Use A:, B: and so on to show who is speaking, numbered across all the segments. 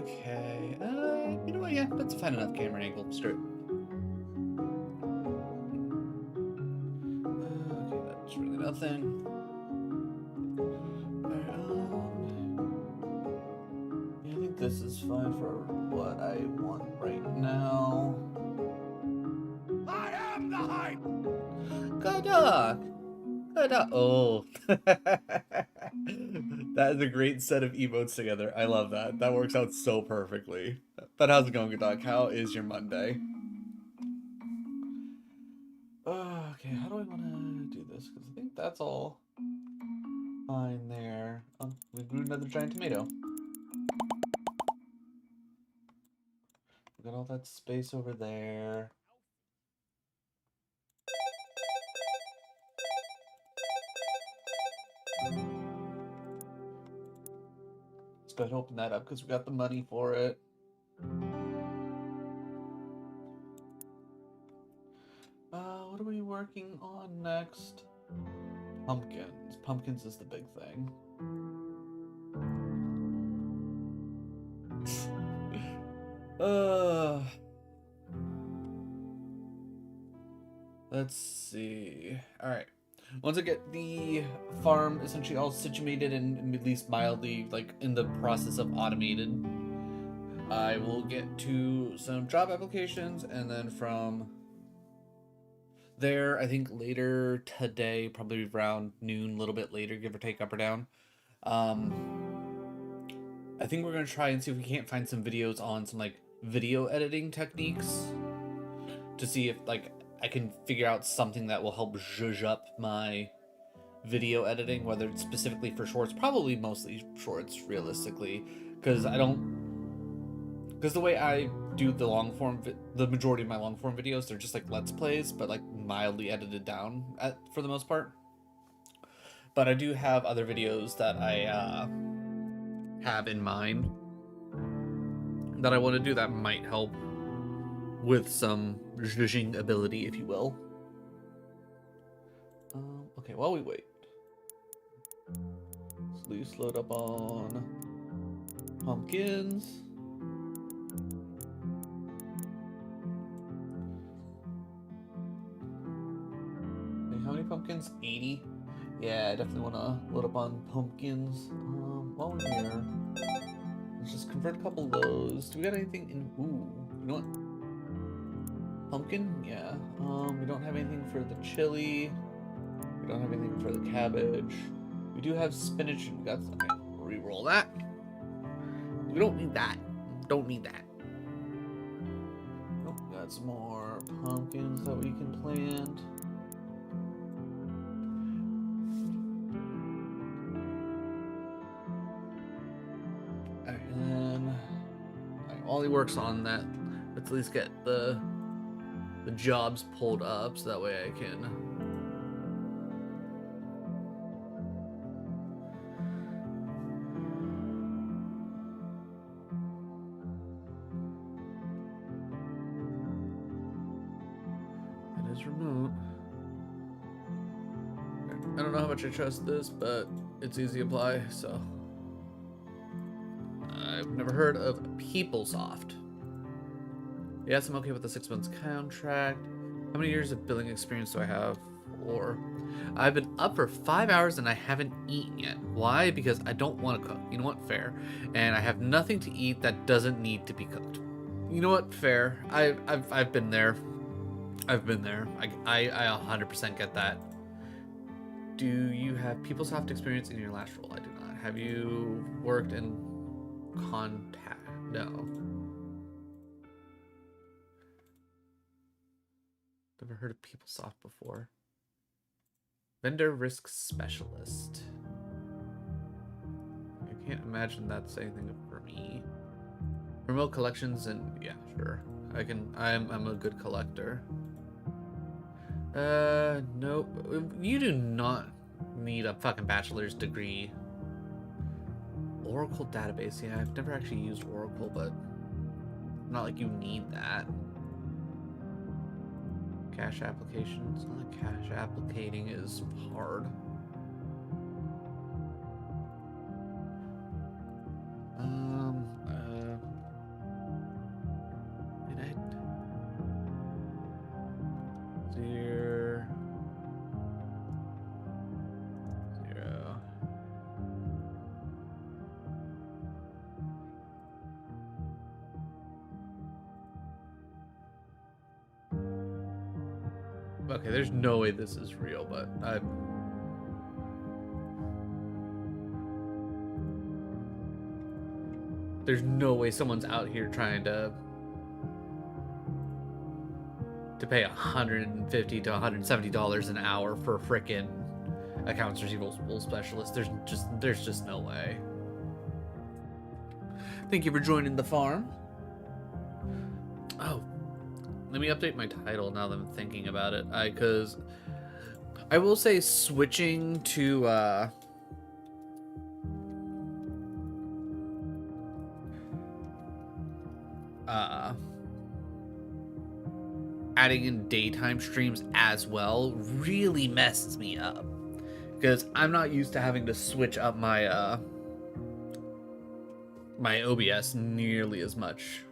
A: Okay. You know what? Yeah, that's a fine enough camera angle. Straight. Okay, that's really nothing. Alright, yeah, I think this is fine for what I want right now. I am the hype! Good dog! Good dog! Oh. That is a great set of emotes together. I love that. That works out so perfectly. But how's it going, good dog? How is your Monday? Okay, how do I want to do this? Because I think that's all fine there. We grew another giant tomato. We got all that space over there. Let's go ahead and open that up because we got the money for it. What are we working on next? Pumpkins. Pumpkins is the big thing. Let's see. All right. Once I get the farm essentially all situated and at least mildly like in the process of automated, I will get to some job applications, and then from there, I think later today, probably around noon, a little bit later, give or take, up or down. I think we're gonna try and see if we can't find some videos on some like video editing techniques to see if like I can figure out something that will help zhuzh up my video editing, whether it's specifically for shorts, probably mostly shorts, realistically, because the way I do the long form, the majority of my long form videos, they're just like let's plays, but like mildly edited down for the most part. But I do have other videos that I have in mind that I want to do that might help with some zhuzhing ability, if you will. Okay, while we wait, please load up on pumpkins. Okay, how many pumpkins? 80. Yeah, I definitely want to load up on pumpkins. While we're here, let's just convert a couple of those. Do we got anything in? Ooh, you know what? Pumpkin? Yeah. We don't have anything for the chili. We don't have anything for the cabbage. We do have spinach. We got okay. Re-roll that. We don't need that. Don't need that. Nope. Got some more pumpkins that we can plant. And then while he works on that, let's at least get the jobs pulled up so that way I can remote. I don't know how much I trust this, but it's easy to apply, so. I've never heard of PeopleSoft. Yes, I'm okay with the 6 months contract. How many years of billing experience do I have? Or I've been up for 5 hours and I haven't eaten yet. Why? Because I don't want to cook. You know what? Fair. And I have nothing to eat that doesn't need to be cooked. You know what? Fair. I've been there. I've been there. I 100% get that. Do you have PeopleSoft experience in your last role? I do not. Have you worked in contact? No. Never heard of PeopleSoft before. Vendor risk specialist. I can't imagine that's anything for me. Remote collections and yeah, sure. I'm a good collector. Nope. You do not need a fucking bachelor's degree. Oracle database. Yeah, I've never actually used Oracle, but not like you need that. Cash applications. Cash applicating is hard. Okay, there's no way this is real, but there's no way someone's out here trying to pay $150 to $170 an hour for frickin' accounts receivable specialist. There's just no way. Thank you for joining the farm. Oh, let me update my title now that I'm thinking about it. Because I will say switching to adding in daytime streams as well really messes me up, because I'm not used to having to switch up my my OBS nearly as much.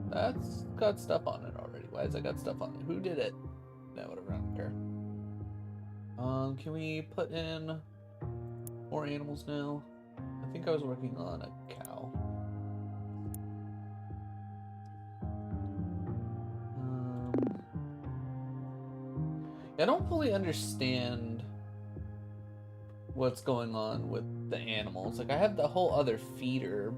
A: That's got stuff on it already. Why has that got stuff on it? Who did it? No, whatever, I don't care. Can we put in more animals now? I think I was working on a cow. I don't fully understand what's going on with the animals. Like, I have the whole other feeder,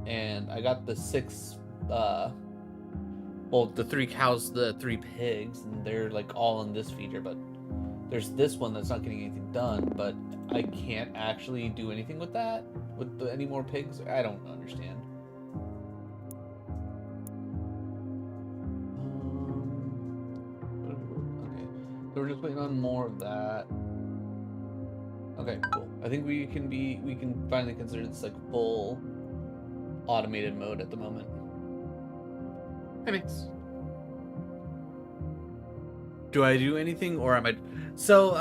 A: and I got the 6, well, the 3 cows, the 3 pigs, and they're like all in this feeder, but there's this one that's not getting anything done, but I can't actually do anything with that, with any more pigs. I don't understand. So we're just waiting on more of that. Okay, cool. I think we can finally consider this like full automated mode at the moment. Hey, mates. Do I do anything, or am I? So,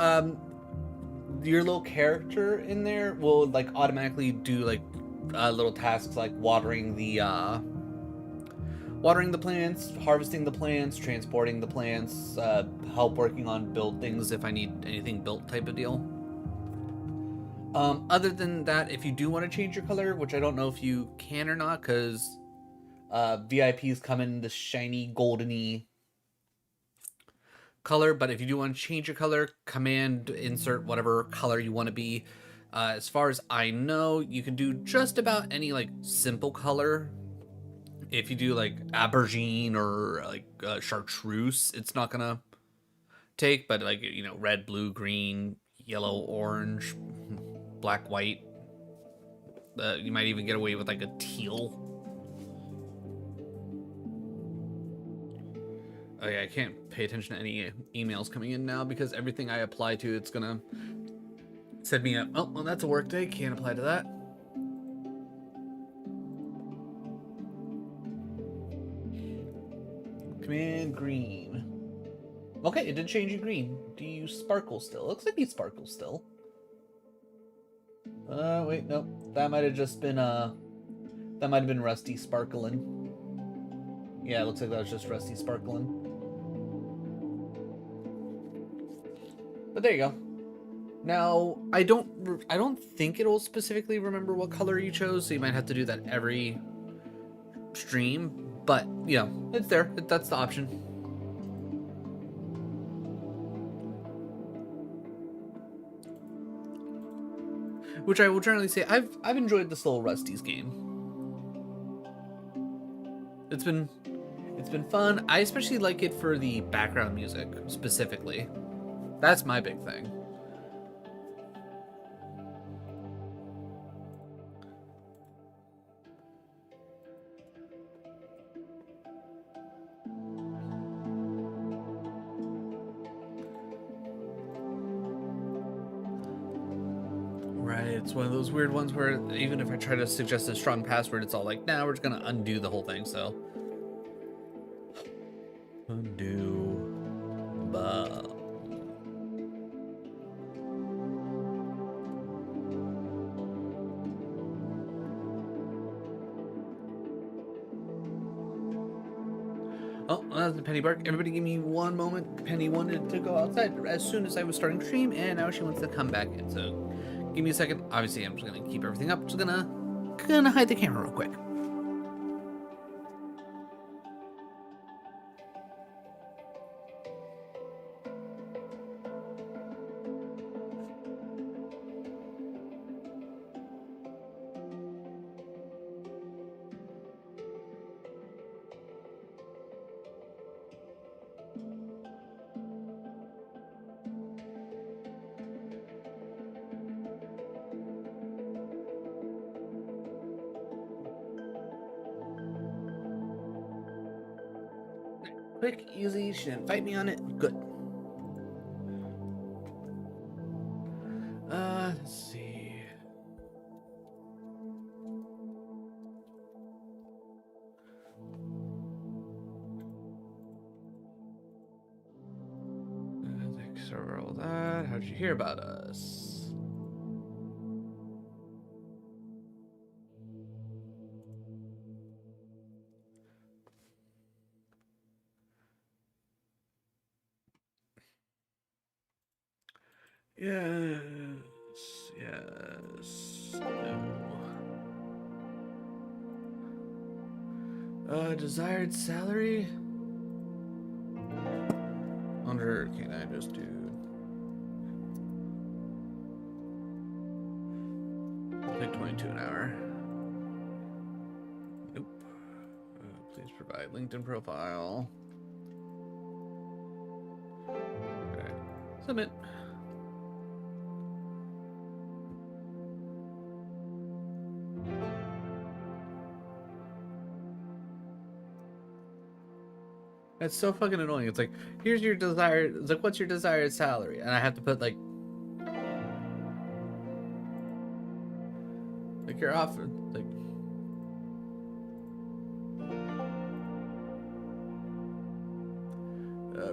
A: your little character in there will like automatically do like little tasks like watering the plants, harvesting the plants, transporting the plants, help working on build things if I need anything built type of deal. Other than that, if you do want to change your color, which I don't know if you can or not, because VIPs come in this shiny goldeny color, but if you do want to change your color, command insert whatever color you want to be. As far as I know, you can do just about any like simple color. If you do like aubergine or like chartreuse, it's not gonna take, but like, you know, red, blue, green, yellow, orange, black, white, you might even get away with like a teal. Oh yeah, I can't pay attention to any emails coming in now because everything I apply to, it's gonna set me up. Oh, well, that's a work day, can't apply to that. Command green. Okay, it did change you green. Do you sparkle still? Looks like you sparkle still. Wait, nope. That might have just been that might have been Rusty sparkling. Yeah, it looks like that was just Rusty sparkling. But there you go. Now, I don't think it'll specifically remember what color you chose, so you might have to do that every stream. But, you know, it's there. That's the option. Which I will generally say, I've enjoyed this little Rusty's game. It's been fun. I especially like it for the background music, specifically. That's my big thing. Right, it's one of those weird ones where even if I try to suggest a strong password, it's all like, nah, we're just gonna undo the whole thing, so. Undo. Bah. Oh, that's the Penny bark. Everybody give me one moment. Penny wanted to go outside as soon as I was starting stream, and now she wants to come back in, so give me a second. Obviously, I'm just gonna keep everything up. Just gonna hide the camera real quick. Quick, easy. She didn't fight me on it. Good. Let's see. Thanks for all that. How'd you hear about us? Yes. Yes. No. Desired salary? Under, can I just do like 22 an hour? Nope. Please provide LinkedIn profile. Okay. Submit. That's so fucking annoying. It's like, here's your desired, it's like, what's your desired salary? And I have to put like your offer, like,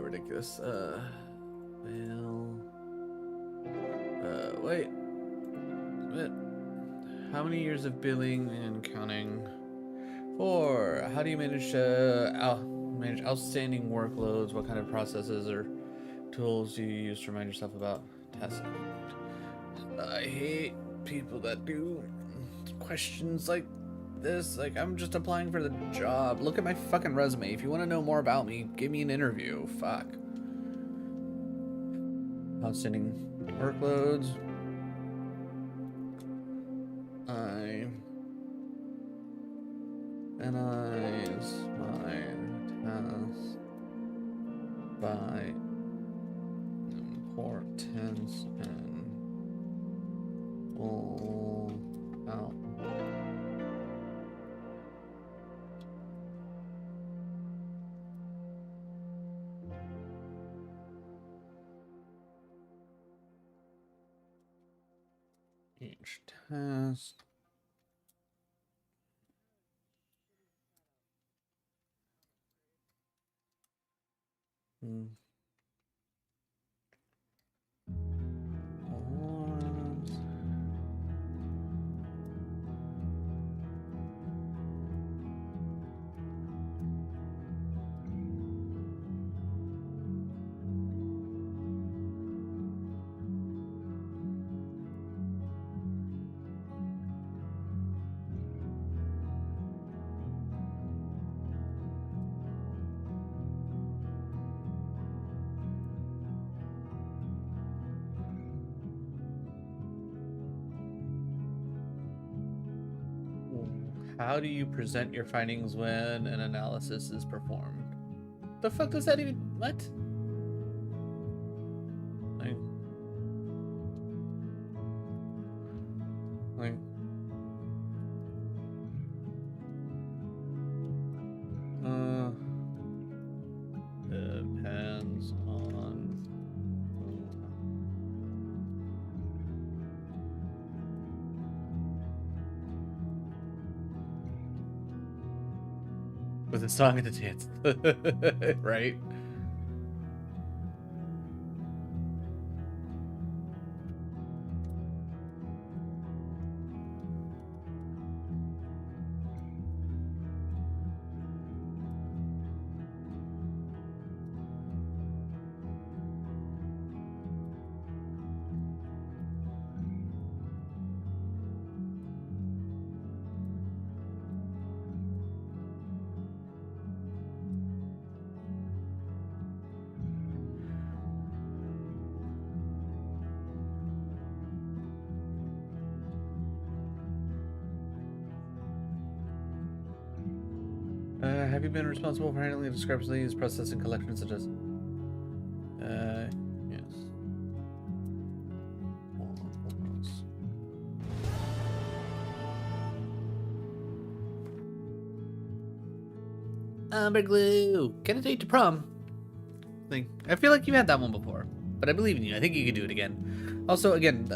A: ridiculous. Well, wait. Submit. How many years of billing and counting? 4. How do you manage manage outstanding workloads? What kind of processes or tools do you use to remind yourself about tasks? I hate people that do questions like this. Like, I'm just applying for the job. Look at my fucking resume. If you want to know more about me, give me an interview. Fuck. Outstanding workloads. I analyze my tasks by importance and pull out each task. How do you present your findings when an analysis is performed? The fuck does that even... What? Like... Depends on... With a song and a dance. Right? Have you been responsible for handling discrepancies, processing collections, such as... yes. Amber glue. Can I take to prom? I feel like you've had that one before, but I believe in you. I think you could do it again. Also, again,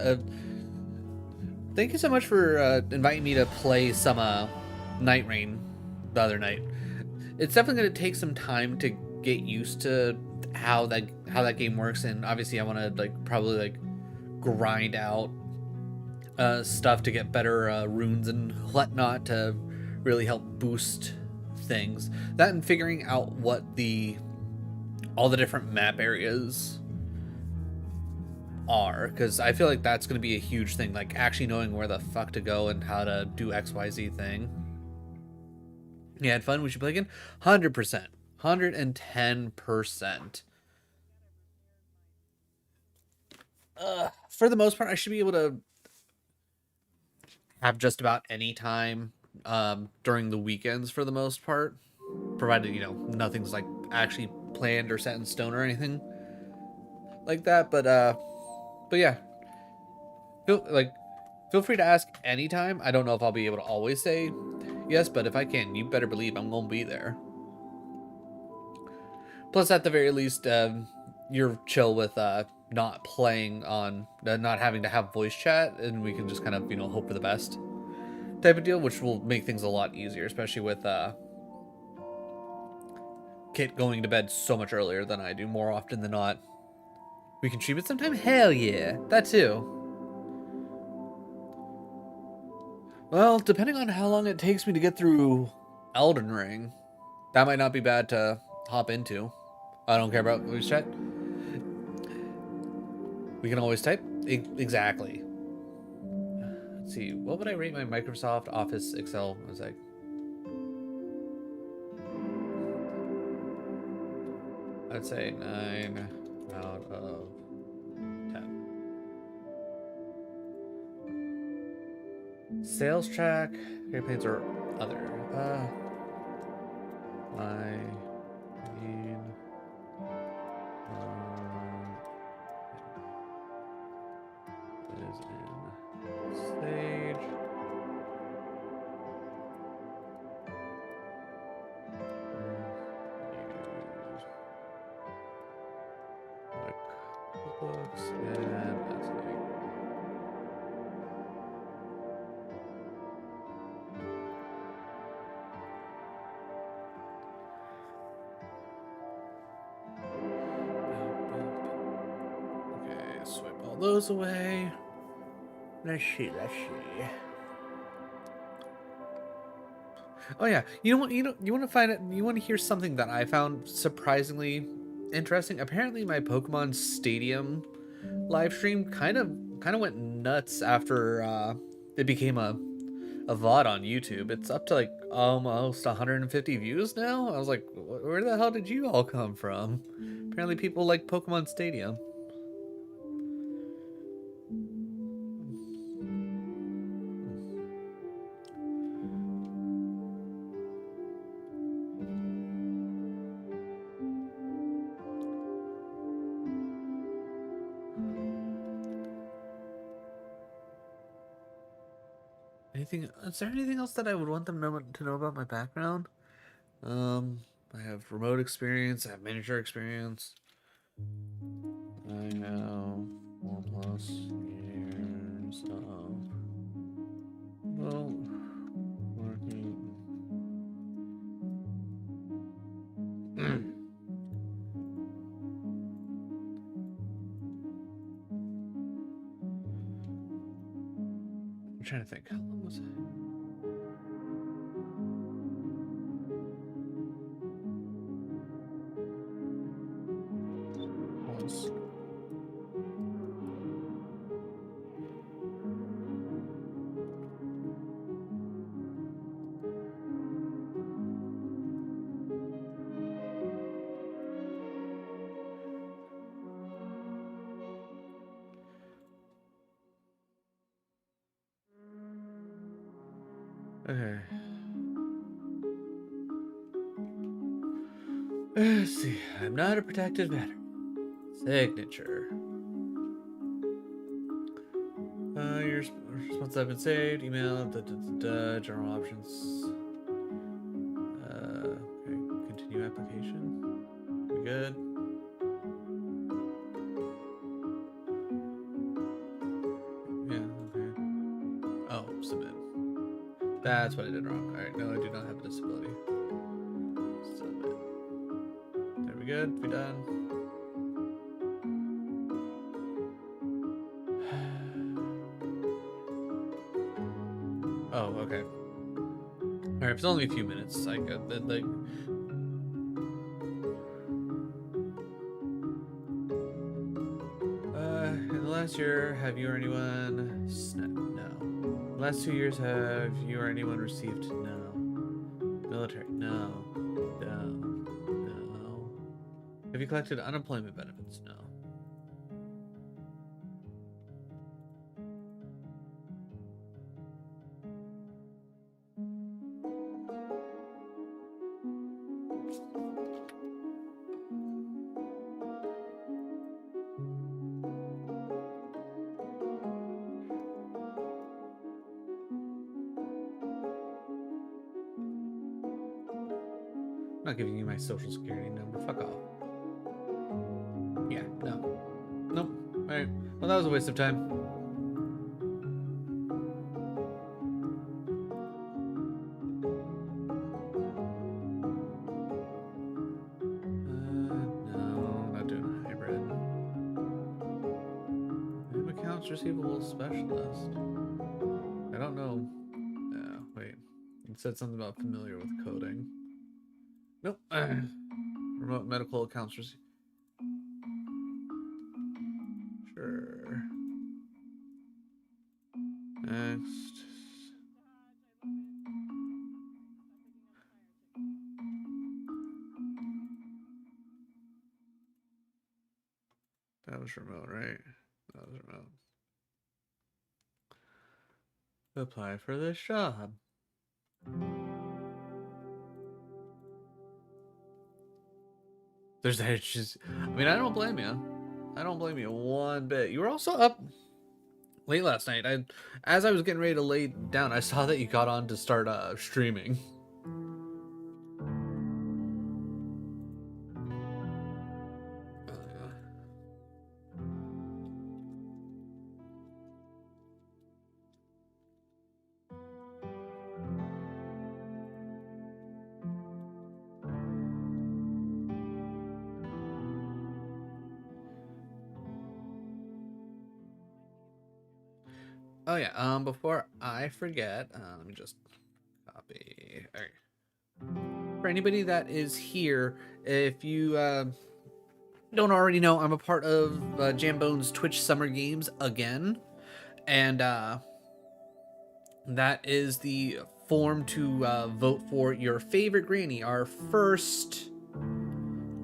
A: thank you so much for inviting me to play some Night Rain the other night. It's definitely going to take some time to get used to how that game works, and obviously I want to probably grind out stuff to get better runes and whatnot to really help boost things. That and figuring out what all the different map areas are, because I feel like that's going to be a huge thing, like actually knowing where the fuck to go and how to do XYZ thing. You had fun? We should play again? 100%. 110%. For the most part, I should be able to have just about any time during the weekends for the most part, provided, nothing's actually planned or set in stone or anything like that. But yeah, feel free to ask anytime. I don't know if I'll be able to always say yes, but if I can, you better believe I'm gonna be there. Plus, at the very least, you're chill with not playing on, not having to have voice chat, and we can just kind of, hope for the best type of deal, which will make things a lot easier, especially with Kit going to bed so much earlier than I do, more often than not. We can stream it sometime? Hell yeah, that too. Well, depending on how long it takes me to get through Elden Ring, that might not be bad to hop into. I don't care about voice chat. We can always type. Exactly. Let's see. What would I rate my Microsoft Office Excel? I was like, I'd say 9 out of 10. Sales track, campaigns, or other. I need is in stage. Use books and editing. Okay, swipe all those away. Let's see. Oh yeah, you want to find it. You want to hear something that I found surprisingly interesting. Apparently, my Pokemon Stadium live stream kind of went nuts after it became a VOD on YouTube. It's up to almost 150 views now. I was like, where the hell did you all come from? Apparently, people like Pokemon Stadium. Is there anything else that I would want them to know about my background? I have remote experience. I have manager experience. I have 4+ years of working. I'm trying to think. How long was it? Once. Okay. Let's see. I'm not a protected veteran. Signature. Your response have been saved. Email. General options. Okay. New application. We good? Yeah, okay. Oh, submit. That's what I did wrong. Alright, no, I do not have a disability. Submit. There we good? We done? Oh, okay. Alright, if it's only a few minutes, I got that, like... in the last year, have you or anyone... No. Last 2 years, have you or anyone received... No. Military? No. No. No. Have you collected unemployment benefits? No. I'm not giving you my social security number. Fuck off. Yeah, no. Nope. Alright. Well, that was a waste of time. No, I'm not doing a hybrid. I'm accounts receivable specialist. I don't know. No, wait. It said something about familiar with coding. Nope. Remote medical accounts receivable. Sure. Next. That was remote, right? That was remote. Apply for this job. There's just, I mean, I don't blame you. I don't blame you one bit. You were also up late last night. As I was getting ready to lay down, I saw that you got on to start streaming. Oh yeah. Before I forget, let me just copy. All right. For anybody that is here, if you don't already know, I'm a part of Jambone's Twitch Summer Games again, and that is the form to vote for your favorite granny. Our first,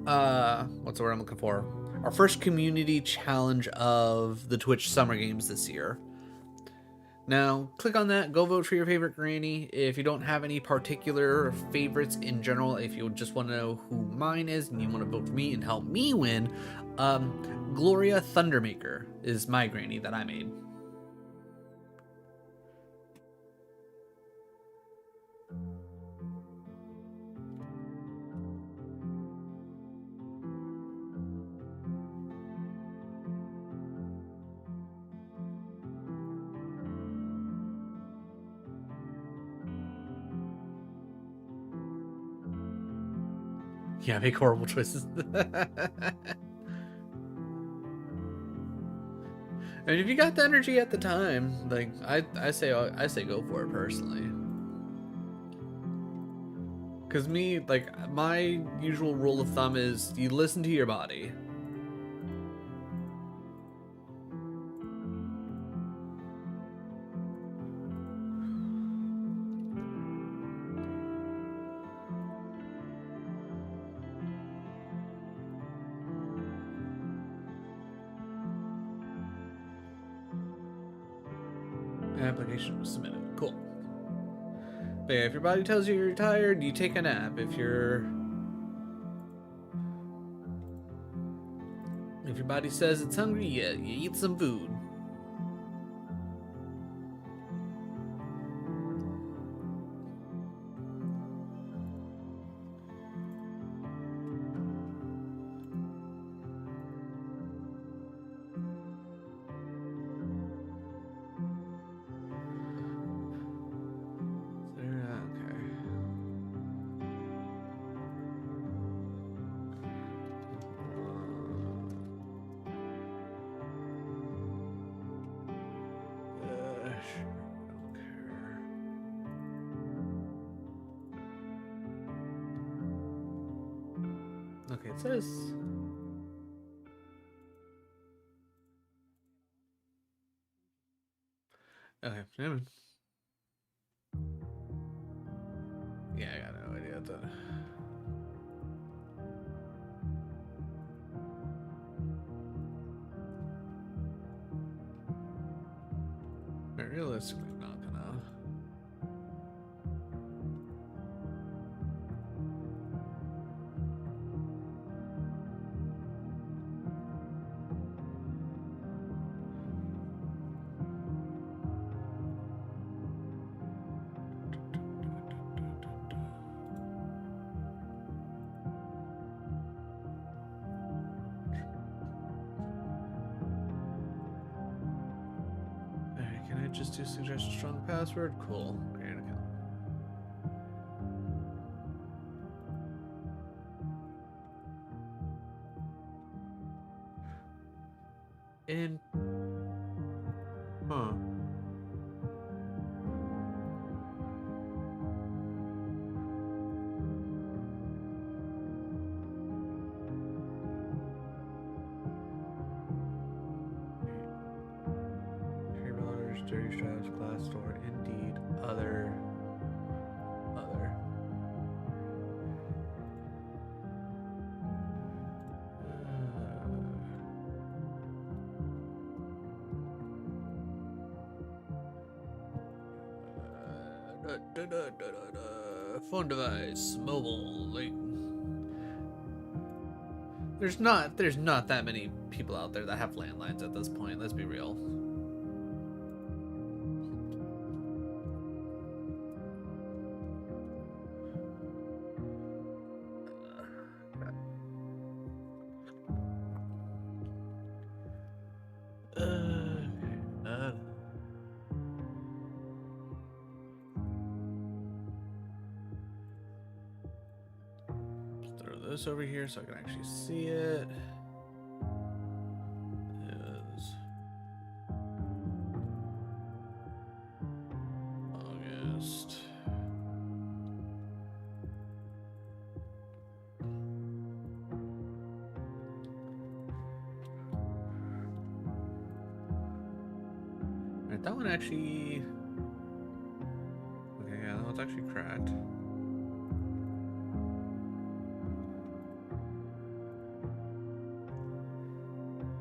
A: what's the word I'm looking for? Our first community challenge of the Twitch Summer Games this year. Now, click on that, go vote for your favorite granny. If you don't have any particular favorites in general, if you just want to know who mine is and you want to vote for me and help me win, Gloria Thundermaker is my granny that I made. Yeah, make horrible choices. I mean, if you got the energy at the time, like I say go for it personally. Cause me, like my usual rule of thumb is you listen to your body. Application was submitted. Cool. But yeah, if your body tells you you're tired, you take a nap. If your body says it's hungry, you eat some food. Okay, it says. Okay, never mind. Yeah, I got no idea what that. But realistically, I'm not gonna. Alright, can I just do suggest strong password? Cool. Create an account. And huh. Harry Potter, Dirty Stripes, Glassdoor, Indeed, other. Phone device, mobile, like there's not that many people out there that have landlines at this point, let's be real. Throw this over here so I can actually see it. Is August. Alright, that one actually. Okay, yeah, that one's actually cracked.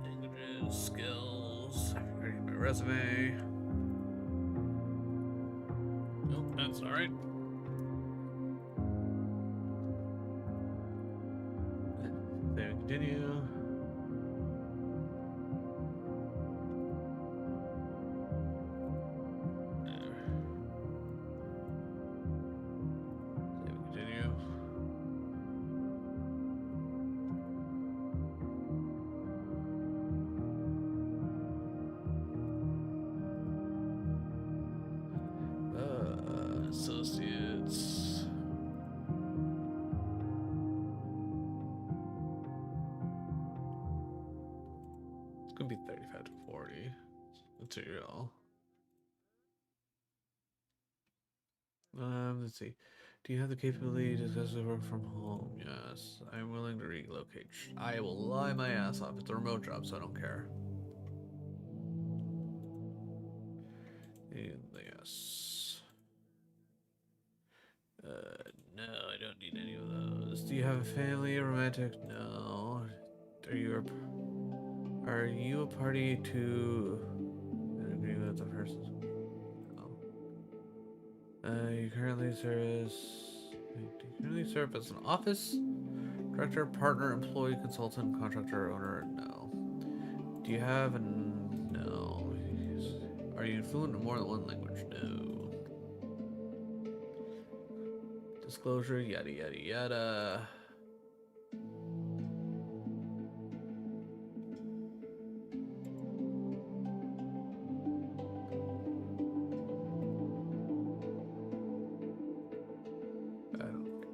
A: Languages, skills, creating my resume. Nope, that's alright. There, continue. Associates. It's gonna be 35 to 40 material. Let's see. Do you have the capability to successfully work from home? Yes. I'm willing to relocate. I will lie my ass off. It's a remote job, so I don't care. And yes. No, I don't need any of those. Do you have a family, romantic? No. Are you a party to an agreement with the person? No. You currently serve as an office director, partner, employee, consultant, contractor, owner? No. Do you have an no? Are you fluent in more than one language? No. Disclosure, yada yada yada.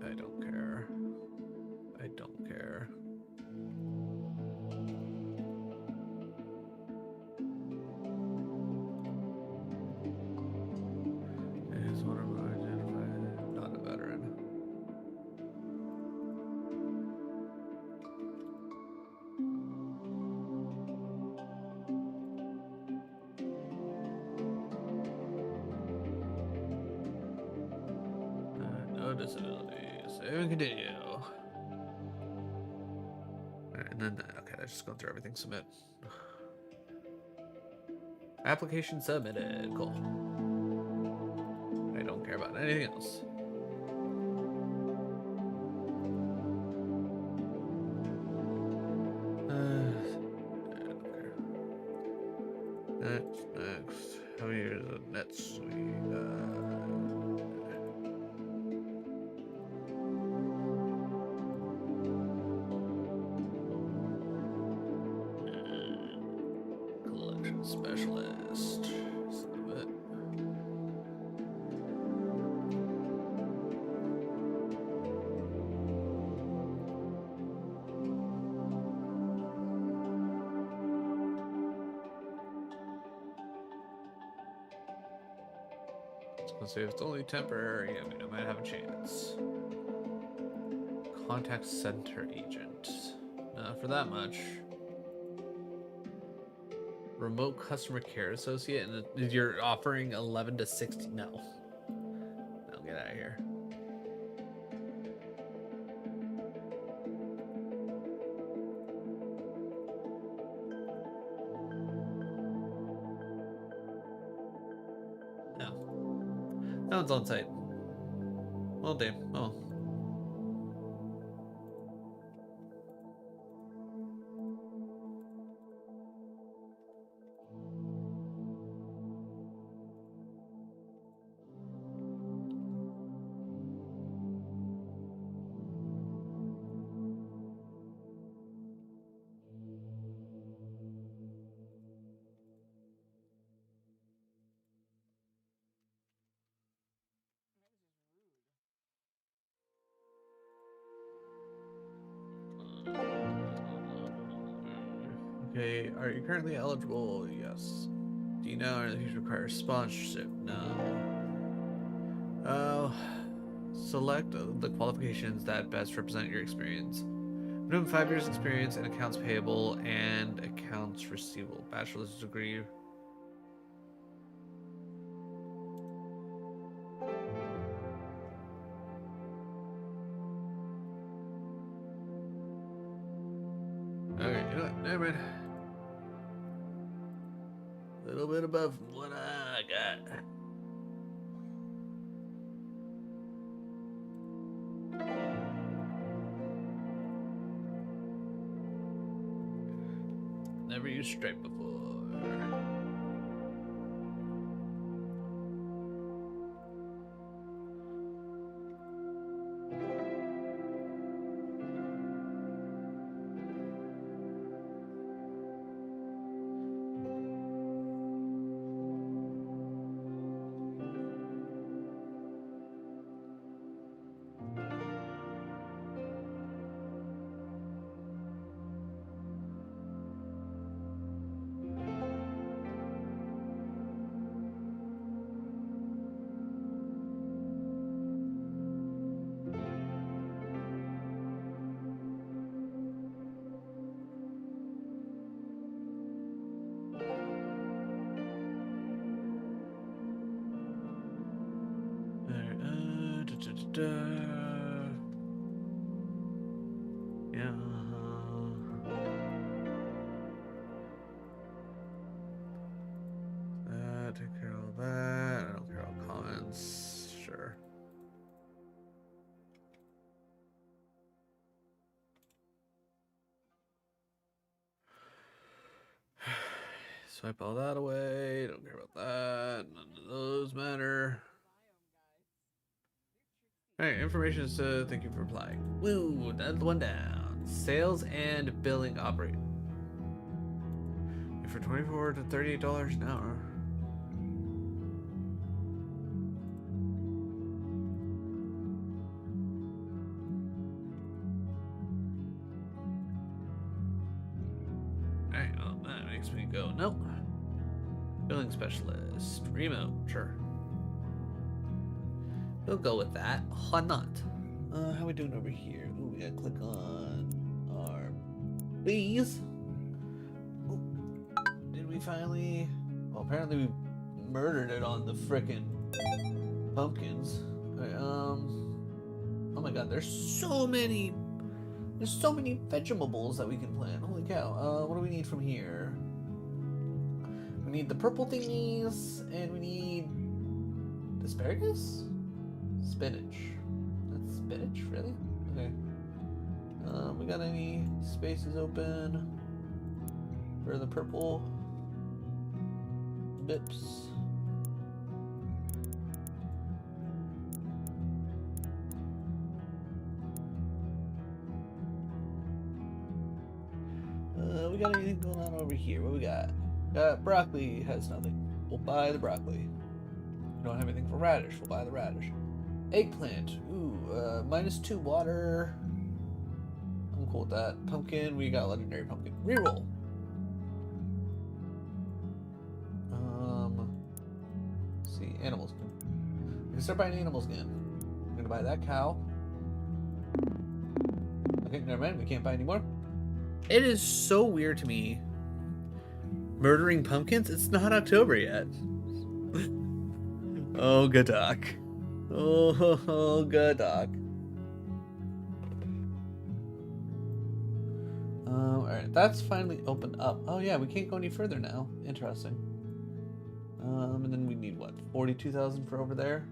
A: I don't care. I don't care. Is one of identified, not a veteran. disability. Save and continue. Alright, and then, okay, that's just going through everything. Submit. Application submitted. Cool. I don't care about anything else. Next. How many years of NetSuite? Collection specialist. Submit. Let's see if it's only temporary. I mean, I might have a chance. Contact center agent. Not for that much. Remote customer care associate, and you're offering 11 to 60. No. No, get out of here. No. That one's on site. Well, damn. Oh. Okay, are you currently eligible? Yes. Do you know if you require sponsorship? No. Select the qualifications that best represent your experience. Minimum 5 years experience in accounts payable and accounts receivable. Bachelor's degree. Okay, you know what? Never mind. A little bit above what I got. Never used Stripe before. Yeah. Take care of all that. I don't care about comments. Sure. Swipe all that away. Don't care about that. None of those matter. Alright, information is thank you for replying. Woo, that's one down. Sales and billing operate. For $24 to $38 an hour. Alright, well, that makes me go, nope. Billing specialist. Remote, sure. We'll go with that. Why not? How we doing over here? Ooh, we gotta click on our bees. Ooh. Did we finally? Well, apparently we murdered it on the frickin' pumpkins. Alright, my god, there's so many vegetables that we can plant. Holy cow. What do we need from here? We need the purple thingies, and we need asparagus? Spinach. That's spinach, really? Okay. We got any spaces open for the purple bits? We got anything going on over here? What we got? Broccoli has nothing. We'll buy the broccoli. We don't have anything for radish. We'll buy the radish. Eggplant. Ooh, -2 water. I'm cool with that. Pumpkin. We got legendary pumpkin. Reroll. Let's see, animals. We can start buying animals again. I'm gonna buy that cow. Okay, never mind. We can't buy anymore. It is so weird to me. Murdering pumpkins? It's not October yet. Oh, good doc. Oh, good doc. Alright, that's finally opened up. Oh yeah, we can't go any further now. Interesting. And then we need what? 42,000 for over there?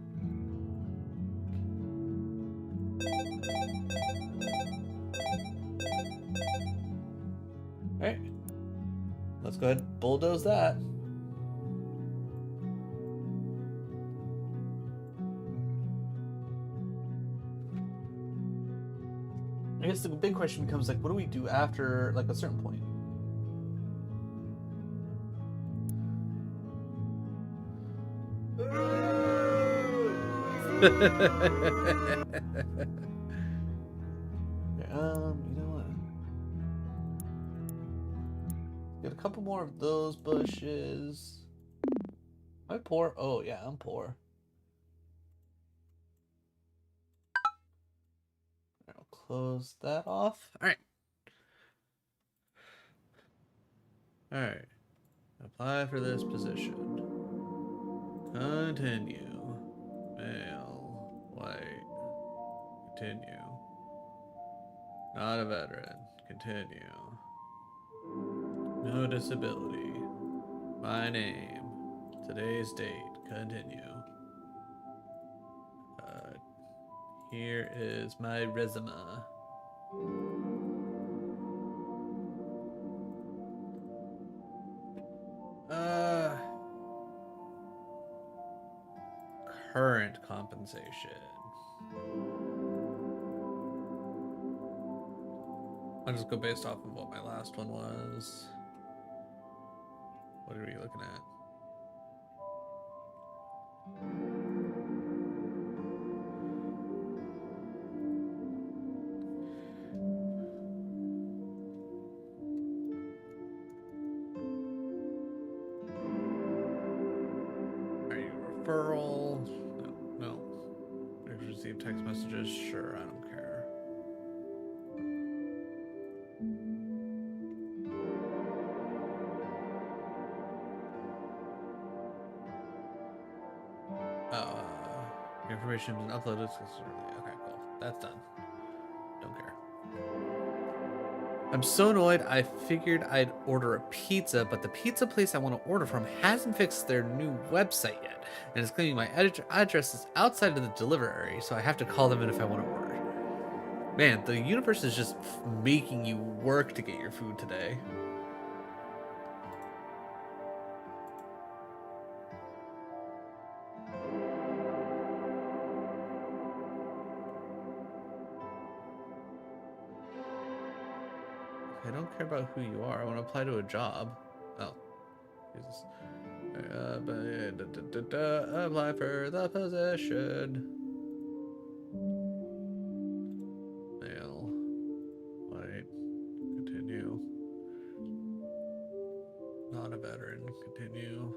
A: Alright. Let's go ahead and bulldoze that. I guess the big question becomes, like, what do we do after, like, a certain point? You know what? Get a couple more of those bushes. Am I poor? Oh, yeah, I'm poor. I'll close that off. Alright. Alright. Apply for this position. Continue. Male. White. Continue. Not a veteran. Continue. No disability. My name. Today's date. Continue. Here is my resume. Current compensation. I'll just go based off of what my last one was. What are we looking at? Are you a referral? No. Receive text messages? Sure, I don't care. Your information has been uploaded successfully. Okay, cool. That's done. Don't care. I'm so annoyed. I figured I'd order a pizza, but the pizza place I want to order from hasn't fixed their new website yet, and it's claiming my address is outside of the delivery area, so I have to call them in if I want to order. Man, the universe is just making you work to get your food today. I don't care about who you are. I want to apply to a job. Oh, Jesus. Apply for the position. Male. White. Continue. Not a veteran. Continue.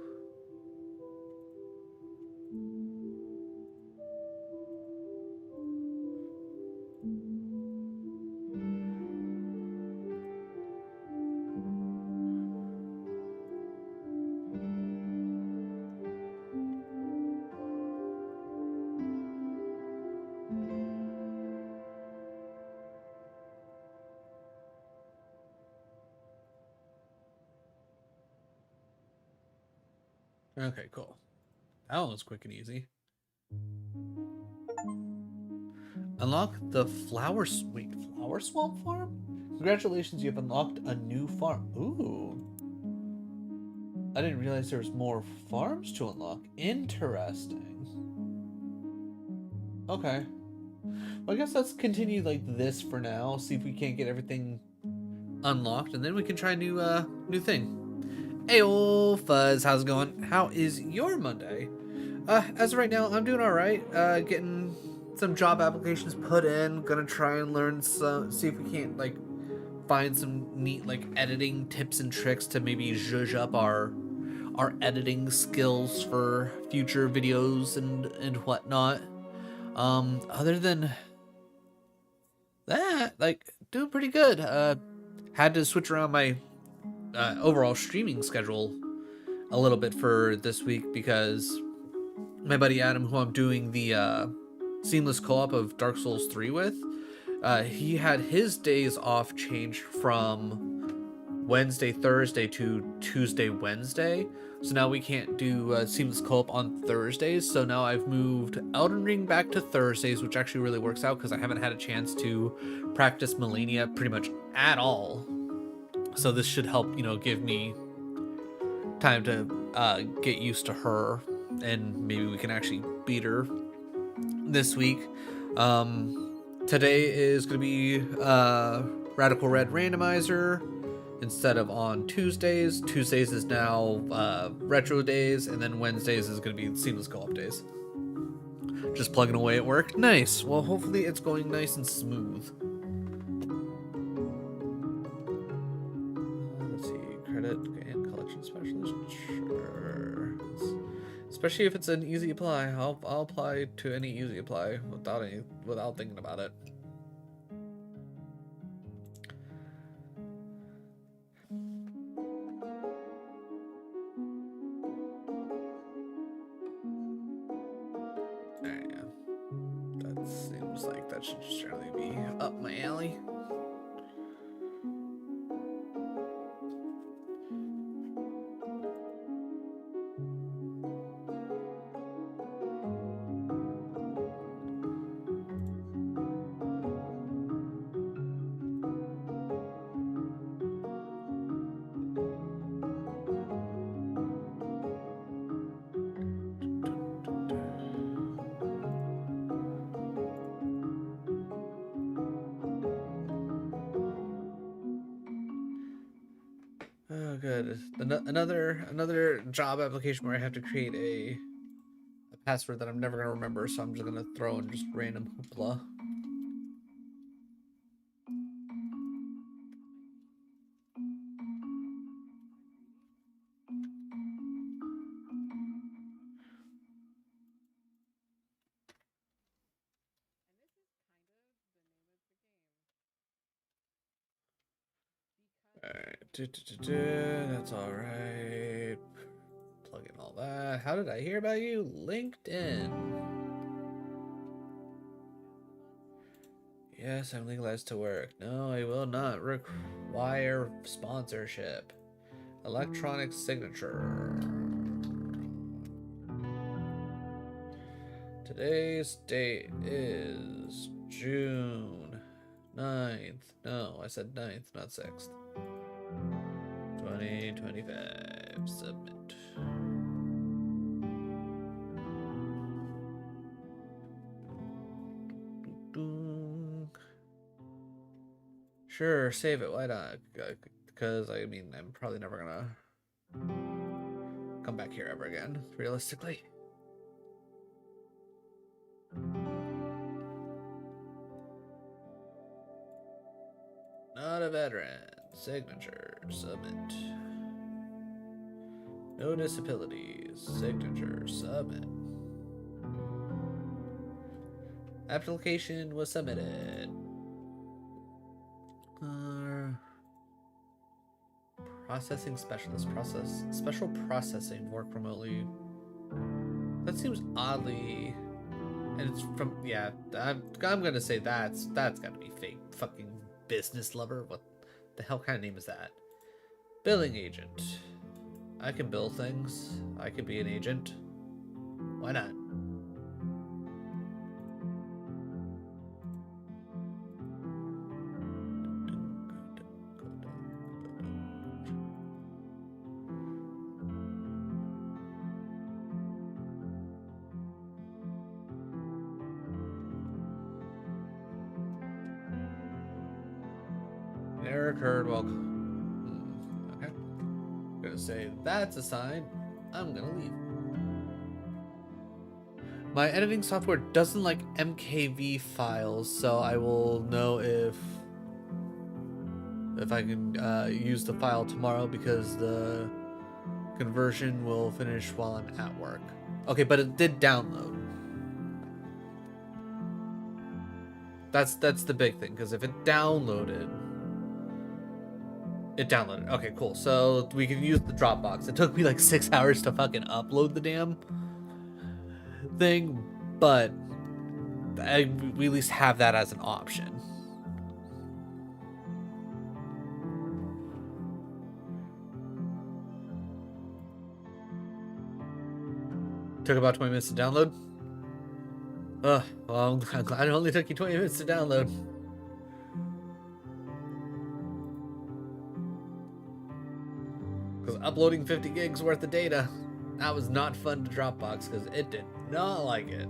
A: Okay, cool. That one was quick and easy. Unlock the flower swamp farm? Congratulations, you have unlocked a new farm. Ooh. I didn't realize there was more farms to unlock. Interesting. Okay. Well, I guess let's continue like this for now. See if we can't get everything unlocked, and then we can try a new thing. Hey, old Fuzz, how's it going? How is your Monday? As of right now, I'm doing all right. Getting some job applications put in. Gonna try and learn some. See if we can't like find some neat like editing tips and tricks to maybe zhuzh up our editing skills for future videos and whatnot. Other than that, like doing pretty good. Had to switch around my overall streaming schedule a little bit for this week because my buddy Adam, who I'm doing the seamless co-op of Dark Souls 3 with, he had his days off changed from Wednesday, Thursday to Tuesday, Wednesday. So now we can't do seamless co-op on Thursdays. So now I've moved Elden Ring back to Thursdays, which actually really works out because I haven't had a chance to practice Melania pretty much at all. So this should help, give me time to get used to her, and maybe we can actually beat her this week. Today is going to be Radical Red Randomizer instead of on Tuesdays. Tuesdays is now Retro Days, and then Wednesdays is going to be Seamless Co-op Days. Just plugging away at work. Nice. Well, hopefully it's going nice and smooth. Let's see. Credit and collection specialist. Sure. Especially if it's an easy apply. I'll apply to any easy apply without thinking about it. Alright, yeah. That seems like that should generally be up my alley. Oh, good. Another job application where I have to create a password that I'm never gonna remember, so I'm just gonna throw in just random hoopla. Alright, that's alright. Plug in all that. How did I hear about you? LinkedIn. Yes, I'm legalized to work. No, I will not require sponsorship. Electronic signature. Today's date is June 9th. No, I said 9th, not 6th. 2025. Submit. Sure, save it. Why not? Because, I mean, I'm probably never gonna come back here ever again, realistically. Not a veteran. Signature. Submit. No disabilities. Signature. Submit. Application was submitted. Processing specialist. Special processing. Work remotely. That seems oddly... And it's from... Yeah, I'm gonna say that's gotta be fake. Fucking business lover. What the hell kind of name is that? Billing agent. I can build things. I could be an agent. Why not? An error occurred while... Okay. I'm gonna say that's a sign. I'm gonna leave. My editing software doesn't like MKV files, so I will know if I can use the file tomorrow because the conversion will finish while I'm at work. Okay, but it did download. That's the big thing, because if it downloaded. Okay, cool. So we can use the Dropbox. It took me like 6 hours to fucking upload the damn thing, but we at least have that as an option. Took about 20 minutes to download. Well, I'm glad it only took you 20 minutes to download. Because uploading 50 gigs worth of data, that was not fun to Dropbox because it did not like it.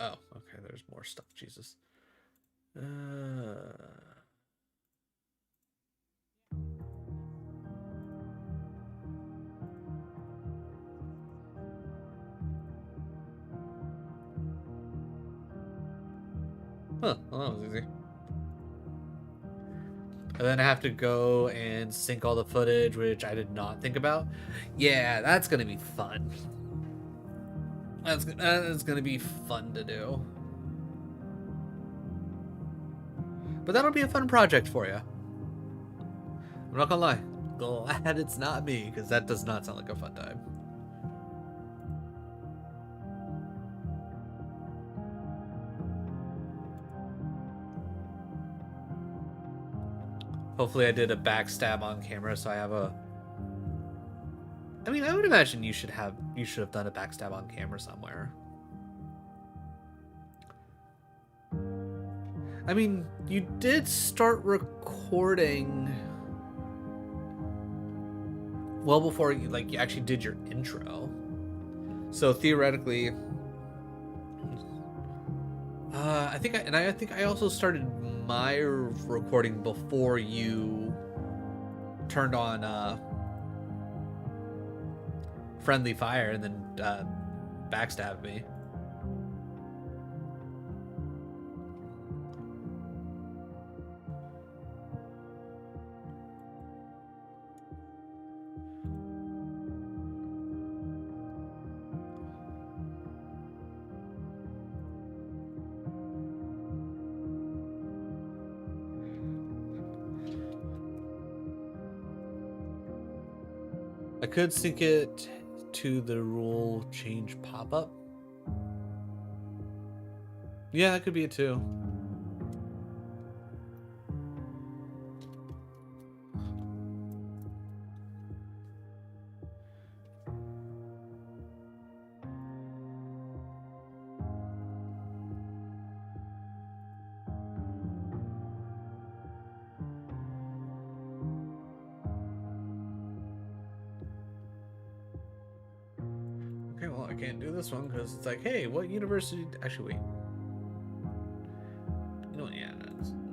A: Oh, okay, there's more stuff, Jesus. Huh, well, that was easy. And then I have to go and sync all the footage, which I did not think about. Yeah, that's gonna be fun. That's gonna be fun to do. But that'll be a fun project for you. I'm not gonna lie. Glad it's not me, because that does not sound like a fun time. Hopefully I did a backstab on camera, so I have a... I mean, I would imagine you should have done a backstab on camera somewhere. I mean, you did start recording well before you actually did your intro. So theoretically, I think I also started my recording before you turned on friendly fire and then backstabbed me. I could sync it to the rule change pop-up. Yeah, that could be it too. Okay, well, I can't do this one because it's like, hey, what university? Actually, wait. You know what? Yeah, I'm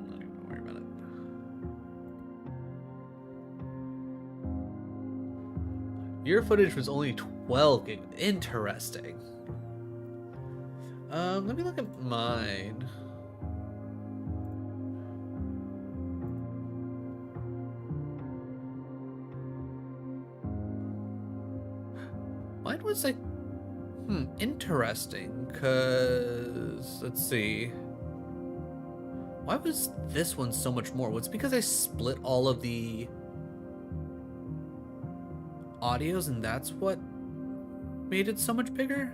A: not even gonna worry about it. Your footage was only 12 gig. Interesting. Let me look at mine. Mine was like, interesting, because, let's see. Why was this one so much more? Was it because I split all of the audios, and that's what made it so much bigger.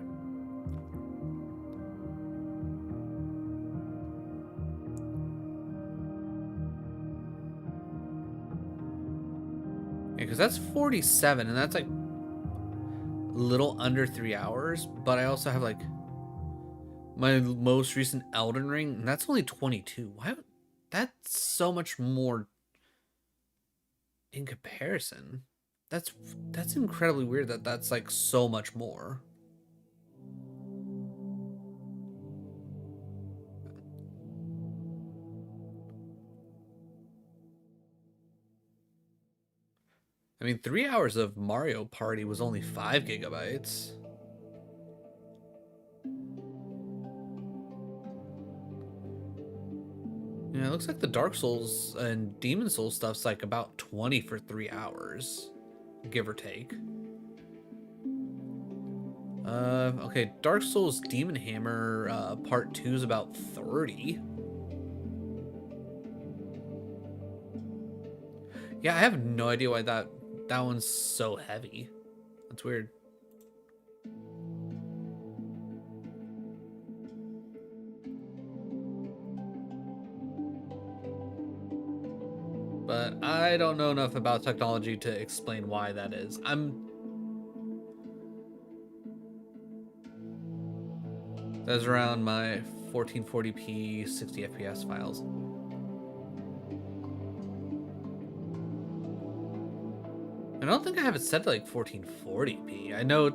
A: Yeah, because that's 47, and that's like a little under 3 hours. But I also have like my most recent Elden Ring, and that's only 22. Why? That's so much more in comparison. That's incredibly weird that that's like so much more. I mean, 3 hours of Mario Party was only 5 gigabytes. Yeah, it looks like the Dark Souls and Demon Souls stuff's like about 20 for 3 hours, give or take. Okay, Dark Souls Demon Hammer Part 2 is about 30. Yeah, I have no idea why that one's so heavy. That's weird. But I don't know enough about technology to explain why that is. That's around my 1440p 60 FPS files. I don't think I have it set to like 1440p. I know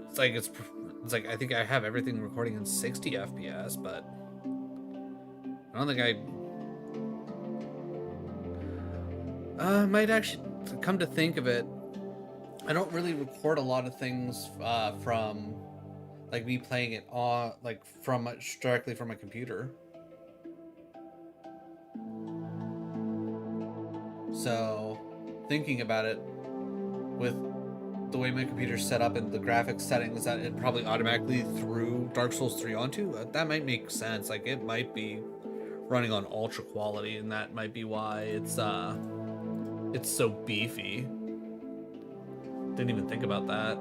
A: it's like I think I have everything recording in 60 FPS, but I don't think I might actually, come to think of it, I don't really record a lot of things from like me playing it on like directly from my computer. So thinking about it, with the way my computer's set up and the graphics settings that it probably automatically threw Dark Souls 3 onto, that might make sense. Like it might be running on ultra quality, and that might be why it's so beefy. Didn't even think about that.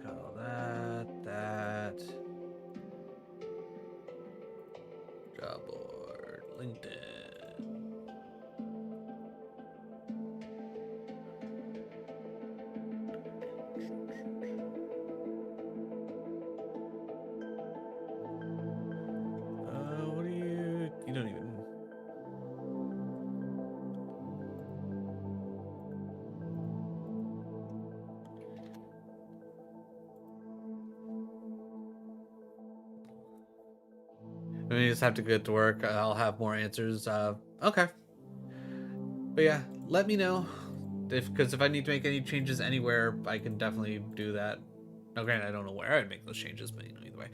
A: Got all that. Job board, LinkedIn. What do you don't even. We just have to get to work. I'll have more answers. Okay. But yeah, let me know because if I need to make any changes anywhere, I can definitely do that. Now, granted, I don't know where I'd make those changes, but either way.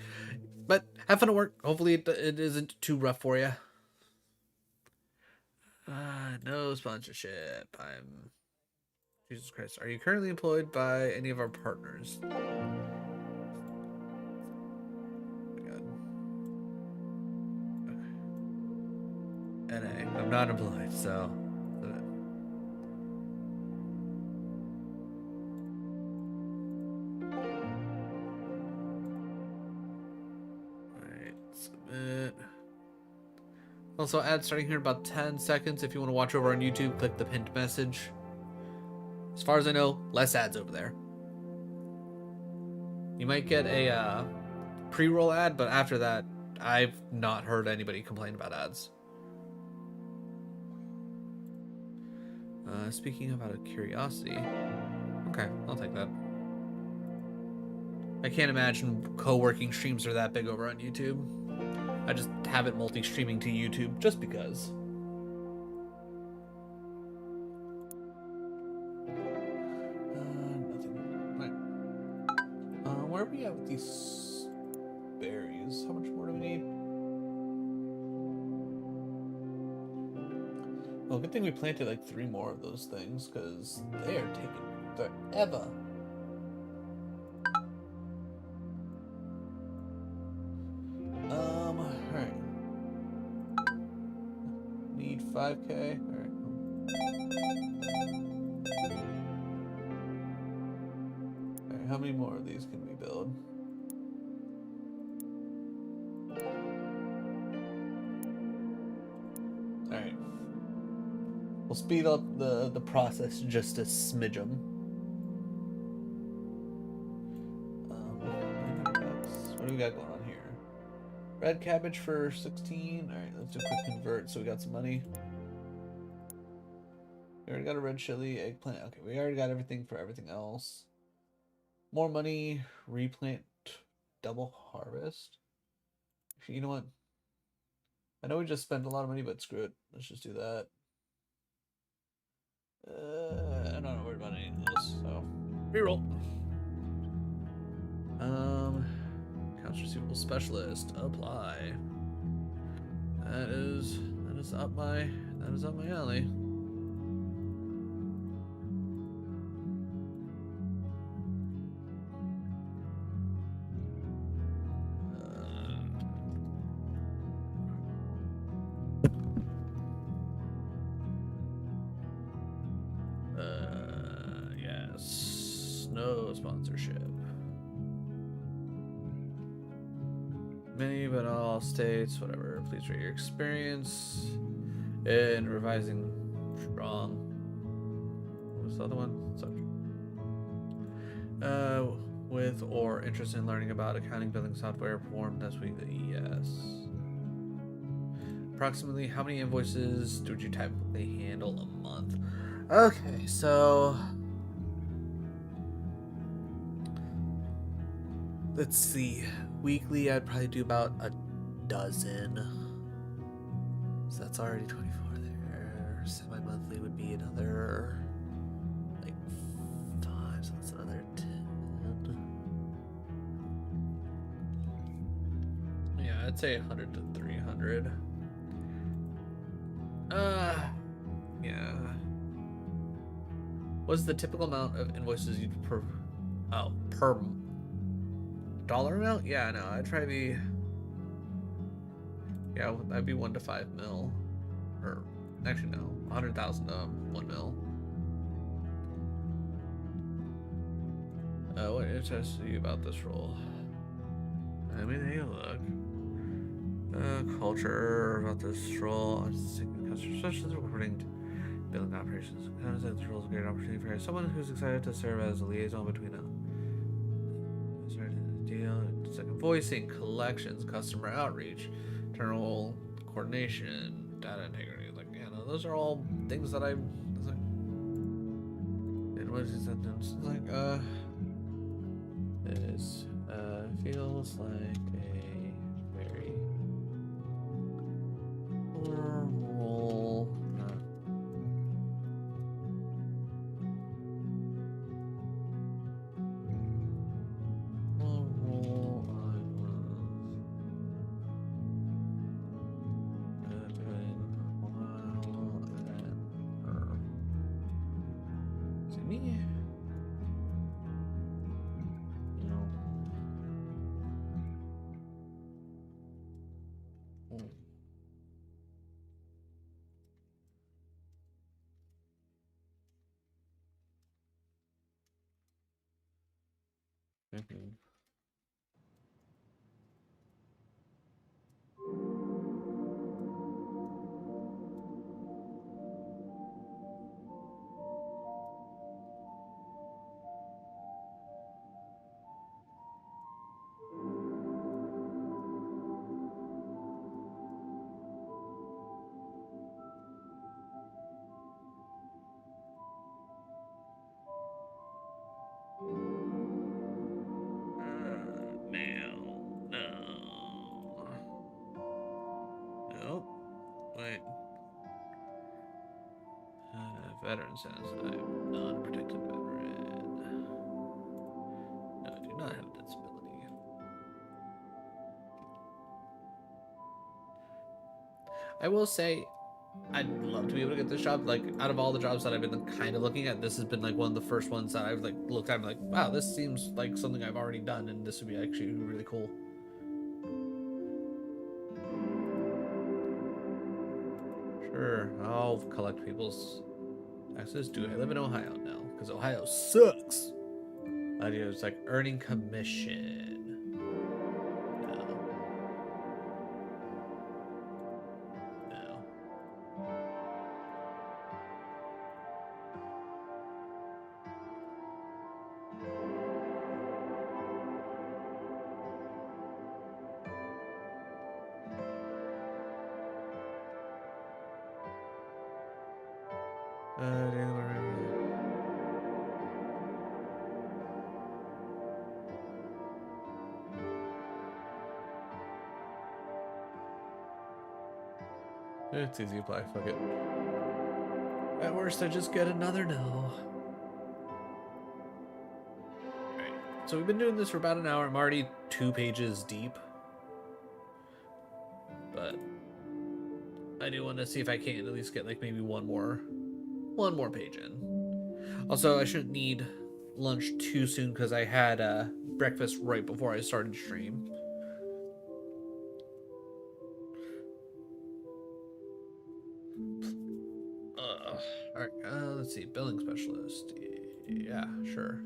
A: But have fun at work. Hopefully, it isn't too rough for you. No sponsorship. Jesus Christ. Are you currently employed by any of our partners? NA. I'm not employed, so. Alright, submit. Also, ads starting here in about 10 seconds. If you want to watch over on YouTube, click the pinned message. As far as I know, less ads over there. You might get a pre-roll ad, but after that, I've not heard anybody complain about ads. Speaking of out of curiosity, okay, I'll take that. I can't imagine co-working streams are that big over on YouTube. I just have it multi-streaming to YouTube just because. these berries. How much more do we need? Well, good thing we planted like 3 more of those things, because they are taking forever. Alright. Need 5K. Alright. Alright, how many more of these can we build? Alright. We'll speed up the process just a smidgen. What do we got going on here? Red cabbage for 16. Alright, let's do a quick convert so we got some money. We already got a red chili, eggplant. Okay, we already got everything for everything else. More money, replant, double harvest. You know what? I know we just spent a lot of money, but screw it. Let's just do that. I'm not worried about any of this, so reroll. Accounts receivable specialist, apply. That is up my alley. Yes. No sponsorship. Many but all states, whatever. Please rate your experience in revising strong. What was the other one? Subject. With or interested in learning about accounting, billing software performed this week. Yes. Approximately how many invoices do you typically handle a month? Okay, so let's see. Weekly, I'd probably do about a dozen. So that's already 24 there. Semi-monthly would be another like 5, so that's another 10. Yeah, I'd say 100 to 300. Yeah. What's the typical amount of invoices you'd per dollar amount? Yeah, no, I'd try to be, yeah, that'd be 1 to 5 mil, or actually no, 100,000 to 1 mil. What interests you about this role? Let me take a look. Culture about this role. Customer specialist reporting billing operations. This role is a great opportunity for someone who's excited to serve as a liaison between deal, voicing, collections, customer outreach, internal coordination, data integrity. Like, yeah, no, those are all things that and what is that? Like, this feels like a very formal. Mm-hmm. Nope. Wait. Veteran says I'm unprotected veteran. No, I do not have a disability. I will say, I'd love to be able to get this job. Like, out of all the jobs that I've been kind of looking at, this has been like one of the first ones that I've like looked at and like, wow, this seems like something I've already done, and this would be actually really cool. Sure, I'll collect people's taxes. Do I live in Ohio? No, because Ohio sucks. Idea is like earning commission. No, no. It's easy to apply. Fuck it. At worst, I just get another no. Alright. So we've been doing this for about an hour. I'm already 2 pages deep. But I do want to see if I can at least get like maybe one more page in. Also, I shouldn't need lunch too soon because I had breakfast right before I started stream. Alright, let's see. Billing specialist. Yeah, sure.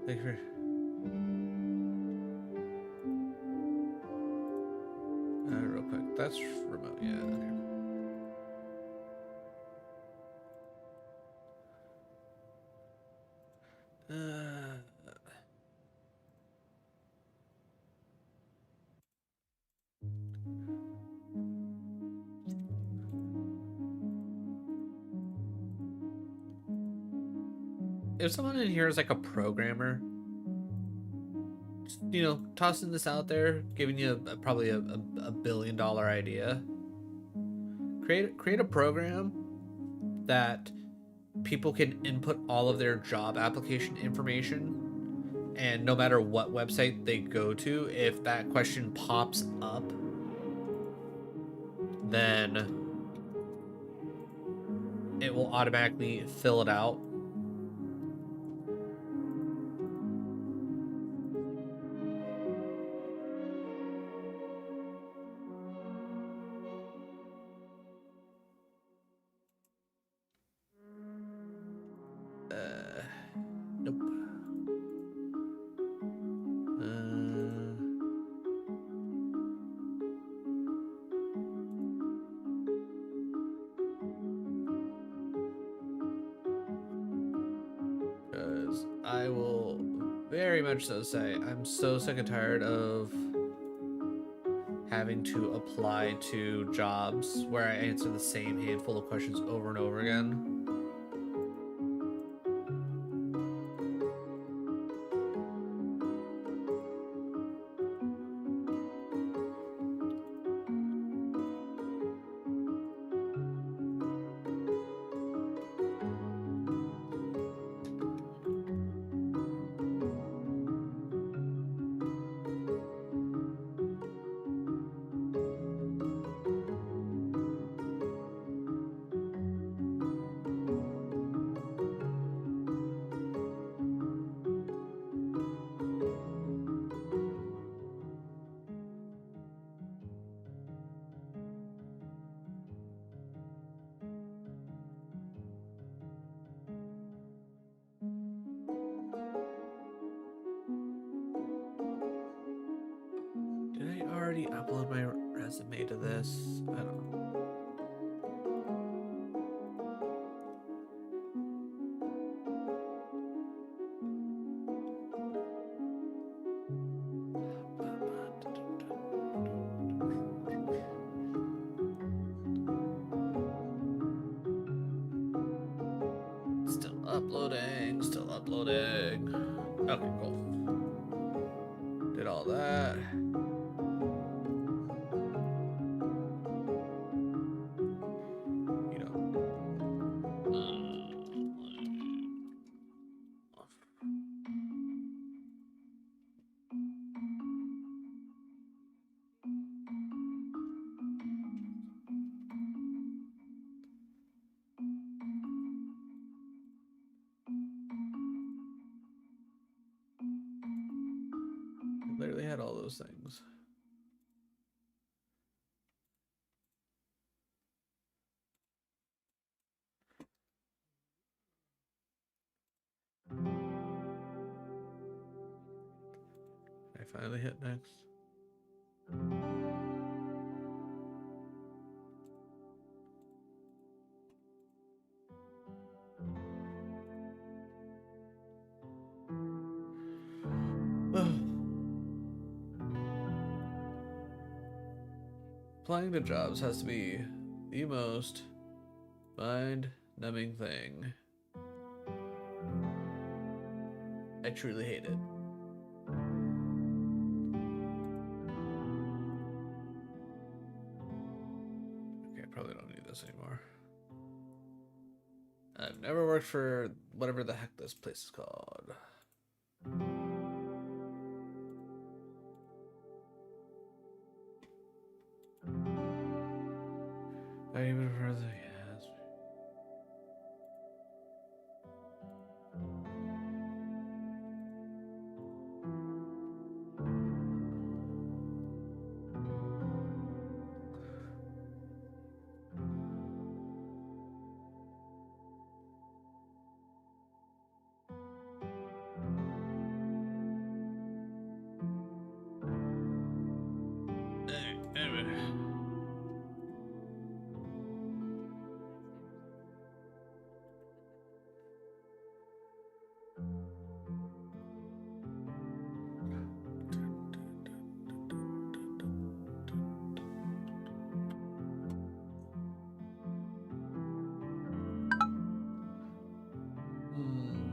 A: Thank you for... real quick. That's remote. Yeah, okay. If someone in here is like a programmer, just, you know, tossing this out there, giving you probably a $1 billion idea. Create a program that people can input all of their job application information, and no matter what website they go to, if that question pops up, then it will automatically fill it out. Nope. Because I will very much so say I'm so sick and tired of having to apply to jobs where I answer the same handful of questions over and over again. Did I already upload my resume to this? I don't know. Still uploading, still uploading. Okay, cool. Did all that. You know. literally had all those things. I finally hit next. Applying to jobs has to be the most mind-numbing thing. I truly hate it. Okay, I probably don't need this anymore. I've never worked for whatever the heck this place is called. I even further, yes.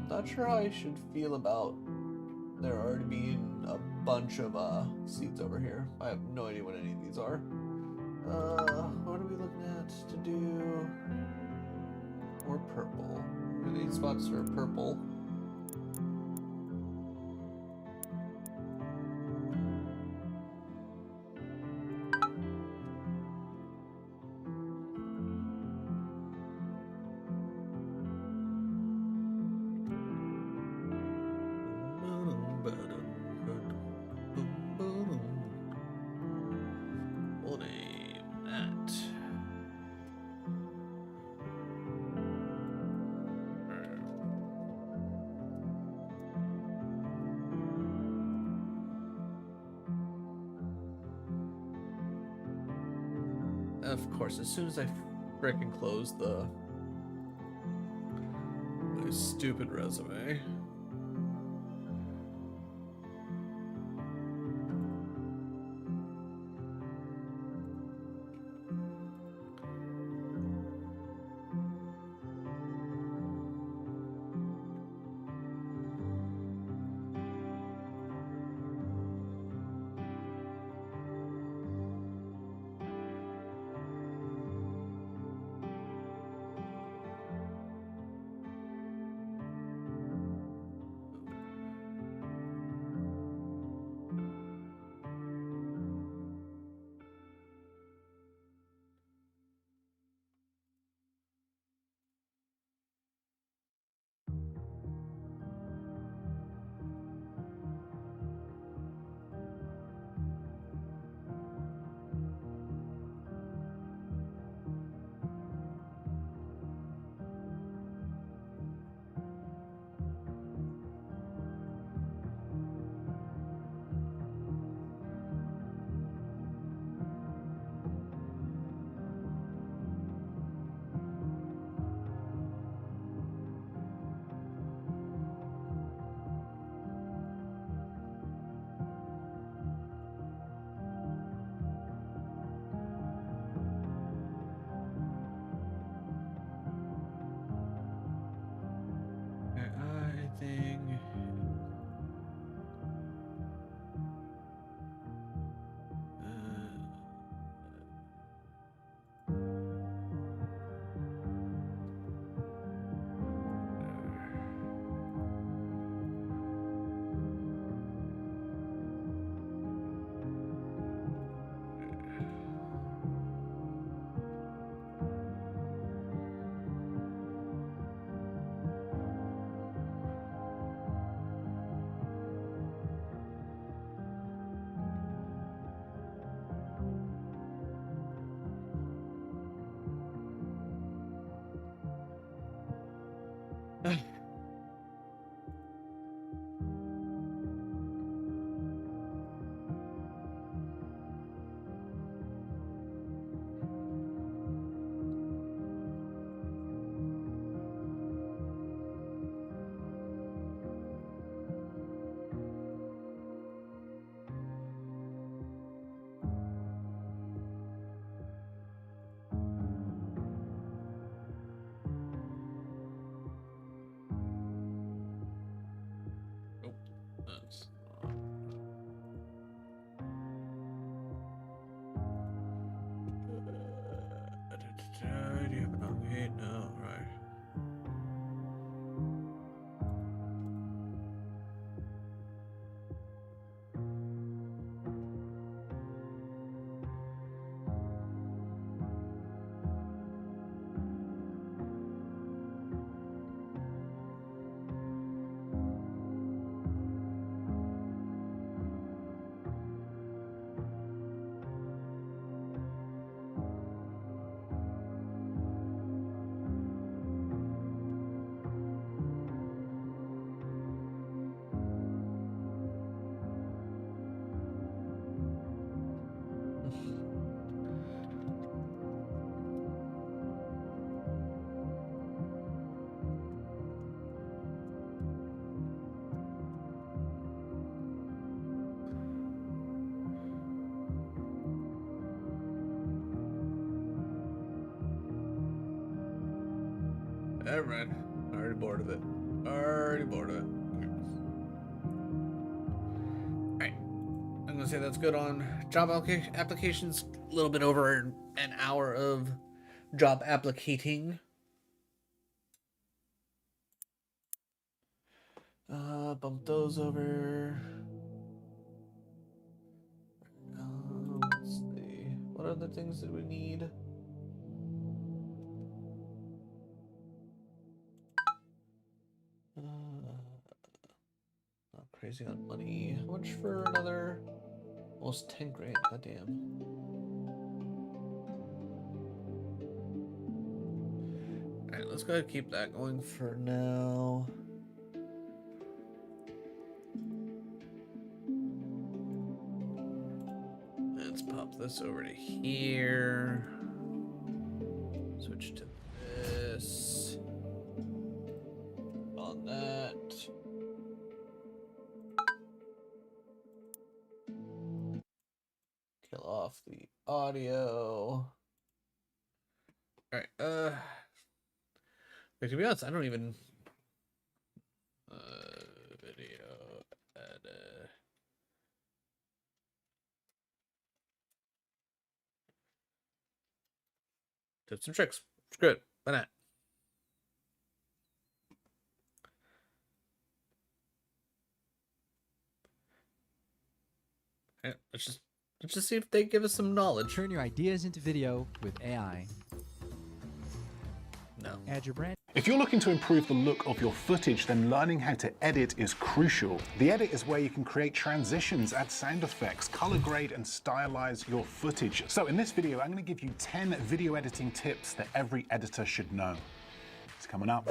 A: Not sure how I should feel about there already being a bunch of seats over here. I have no idea what any of these are. What are we looking at to do? Or purple. Any spots for purple? We'll name that. Of course, as soon as I frickin' close my stupid resume. Wait, no, right. Never mind. Already bored of it. Already bored of it. Alright. I'm gonna say that's good on job applications. A little bit over an hour of job applicating. Bump those over. Let's see. What other things did we need? Not crazy on money. How much for another? Almost 10 grand. Goddamn. Alright, let's go ahead and keep that going for now. Let's pop this over to here. Switch to this. On that. Kill off the audio. Alright, like, to be honest, I don't even video edit. Tips and tricks. Screw it. Why not? Yeah, let's just see if they give us some knowledge.
B: Turn your ideas into video with AI.
A: No.
B: Add your brand.
C: If you're looking to improve the look of your footage, then learning how to edit is crucial. The edit is where you can create transitions, add sound effects, color grade, and stylize your footage. So in this video, I'm going to give you 10 video editing tips that every editor should know. It's coming up.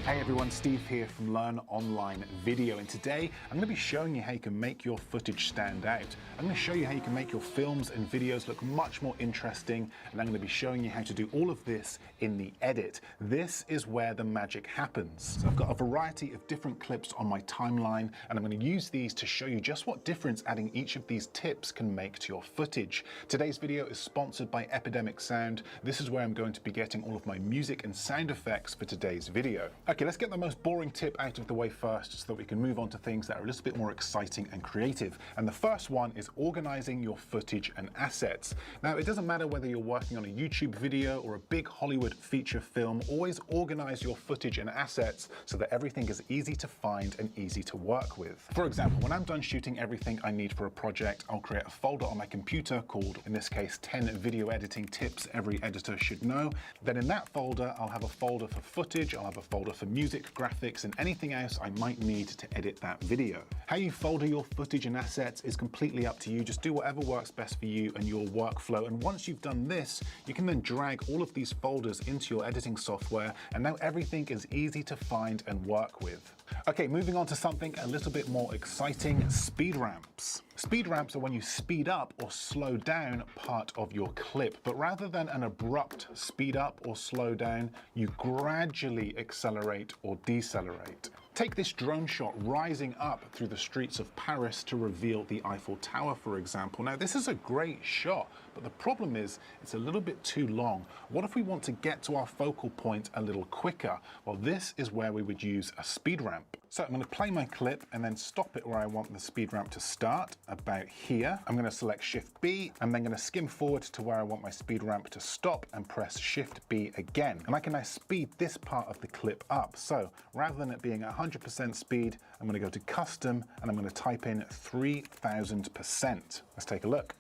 C: Hey everyone, Steve here from Learn Online Video, and today I'm going to be showing you how you can make your footage stand out. I'm going to show you how you can make your films and videos look much more interesting, and I'm going to be showing you how to do all of this in the edit. This is where the magic happens. So I've got a variety of different clips on my timeline, and I'm going to use these to show you just what difference adding each of these tips can make to your footage. Today's video is sponsored by Epidemic Sound. This is where I'm going to be getting all of my music and sound effects for today's video. Okay, let's get the most boring tip out of the way first so that we can move on to things that are a little bit more exciting and creative. And the first one is organizing your footage and assets. Now, it doesn't matter whether you're working on a YouTube video or a big Hollywood feature film, always organize your footage and assets so that everything is easy to find and easy to work with. For example, when I'm done shooting everything I need for a project, I'll create a folder on my computer called, in this case, 10 video editing tips every editor should know. Then in that folder, I'll have a folder for footage, I'll have a folder for music, graphics, and anything else I might need to edit that video. How you folder your footage and assets is completely up to you. Just do whatever works best for you and your workflow. And once you've done this, you can then drag all of these folders into your editing software, and now everything is easy to find and work with. Okay, moving on to something a little bit more exciting, speed ramps. Speed ramps are when you speed up or slow down part of your clip, but rather than an abrupt speed up or slow down, you gradually accelerate or decelerate. Take this drone shot rising up through the streets of Paris to reveal the Eiffel Tower, for example. Now, this is a great shot, but the problem is it's a little bit too long. What if we want to get to our focal point a little quicker? Well, this is where we would use a speed ramp. So I'm going to play my clip and then stop it where I want the speed ramp to start, about here. I'm going to select Shift B. I'm then going to skim forward to where I want my speed ramp to stop and press Shift B again. And I can now speed this part of the clip up. So rather than it being 100% speed, I'm going to go to custom and I'm going to type in 3000%. Let's take a look.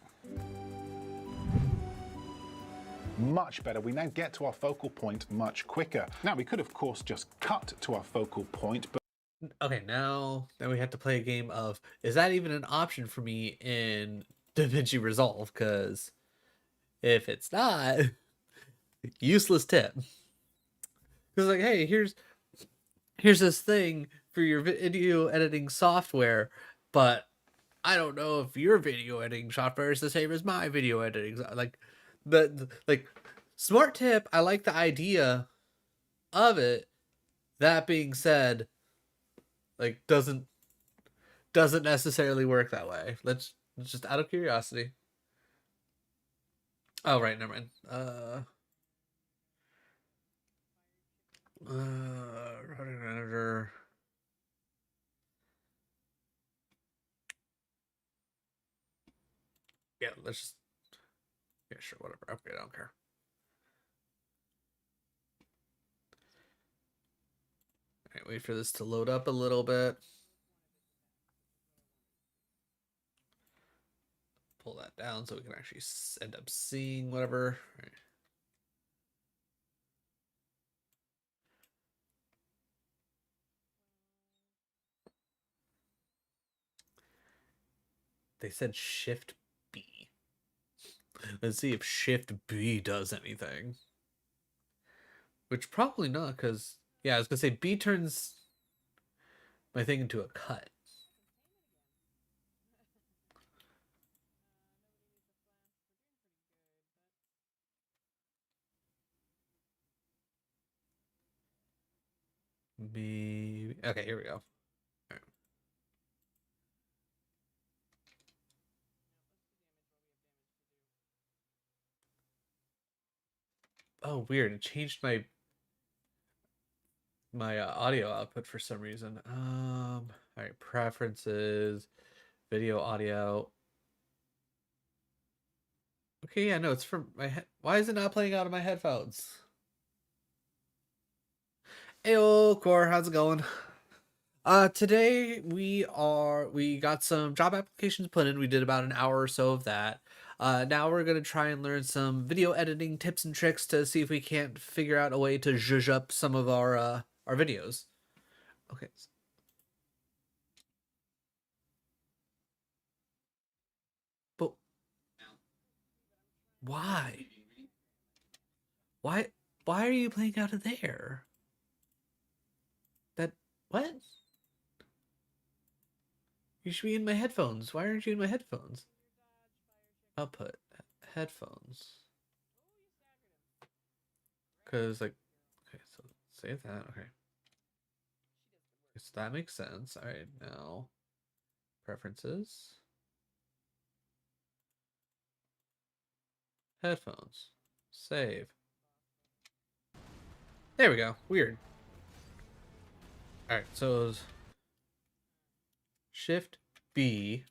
C: Much better. We now get to our focal point much quicker. Now we could of course just cut to our focal point, but
A: Okay, now we have to play a game of, is that even an option for me in DaVinci Resolve? Because if it's not, useless tip. Because like, hey, here's this thing for your video editing software, but I don't know if your video editing software is the same as my video editing. Like, like smart tip. I like the idea of it. That being said, like doesn't necessarily work that way. Let's just out of curiosity. Oh right, never mind. Routing manager. Yeah, let's just, yeah, sure, whatever. Okay, I don't care. All right, wait for this to load up a little bit. Pull that down so we can actually end up seeing whatever. All right. They said Shift B. Let's see if Shift B does anything. Which probably not, because, yeah, I was going to say B turns my thing into a cut. B. Okay, here we go. Right. Oh, weird. It changed my audio output for some reason. All right, preferences, video, audio. Okay, yeah, no, it's from my head. Why is it not playing out of my headphones? Heyo, Core, how's it going? Today we got some job applications put in. We did about an hour or so of that. Now we're gonna try and learn some video editing tips and tricks to see if we can't figure out a way to zhuzh up some of our videos. Okay. But why? Why? Why are you playing out of there? That what? You should be in my headphones. Why aren't you in my headphones? Output headphones. Cause like, okay, so save that. Okay. So that makes sense. All right, now preferences, headphones, save. There we go. Weird. All right, so Shift B.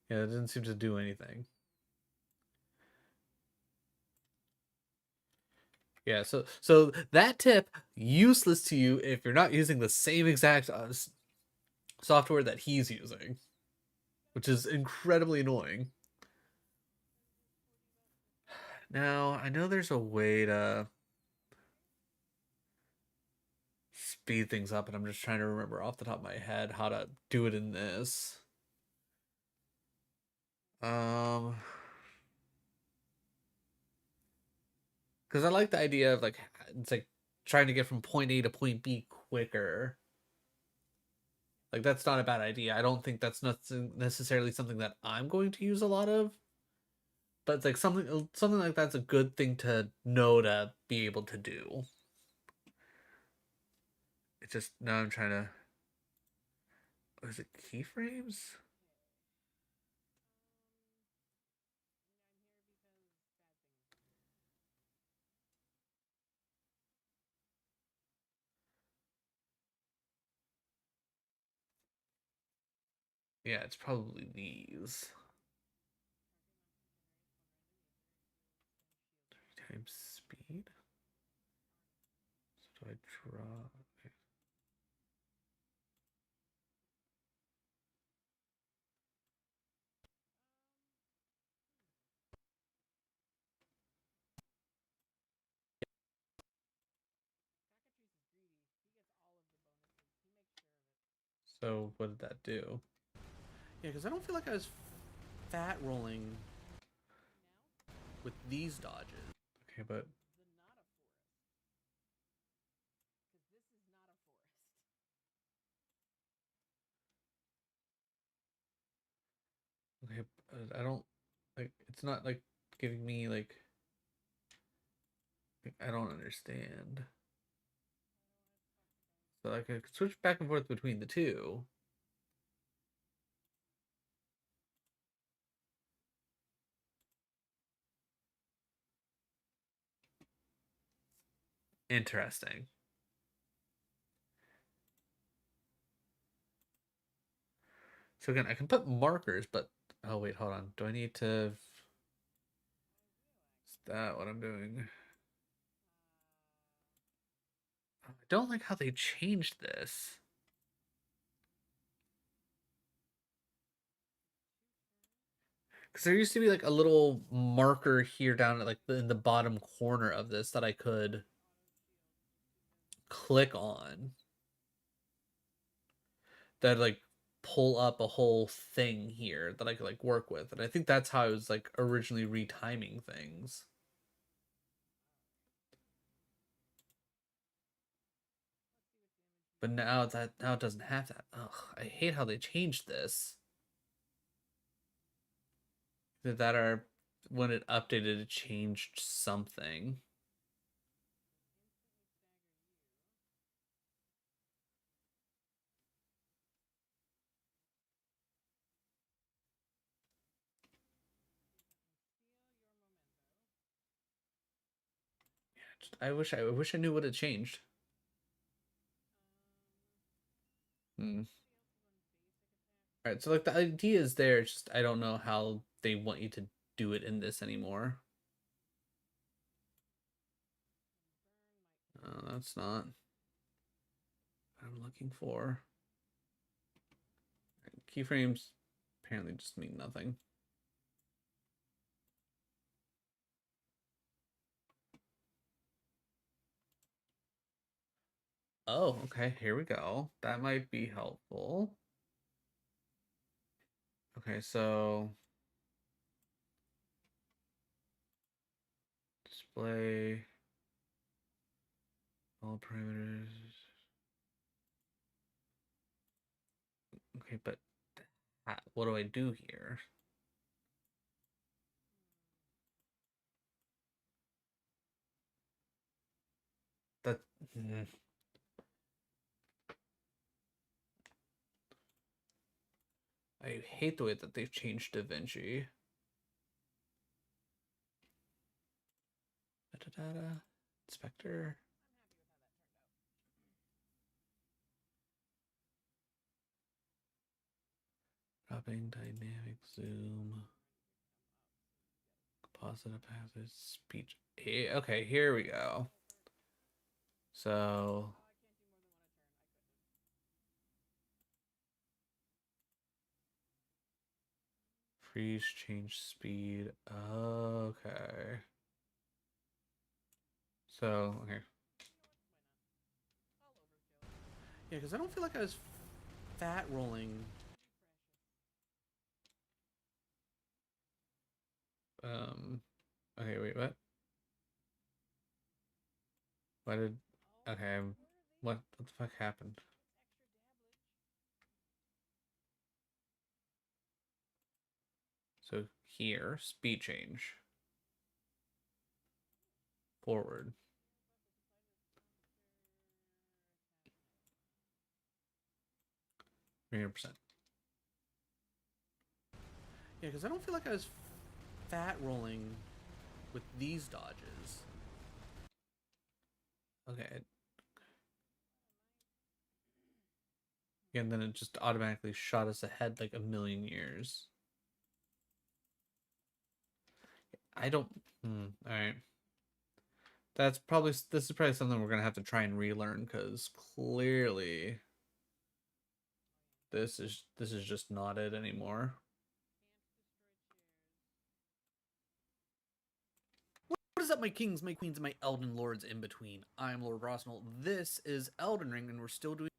A: Yeah, that didn't seem to do anything. Yeah, so that tip, useless to you if you're not using the same exact software that he's using, which is incredibly annoying. Now, I know there's a way to speed things up, and I'm just trying to remember off the top of my head how to do it in this. Because I like the idea of like, it's like trying to get from point A to point B quicker. Like that's not a bad idea. I don't think that's not necessarily something that I'm going to use a lot of, but it's like something like that's a good thing to know to be able to do. It's just now I'm trying to. Was it keyframes? Yeah, it's probably these. Times speed. So do I draw? Okay. So what did that do? Yeah, because I don't feel like I was fat rolling with these dodges. Okay, but okay, I don't like. It's not like giving me like I don't understand. So like I could switch back and forth between the two. Interesting. So again, I can put markers, but oh wait, hold on. Do I need to? Is that what I'm doing? I don't like how they changed this. Because there used to be like a little marker here down at like in the bottom corner of this that I could click on that like pull up a whole thing here that I could like work with. And I think that's how I was like originally retiming things. But now it doesn't have that. Ugh, I hate how they changed this. That are when it updated it changed something. I wish I knew what it changed. Hmm. All right, so like the idea is there, it's just I don't know how they want you to do it in this anymore. That's not what I'm looking for. Right, keyframes apparently just mean nothing. Oh, okay, here we go. That might be helpful. Okay, so display all parameters. Okay, but what do I do here? That I hate the way that they've changed DaVinci. Da-da-da-da. Inspector. Cropping, dynamic zoom, composite passive speech. Okay, here we go. So freeze, change speed. Okay. So okay. Yeah, because I don't feel like I was fat rolling. Okay, wait, what? Why did? Okay, what the fuck happened? So here, speed change. Forward. 300%. Yeah, because I don't feel like I was fat rolling with these dodges. Okay. And then it just automatically shot us ahead like a million years. I don't... Alright. This is probably something we're going to have to try and relearn, because clearly this is just not it anymore. What is up, my kings, my queens, and my Elden Lords in between? I'm Lord Rossmel. This is Elden Ring, and we're still doing...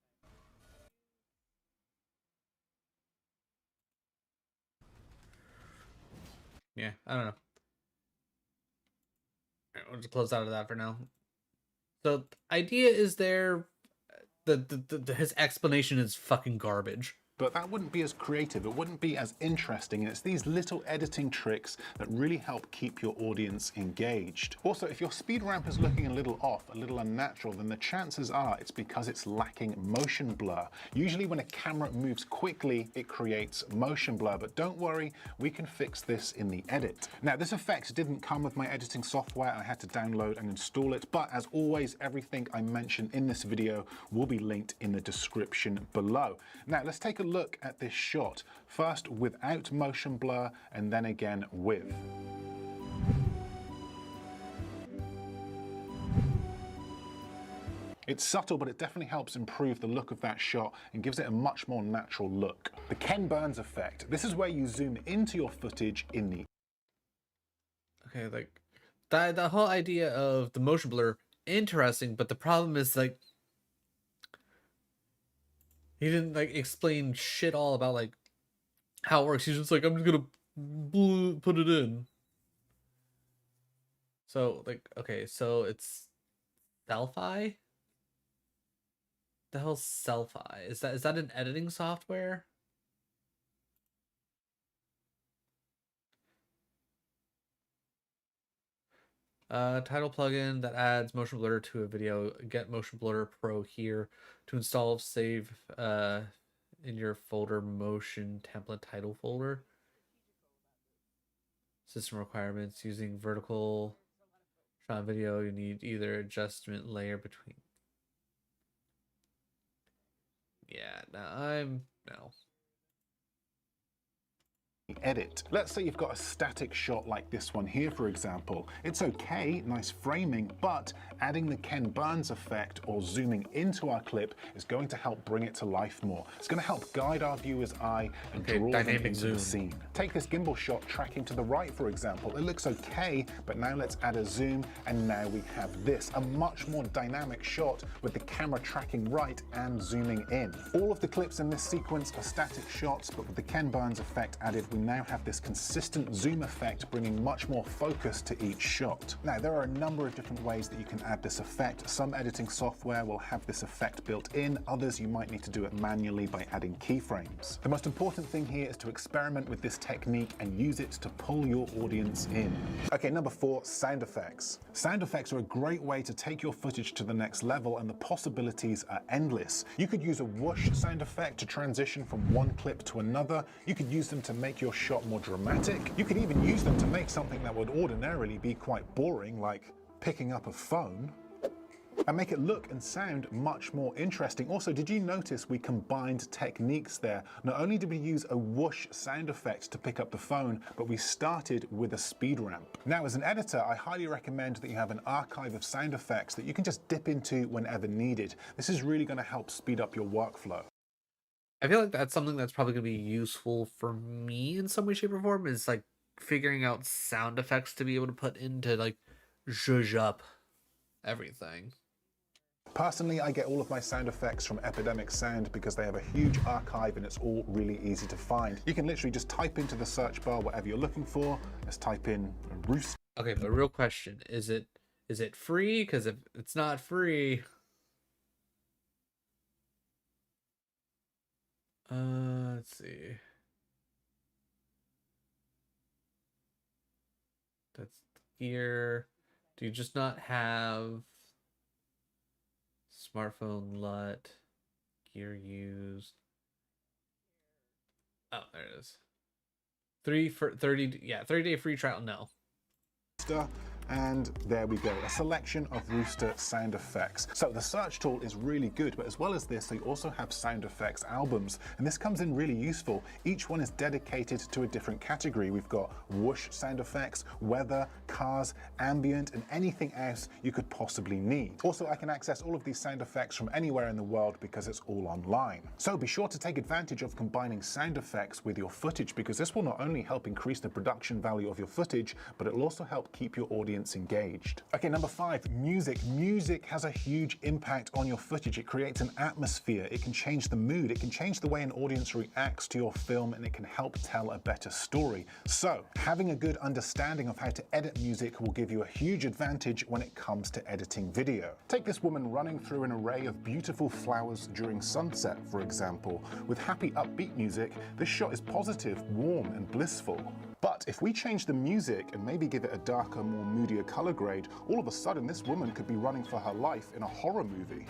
A: Yeah, I don't know. Alright, we'll just close out of that for now. So, the idea is there... his explanation is fucking garbage.
C: But that wouldn't be as creative, it wouldn't be as interesting, and it's these little editing tricks that really help keep your audience engaged. Also, if your speed ramp is looking a little off, a little unnatural, then the chances are it's because it's lacking motion blur. Usually when a camera moves quickly, it creates motion blur, but don't worry, we can fix this in the edit. Now, this effect didn't come with my editing software, I had to download and install it, but as always, everything I mention in this video will be linked in the description below. Now, let's take a look at this shot, first without motion blur and then again with. It's subtle, but it definitely helps improve the look of that shot and gives it a much more natural look. The Ken Burns effect. This is where you zoom into your footage in the...
A: Okay, like, the whole idea of the motion blur, interesting, but the problem is, like, he didn't, like, explain shit all about, like, how it works. He's just like, I'm just gonna put it in. So, like, okay, so it's Selfie? The hell's Selfie? Is that an editing software? Title plugin that adds motion blur to a video. Get Motion Blur Pro here to install. Save in your folder motion template title folder. System requirements: using vertical shot video, you need either adjustment layer between. Yeah, no.
C: Edit. Let's say you've got a static shot like this one here, for example. It's okay, nice framing, but adding the Ken Burns effect or zooming into our clip is going to help bring it to life more. It's going to help guide our viewer's eye and draw them into the scene. Take this gimbal shot tracking to the right, for example. It looks okay, but now let's add a zoom, and now we have this, a much more dynamic shot with the camera tracking right and zooming in. All of the clips in this sequence are static shots, but with the Ken Burns effect added, we now have this consistent zoom effect, bringing much more focus to each shot. Now, there are a number of different ways that you can add this effect. Some editing software will have this effect built in, others you might need to do it manually by adding keyframes. The most important thing here is to experiment with this technique and use it to pull your audience in. Okay, number 4, sound effects. Sound effects are a great way to take your footage to the next level, and the possibilities are endless. You could use a whoosh sound effect to transition from one clip to another. You could use them to make your shot more dramatic. You could even use them to make something that would ordinarily be quite boring, like picking up a phone, and make it look and sound much more interesting. Also, did you notice we combined techniques there? Not only did we use a whoosh sound effect to pick up the phone, but we started with a speed ramp. Now, as an editor, I highly recommend that you have an archive of sound effects that you can just dip into whenever needed. This is really going to help speed up your workflow.
A: I feel like that's something that's probably going to be useful for me in some way, shape, or form, is like figuring out sound effects to be able to put into like zhuzh up everything.
C: Personally, I get all of my sound effects from Epidemic Sound because they have a huge archive and it's all really easy to find. You can literally just type into the search bar whatever you're looking for. Let's type in roost.
A: Okay, but real question, is it free? Because if it's not free, let's see. That's gear. Do you just not have smartphone LUT, gear used? Oh, there it is. 3 for 30. Yeah, 30-day free trial. No.
C: And there we go, a selection of Rooster sound effects. So the search tool is really good, but as well as this, they also have sound effects albums, and this comes in really useful. Each one is dedicated to a different category. We've got whoosh sound effects, weather, cars, ambient, and anything else you could possibly need. Also, I can access all of these sound effects from anywhere in the world because it's all online. So be sure to take advantage of combining sound effects with your footage, because this will not only help increase the production value of your footage, but it'll also help keep your audience engaged. Okay, number 5, music. Music has a huge impact on your footage. It creates an atmosphere. It can change the mood. It can change the way an audience reacts to your film, and it can help tell a better story. So, having a good understanding of how to edit music will give you a huge advantage when it comes to editing video. Take this woman running through an array of beautiful flowers during sunset, for example. With happy, upbeat music, this shot is positive, warm, and blissful. But if we change the music and maybe give it a darker, more moodier color grade, all of a sudden this woman could be running for her life in a horror movie.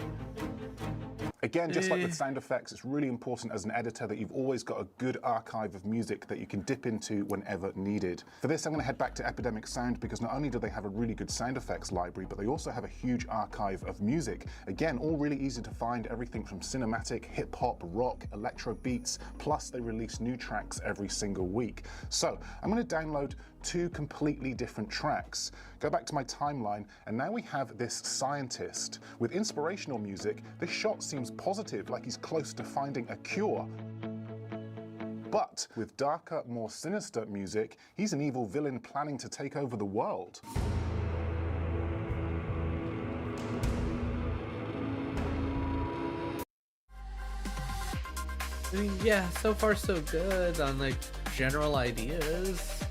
C: Again, just like with sound effects, it's really important as an editor that you've always got a good archive of music that you can dip into whenever needed. For this, I'm going to head back to Epidemic Sound, because not only do they have a really good sound effects library, but they also have a huge archive of music. Again, all really easy to find, everything from cinematic, hip-hop, rock, electro beats, plus they release new tracks every single week. So I'm going to download 2 completely different tracks. Go back to my timeline, and now we have this scientist. With inspirational music, this shot seems positive, like he's close to finding a cure. But with darker, more sinister music, he's an evil villain planning to take over the world.
A: I mean, yeah, so far so good on like general ideas.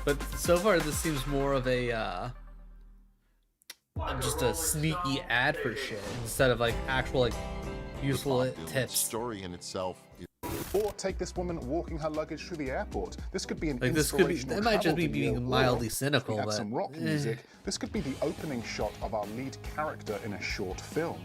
A: But so far this seems more of a just a sneaky ad for shit instead of like actual like useful tips.
D: Story in itself.
C: Or take this woman walking her luggage through the airport. This could be an
A: Like this could be,
C: inspirational
A: that might just
C: travel
A: be
C: video,
A: being mildly
C: or
A: cynical,
C: we have
A: but
C: some rock music. This could be the opening shot of our lead character in a short film.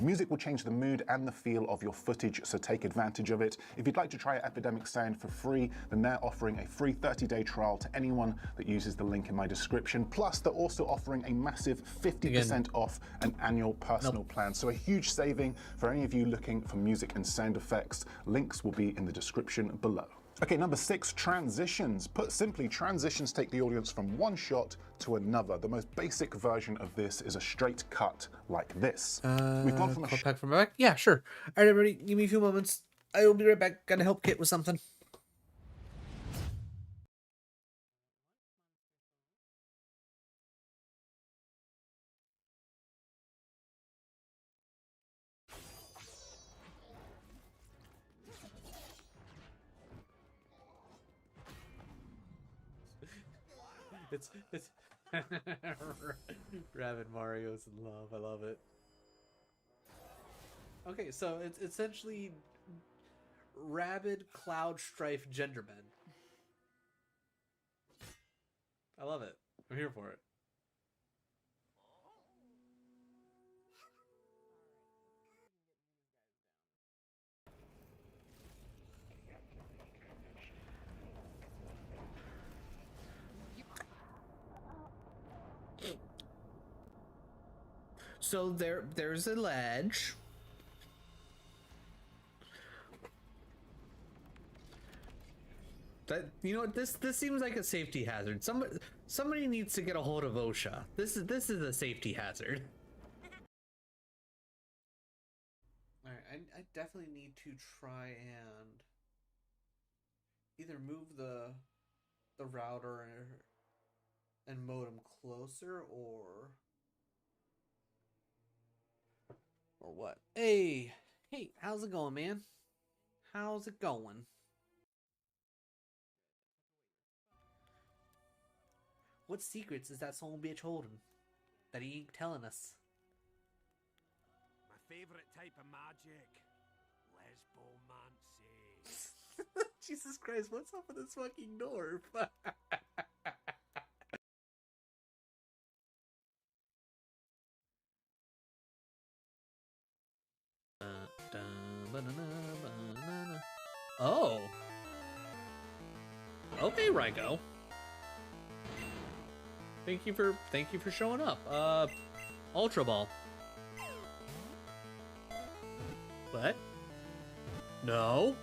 C: Music will change the mood and the feel of your footage, so take advantage of it. If you'd like to try Epidemic Sound for free, then they're offering a free 30-day trial to anyone that uses the link in my description. Plus, they're also offering a massive 50% off an annual personal plan. So a huge saving for any of you looking for music and sound effects. Links will be in the description below. Okay, number 6, transitions. Put simply, transitions take the audience from one shot to another. The most basic version of this is a straight cut like this. We've gone from a
A: back from back. Yeah, sure. All right, everybody, give me a few moments. I will be right back. Gotta help Kit with something. It's Rabbit Mario's in love. I love it. Okay, so it's essentially rabid cloud strife gendermen. I love it. I'm here for it. So there's a ledge. That, you know what, this seems like a safety hazard. Somebody needs to get a hold of OSHA. This is a safety hazard. All right, I definitely need to try and either move the router and modem closer or what? Hey, how's it going, man? How's it going? What secrets is that son bitch holding that he ain't telling us?
E: My favorite type of magic, lesbomancy.
A: Jesus Christ, what's up with this fucking dwarf? Oh. Okay, Raiko. Thank you for showing up. Ultra Ball. What? No.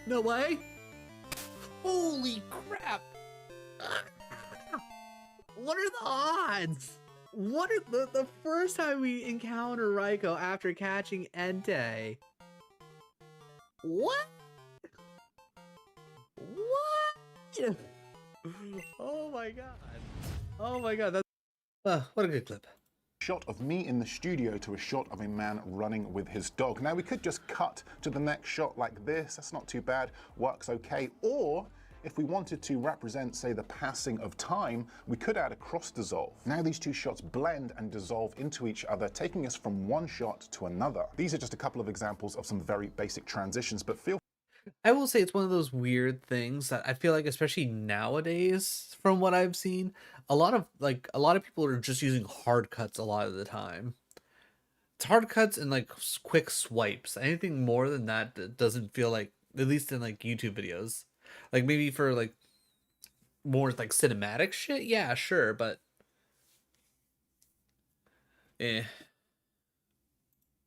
A: No way. Holy crap. What are the odds? What are the first time we encounter Raiko after catching Entei? What? What? Oh my god. Oh my god, that's what a good clip.
C: Shot of me in the studio to a shot of a man running with his dog. Now we could just cut to the next shot like this. That's not too bad, works okay. Or if we wanted to represent, say, the passing of time, we could add a cross dissolve. Now these two shots blend and dissolve into each other, taking us from one shot to another. These are just a couple of examples of some very basic transitions, but feel
A: I will say it's one of those weird things that I feel like, especially nowadays, from what I've seen, a lot of people are just using hard cuts a lot of the time. It's hard cuts and like quick swipes. Anything more than that doesn't feel like, at least in like YouTube videos. Like maybe for like more like cinematic shit, yeah, sure, but eh.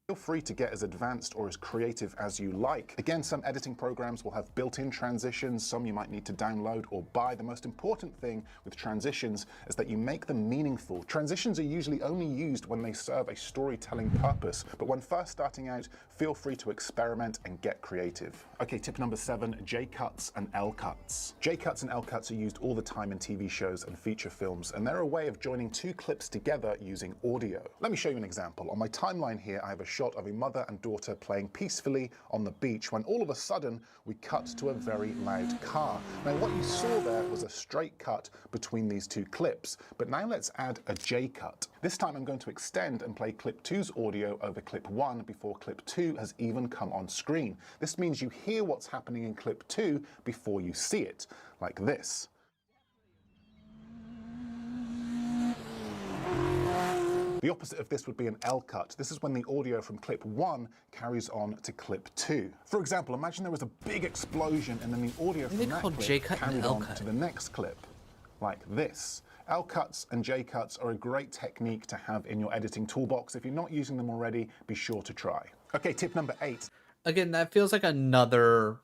C: Feel free to get as advanced or as creative as you like. Again, some editing programs will have built-in transitions, some you might need to download or buy. The most important thing with transitions is that you make them meaningful. Transitions are usually only used when they serve a storytelling purpose, but when first starting out, feel free to experiment and get creative. Okay, tip number 7, J-cuts and L-cuts. J-cuts and L-cuts are used all the time in TV shows and feature films, and they're a way of joining two clips together using audio. Let me show you an example. On my timeline here, I have a shot of a mother and daughter playing peacefully on the beach when all of a sudden we cut to a very loud car. Now what you saw there was a straight cut between these two clips, but now let's add a J cut. This time I'm going to extend and play clip 2's audio over clip 1 before clip 2 has even come on screen. This means you hear what's happening in clip 2 before you see it, like this. The opposite of this would be an L cut. This is when the audio from clip 1 carries on to clip 2. For example, imagine there was a big explosion and then the audio from that clip carried on to the next clip, like this. L cuts and J cuts are a great technique to have in your editing toolbox. If you're not using them already, be sure to try. Okay, tip number 8.
A: Again, that feels like another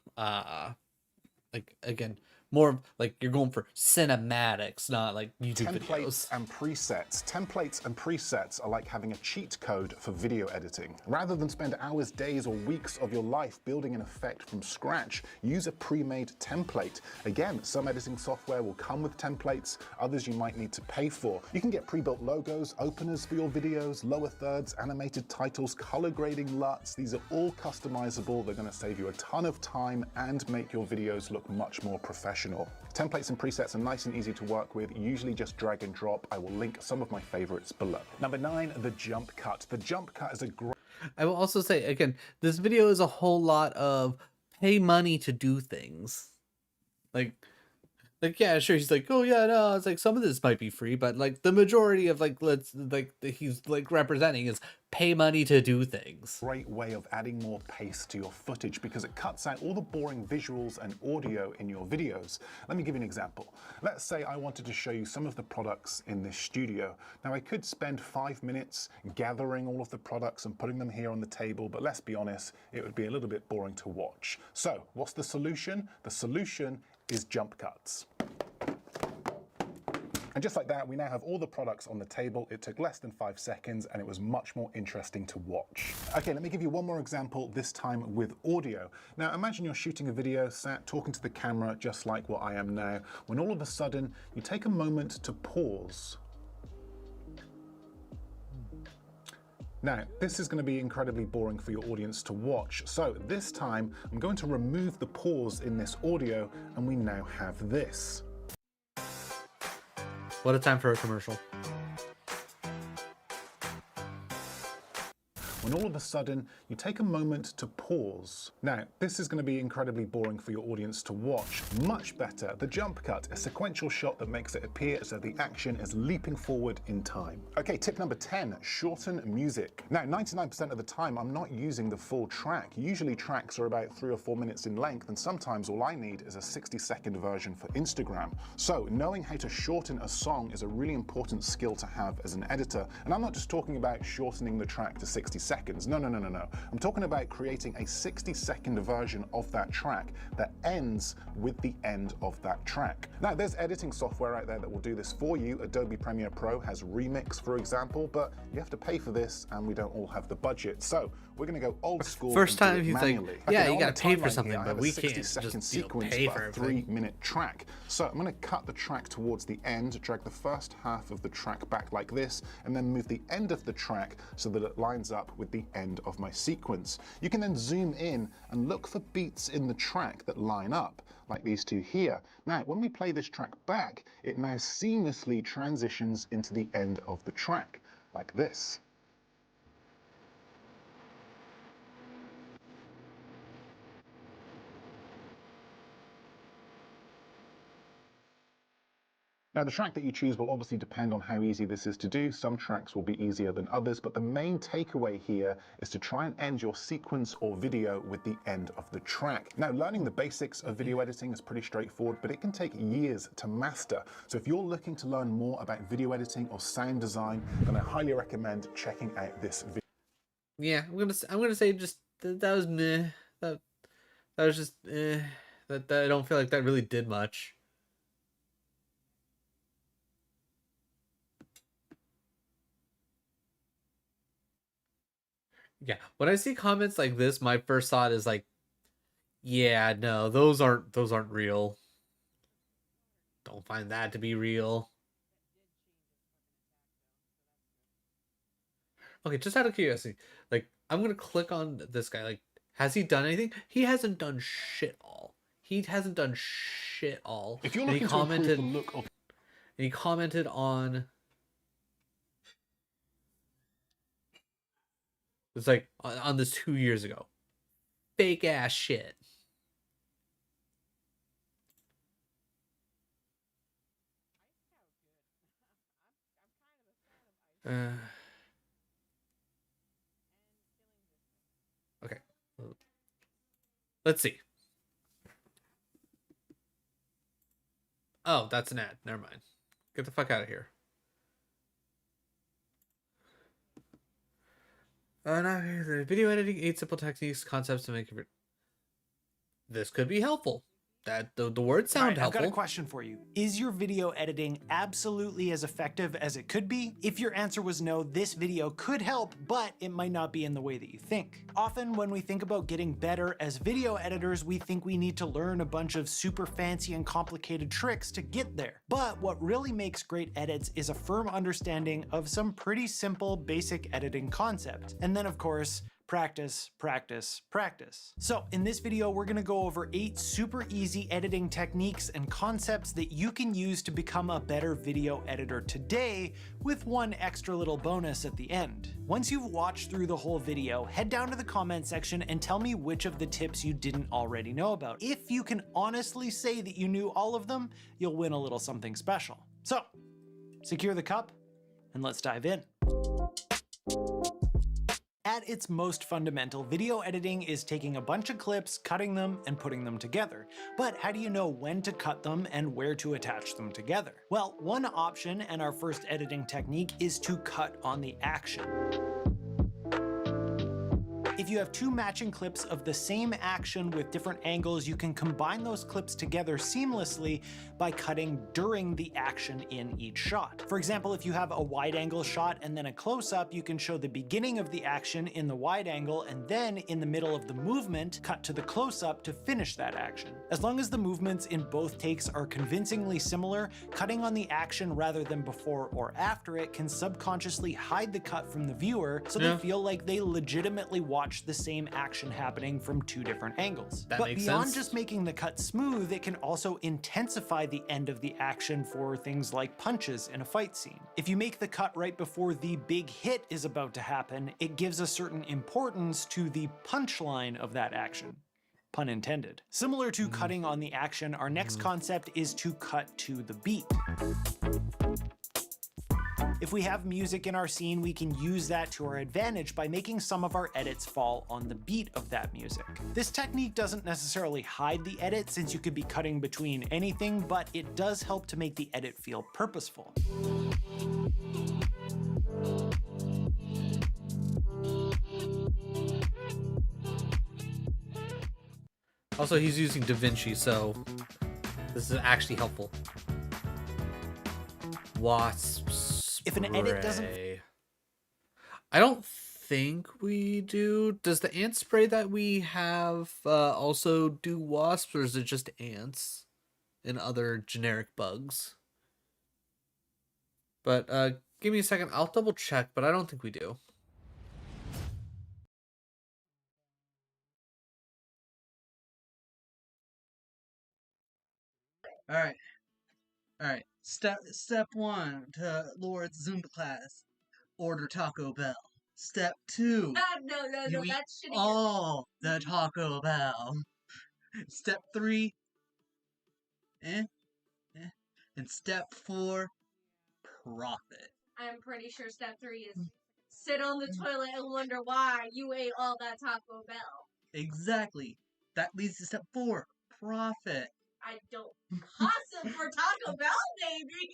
A: more of like you're going for cinematics, not like YouTube videos.
C: And presets. Templates and presets are like having a cheat code for video editing. Rather than spend hours, days, or weeks of your life building an effect from scratch, use a pre-made template. Again, some editing software will come with templates, others you might need to pay for. You can get pre-built logos, openers for your videos, lower thirds, animated titles, color grading LUTs. These are all customizable. They're going to save you a ton of time and make your videos look much more professional. Templates and presets are nice and easy to work with, usually just drag and drop. I will link some of my favorites below. Number 9, the jump cut. The jump cut is a great...
A: I will also say, again, this video is a whole lot of pay money to do things. Like yeah, sure, he's like, oh yeah, no, it's like some of this might be free, but like the majority of he's like representing is pay money to do things.
C: Great way of adding more pace to your footage because it cuts out all the boring visuals and audio in your videos. Let me give you an example. Let's say I wanted to show you some of the products in this studio. Now I could spend 5 minutes gathering all of the products and putting them here on the table, but let's be honest, it would be a little bit boring to watch. So what's the solution? The solution is jump cuts. And just like that, we now have all the products on the table. It took less than 5 seconds and it was much more interesting to watch. Okay, let me give you one more example, this time with audio. Now imagine you're shooting a video, sat talking to the camera just like what I am now, when all of a sudden you take a moment to pause. Now, this is going to be incredibly boring for your audience to watch. So this time, I'm going to remove the pause in this audio, and we now have this.
A: What a time for a commercial.
C: when all of a sudden you take a moment to pause. Now, this is going to be incredibly boring for your audience to watch. Much better, the jump cut, a sequential shot that makes it appear as though the action is leaping forward in time. Okay, tip number 10, shorten music. Now, 99% of the time, I'm not using the full track. Usually tracks are about 3 or 4 minutes in length, and sometimes all I need is a 60-second version for Instagram. So knowing how to shorten a song is a really important skill to have as an editor. And I'm not just talking about shortening the track to 60 seconds. No. I'm talking about creating a 60-second version of that track that ends with the end of that track. Now, there's editing software out there that will do this for you. Adobe Premiere Pro has Remix, for example, but you have to pay for this, and we don't all have the budget. So we're going to go old school.
A: First
C: and do
A: time
C: it
A: he's
C: manually.
A: like, yeah,
C: Okay,
A: you
C: on
A: got
C: the
A: to pay for
C: timeline
A: something,
C: here, I
A: but
C: have a
A: we can't
C: 60-second
A: just
C: sequence
A: pay
C: for
A: for
C: a
A: everything.
C: 3-minute track. So I'm going to cut the track towards the end, drag the first half of the track back like this, and then move the end of the track so that it lines up with the end of my sequence. You can then zoom in and look for beats in the track that line up, like these two here. Now, when we play this track back, it now seamlessly transitions into the end of the track, like this. Now, the track that you choose will obviously depend on how easy this is to do. Some tracks will be easier than others, but the main takeaway here is to try and end your sequence or video with the end of the track. Now, learning the basics of video editing is pretty straightforward, but it can take years to master. So if you're looking to learn more about video editing or sound design, then I highly recommend checking out this video.
A: Yeah, I'm gonna say just that was meh. That was just that I don't feel like that really did much. Yeah, when I see comments like this, my first thought is like, yeah, no, those aren't real. Don't find that to be real. Okay, just out of curiosity, like I'm gonna click on this guy. Like, has he done anything? He hasn't done shit all. He hasn't done shit all.
C: If you're
A: And
C: looking to improve the look of
A: and he commented on. It's like on this 2 years ago. Fake ass shit. Okay. Let's see. Oh, that's an ad. Never mind. Get the fuck out of here. Now here's the video editing, 8 simple techniques, concepts to make it. This could be helpful. That the words sound helpful.
D: I've got a question for you. Is your video editing absolutely as effective as it could be? If your answer was no, this video could help, but it might not be in the way that you think. Often when we think about getting better as video editors, we think we need to learn a bunch of super fancy and complicated tricks to get there. But what really makes great edits is a firm understanding of some pretty simple basic editing concept. And then of course, practice, practice, practice. So in this video, we're gonna go over 8 super easy editing techniques and concepts that you can use to become a better video editor today, with one extra little bonus at the end. Once you've watched through the whole video, head down to the comment section and tell me which of the tips you didn't already know about. If you can honestly say that you knew all of them, you'll win a little something special. So, secure the cup and let's dive in. At its most fundamental, video editing is taking a bunch of clips, cutting them, and putting them together. But how do you know when to cut them and where to attach them together? Well, one option, and our first editing technique, is to cut on the action. If you have 2 matching clips of the same action with different angles, you can combine those clips together seamlessly by cutting during the action in each shot. For example, if you have a wide angle shot and then a close-up, you can show the beginning of the action in the wide angle and then in the middle of the movement, cut to the close-up to finish that action. As long as the movements in both takes are convincingly similar, cutting on the action rather than before or after it can subconsciously hide the cut from the viewer so they feel like they legitimately watched watch the same action happening from two different angles.
A: That
D: but
A: makes
D: beyond
A: sense.
D: just making the cut smooth, it can also intensify the end of the action for things like punches in a fight scene. If you make the cut right before the big hit is about to happen, it gives a certain importance to the punchline of that action. Pun intended. Similar to cutting on the action, our next concept is to cut to the beat. If we have music in our scene, we can use that to our advantage by making some of our edits fall on the beat of that music. This technique doesn't necessarily hide the edit, since you could be cutting between anything, but it does help to make the edit feel purposeful.
A: Also, he's using DaVinci, so this is actually helpful. Wasp spray.
D: If an edit doesn't...
A: I don't think we do. Does the ant spray that we have also do wasps, or is it just ants and other generic bugs? But give me a second. I'll double check, but I don't think we do.
F: All right. Step one to Lord's Zumba class: order Taco Bell. Step two:
G: No,
F: you eat
G: that's shitty.
F: all the Taco Bell. Step three, and step four, profit.
G: I'm pretty sure step 3 is sit on the toilet and wonder why you ate all that Taco Bell.
F: Exactly. That leads to step four, profit.
G: I don't. Awesome for Taco Bell, baby!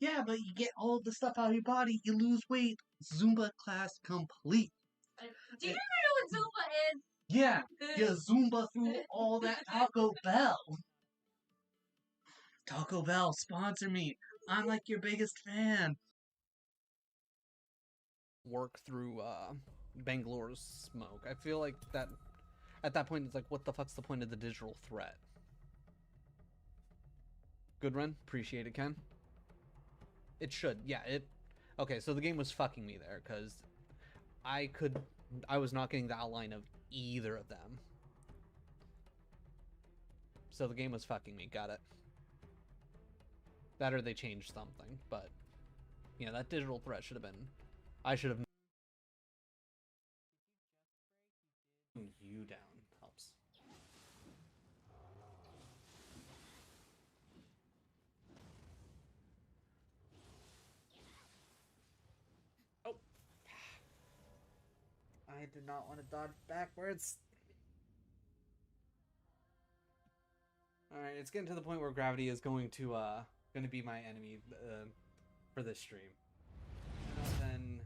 F: Yeah, but you get all the stuff out of your body, you lose weight. Zumba class complete.
G: Do you even know what Zumba is?
F: Yeah, you Zumba through all that Taco Bell. Taco Bell, sponsor me. I'm like your biggest fan.
A: Work through Bangalore's smoke. I feel like that at that point it's like, what the fuck's the point of the digital threat? Good run, appreciate it, Ken. It should, yeah. Okay, so the game was fucking me there because I was not getting the outline of either of them. So the game was fucking me. Got it. That or they changed something, but yeah, that digital threat should have been. I should have. You down helps. Oh. I did not want to dodge backwards. Alright, it's getting to the point where gravity is going to be my enemy for this stream. Then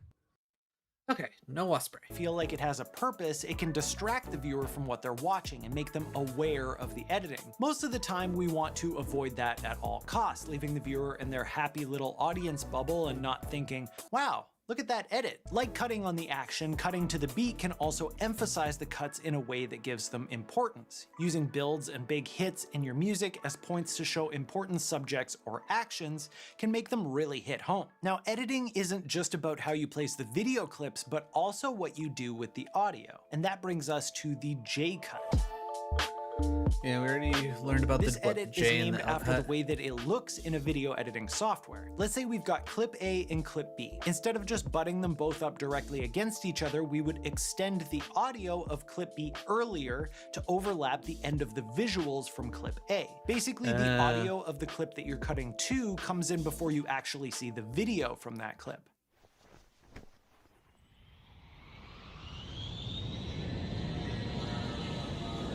A: okay, no wasp spray.
D: feel like it has a purpose, it can distract the viewer from what they're watching and make them aware of the editing. Most of the time, we want to avoid that at all costs, leaving the viewer in their happy little audience bubble and not thinking, wow, look at that edit. Like cutting on the action, cutting to the beat can also emphasize the cuts in a way that gives them importance. Using builds and big hits in your music as points to show important subjects or actions can make them really hit home. Now, editing isn't just about how you place the video clips, but also what you do with the audio. And that brings us to the J cut.
A: Yeah, we already learned about
D: This
A: the
D: edit is
A: J and
D: named
A: the
D: after
A: cut.
D: the way that it looks in a video editing software. Let's say we've got clip A and clip B. Instead of just butting them both up directly against each other, we would extend the audio of clip B earlier to overlap the end of the visuals from clip A. Basically, the audio of the clip that you're cutting to comes in before you actually see the video from that clip.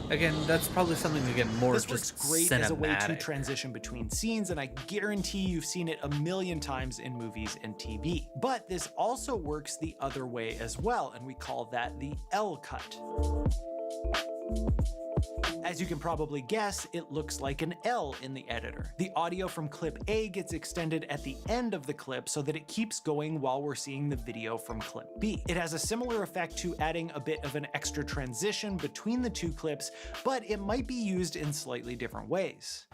A: Again, that's probably something to get more
D: This
A: just
D: works great as a way to
A: cinematic.
D: transition between scenes, and I guarantee you've seen it a million times in movies and TV. But this also works the other way as well, and we call that the L cut. As you can probably guess, it looks like an L in the editor. The audio from clip A gets extended at the end of the clip so that it keeps going while we're seeing the video from clip B. It has a similar effect to adding a bit of an extra transition between the two clips, but it might be used in slightly different ways.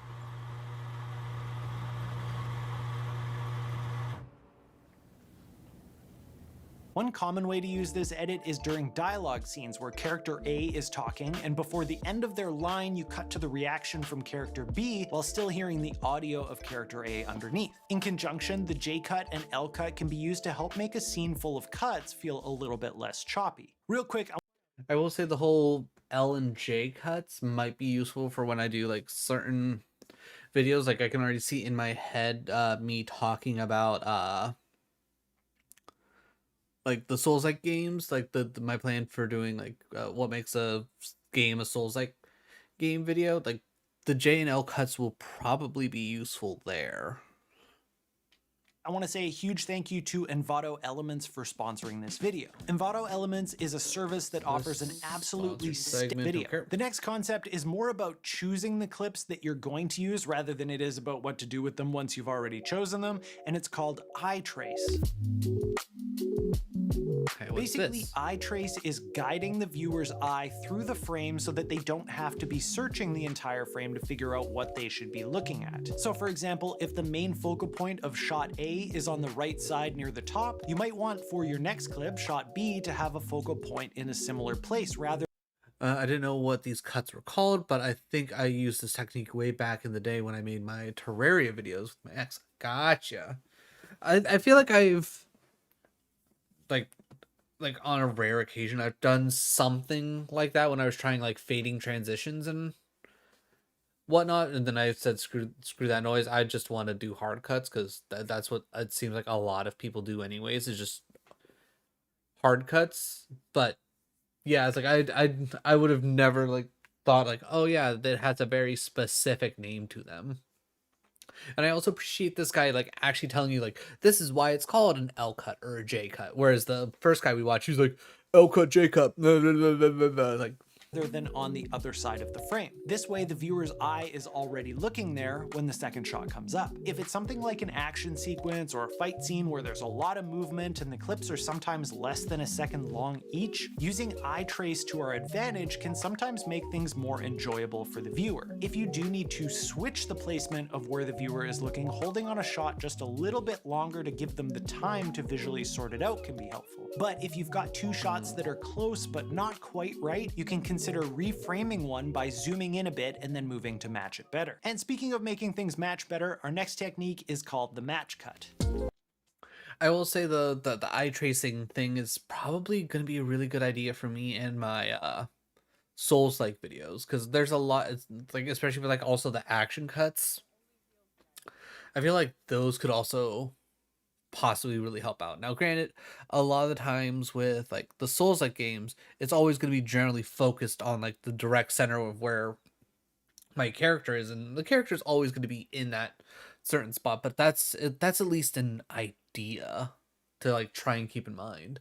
D: One common way to use this edit is during dialogue scenes where character A is talking, and before the end of their line, you cut to the reaction from character B while still hearing the audio of character A underneath. In conjunction, the J cut and L cut can be used to help make a scene full of cuts feel a little bit less choppy. Real quick,
A: I will say the whole L and J cuts might be useful for when I do like certain videos. Like I can already see in my head me talking about like the Souls-like games, like my plan for doing like what makes a game a Souls-like game video. Like the J and L cuts will probably be useful there.
D: I want to say a huge thank you to Envato Elements for sponsoring this video. Envato Elements is a service that offers an absolutely sick video. The next concept is more about choosing the clips that you're going to use rather than it is about what to do with them once you've already chosen them, and it's called eye trace.
A: Okay, what's
D: Basically,
A: this?
D: eye trace is guiding the viewer's eye through the frame so that they don't have to be searching the entire frame to figure out what they should be looking at. So for example, if the main focal point of shot A is on the right side near the top, you might want for your next clip, shot B, to have a focal point in a similar place rather.
A: I didn't know what these cuts were called, but I think I used this technique way back in the day when I made my Terraria videos with my ex. Gotcha. I feel like I've like on a rare occasion I've done something like that when I was trying like fading transitions and whatnot, and then I said screw that noise. I just want to do hard cuts because that's what it seems like a lot of people do anyways, is just hard cuts. But yeah, it's like I would have never like thought like, oh yeah, that has a very specific name to them. And I also appreciate this guy like actually telling you like this is why it's called an L cut or a J cut, whereas the first guy we watched, he's like L cut, J cut, like
D: than on the other side of the frame. This way the viewer's eye is already looking there when the second shot comes up. If it's something like an action sequence or a fight scene where there's a lot of movement and the clips are sometimes less than a second long each, using eye trace to our advantage can sometimes make things more enjoyable for the viewer. If you do need to switch the placement of where the viewer is looking, holding on a shot just a little bit longer to give them the time to visually sort it out can be helpful. But if you've got two shots that are close but not quite right, you can consider reframing one by zooming in a bit and then moving to match it better. And speaking of making things match better, our next technique is called the match cut.
A: I will say the eye tracing thing is probably going to be a really good idea for me and my Souls-like videos, because there's a lot, it's like especially with like also the action cuts. I feel like those could also possibly really help out. Now granted, a lot of the times with like the Souls-like games, it's always going to be generally focused on like the direct center of where my character is, and the character is always going to be in that certain spot, but that's at least an idea to like try and keep in mind.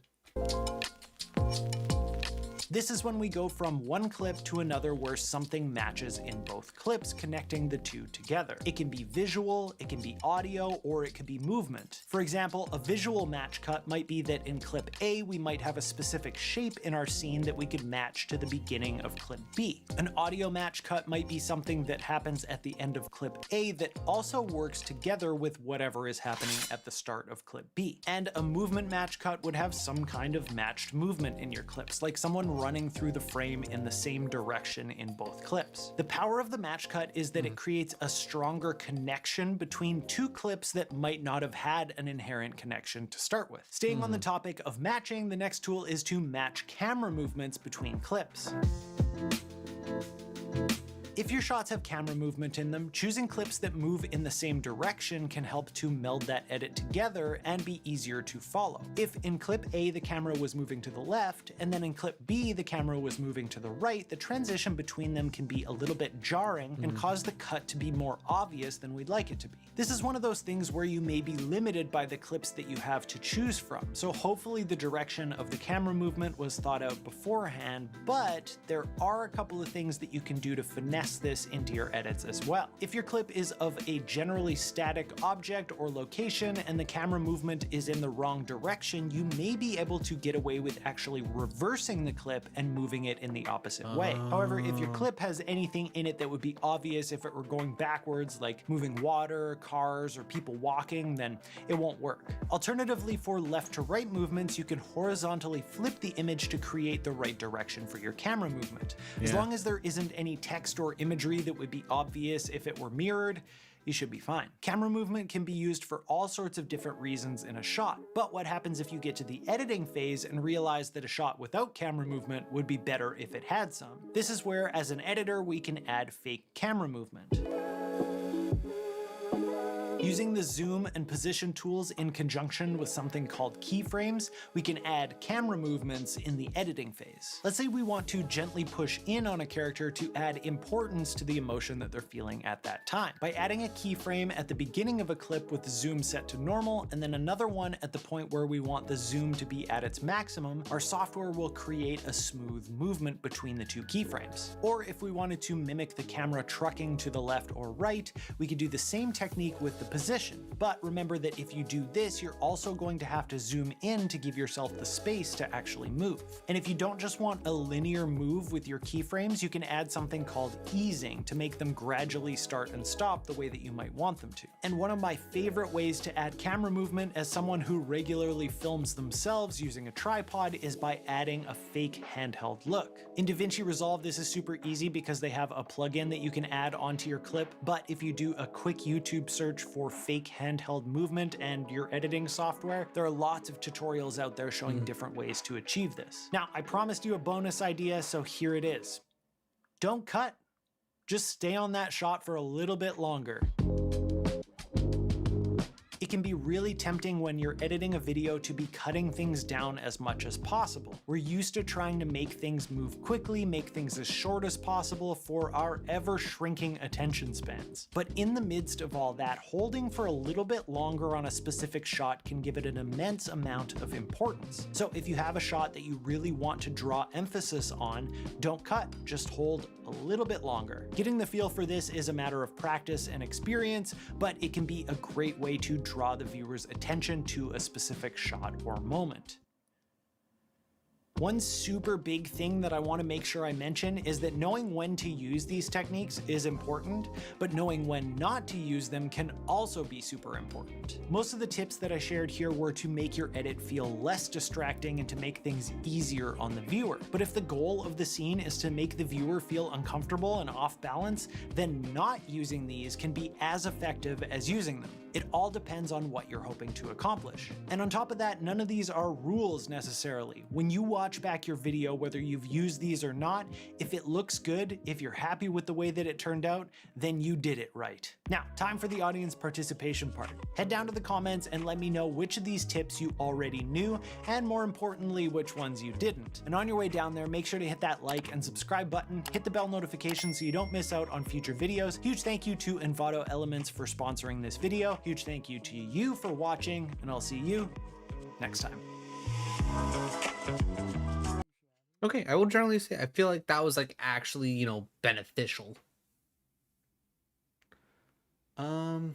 D: This is when we go from one clip to another where something matches in both clips, connecting the two together. It can be visual, it can be audio, or it could be movement. For example, a visual match cut might be that in clip A, we might have a specific shape in our scene that we could match to the beginning of clip B. An audio match cut might be something that happens at the end of clip A that also works together with whatever is happening at the start of clip B. And a movement match cut would have some kind of matched movement in your clips, like someone running through the frame in the same direction in both clips. The power of the match cut is that it creates a stronger connection between two clips that might not have had an inherent connection to start with. Staying on the topic of matching, the next tool is to match camera movements between clips. If your shots have camera movement in them, choosing clips that move in the same direction can help to meld that edit together and be easier to follow. If in clip A the camera was moving to the left, and then in clip B the camera was moving to the right, the transition between them can be a little bit jarring and cause the cut to be more obvious than we'd like it to be. This is one of those things where you may be limited by the clips that you have to choose from, so hopefully the direction of the camera movement was thought out beforehand, but there are a couple of things that you can do to finesse finesse this into your edits as well. If your clip is of a generally static object or location and the camera movement is in the wrong direction, you may be able to get away with actually reversing the clip and moving it in the opposite way. However, if your clip has anything in it that would be obvious if it were going backwards, like moving water, cars, or people walking, then it won't work. Alternatively, for left to right movements, you can horizontally flip the image to create the right direction for your camera movement. As long as there isn't any text or imagery that would be obvious if it were mirrored, you should be fine. Camera movement can be used for all sorts of different reasons in a shot, but what happens if you get to the editing phase and realize that a shot without camera movement would be better if it had some? This is where, as an editor, we can add fake camera movement. Using the zoom and position tools in conjunction with something called keyframes, we can add camera movements in the editing phase. Let's say we want to gently push in on a character to add importance to the emotion that they're feeling at that time. By adding a keyframe at the beginning of a clip with the zoom set to normal, and then another one at the point where we want the zoom to be at its maximum, our software will create a smooth movement between the two keyframes. Or if we wanted to mimic the camera trucking to the left or right, we could do the same technique with the position. But remember that if you do this, you're also going to have to zoom in to give yourself the space to actually move. And if you don't just want a linear move with your keyframes, you can add something called easing to make them gradually start and stop the way that you might want them to. And one of my favorite ways to add camera movement as someone who regularly films themselves using a tripod is by adding a fake handheld look. In DaVinci Resolve, this is super easy because they have a plugin that you can add onto your clip, but if you do a quick YouTube search for fake handheld movement and your editing software, there are lots of tutorials out there showing different ways to achieve this. Now, I promised you a bonus idea, so here it is. Don't cut. Just stay on that shot for a little bit longer. It can be really tempting when you're editing a video to be cutting things down as much as possible. We're used to trying to make things move quickly, make things as short as possible for our ever-shrinking attention spans. But in the midst of all that, holding for a little bit longer on a specific shot can give it an immense amount of importance. So if you have a shot that you really want to draw emphasis on, don't cut, just hold a little bit longer. Getting the feel for this is a matter of practice and experience, but it can be a great way to draw the viewer's attention to a specific shot or moment. One super big thing that I want to make sure I mention is that knowing when to use these techniques is important, but knowing when not to use them can also be super important. Most of the tips that I shared here were to make your edit feel less distracting and to make things easier on the viewer. But if the goal of the scene is to make the viewer feel uncomfortable and off balance, then not using these can be as effective as using them. It all depends on what you're hoping to accomplish. And on top of that, none of these are rules necessarily. When you watch back your video, whether you've used these or not, if it looks good, if you're happy with the way that it turned out, then you did it right. Now, time for the audience participation part. Head down to the comments and let me know which of these tips you already knew, and more importantly, which ones you didn't. And on your way down there, make sure to hit that like and subscribe button, hit the bell notification so you don't miss out on future videos. Huge thank you to Envato Elements for sponsoring this video. Huge thank you to you for watching, and I'll see you next time.
A: Okay, I will generally say I feel like that was like actually, you know, beneficial. I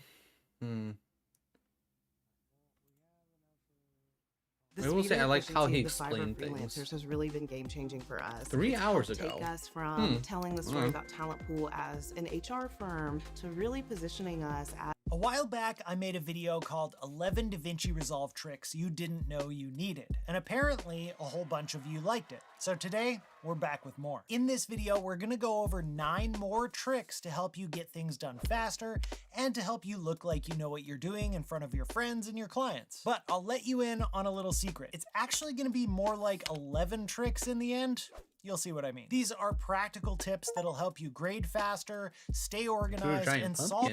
A: will say I like how he explained things.
H: Freelancers has really been game changing for us.
A: 3
H: It's
A: hours
H: helped
A: ago.
H: Take us from telling the story about Talent Pool as an HR firm to really positioning us as
D: A while back, I made a video called 11 DaVinci Resolve Tricks You Didn't Know You Needed, and apparently a whole bunch of you liked it. So today, we're back with more. In this video, we're gonna go over 9 more tricks to help you get things done faster and to help you look like you know what you're doing in front of your friends and your clients. But I'll let you in on a little secret. It's actually gonna be more like 11 tricks in the end. You'll see what I mean. These are practical tips that'll help you grade faster, stay organized, and solve.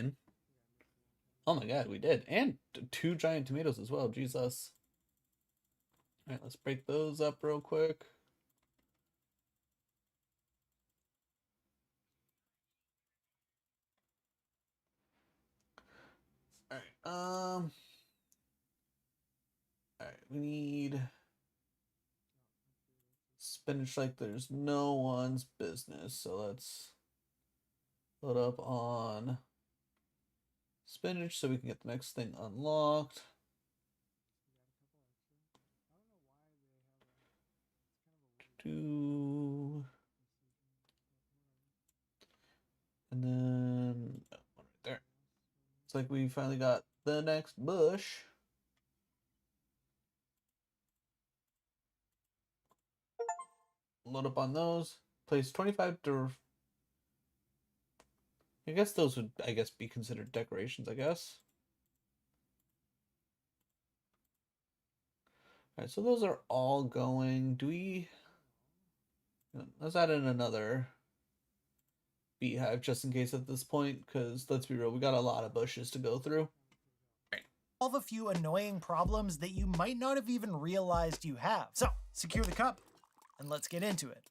A: Oh my god, we did. And 2 giant tomatoes as well. Jesus. All right, let's break those up real quick. All right. All right, we need spinach like there's no one's business. So let's Load up on spinach so we can get the next thing unlocked. And then oh, right there. It's like we finally got the next bush. Load up on those. Place 25 to. I guess those would, be considered decorations, I guess. Alright, so those are all going. Do we... Let's add in another beehive just in case at this point, because let's be real, we got a lot of bushes to go through.
D: Solve a few annoying problems that you might not have even realized you have. So, secure the cup, and let's get into it.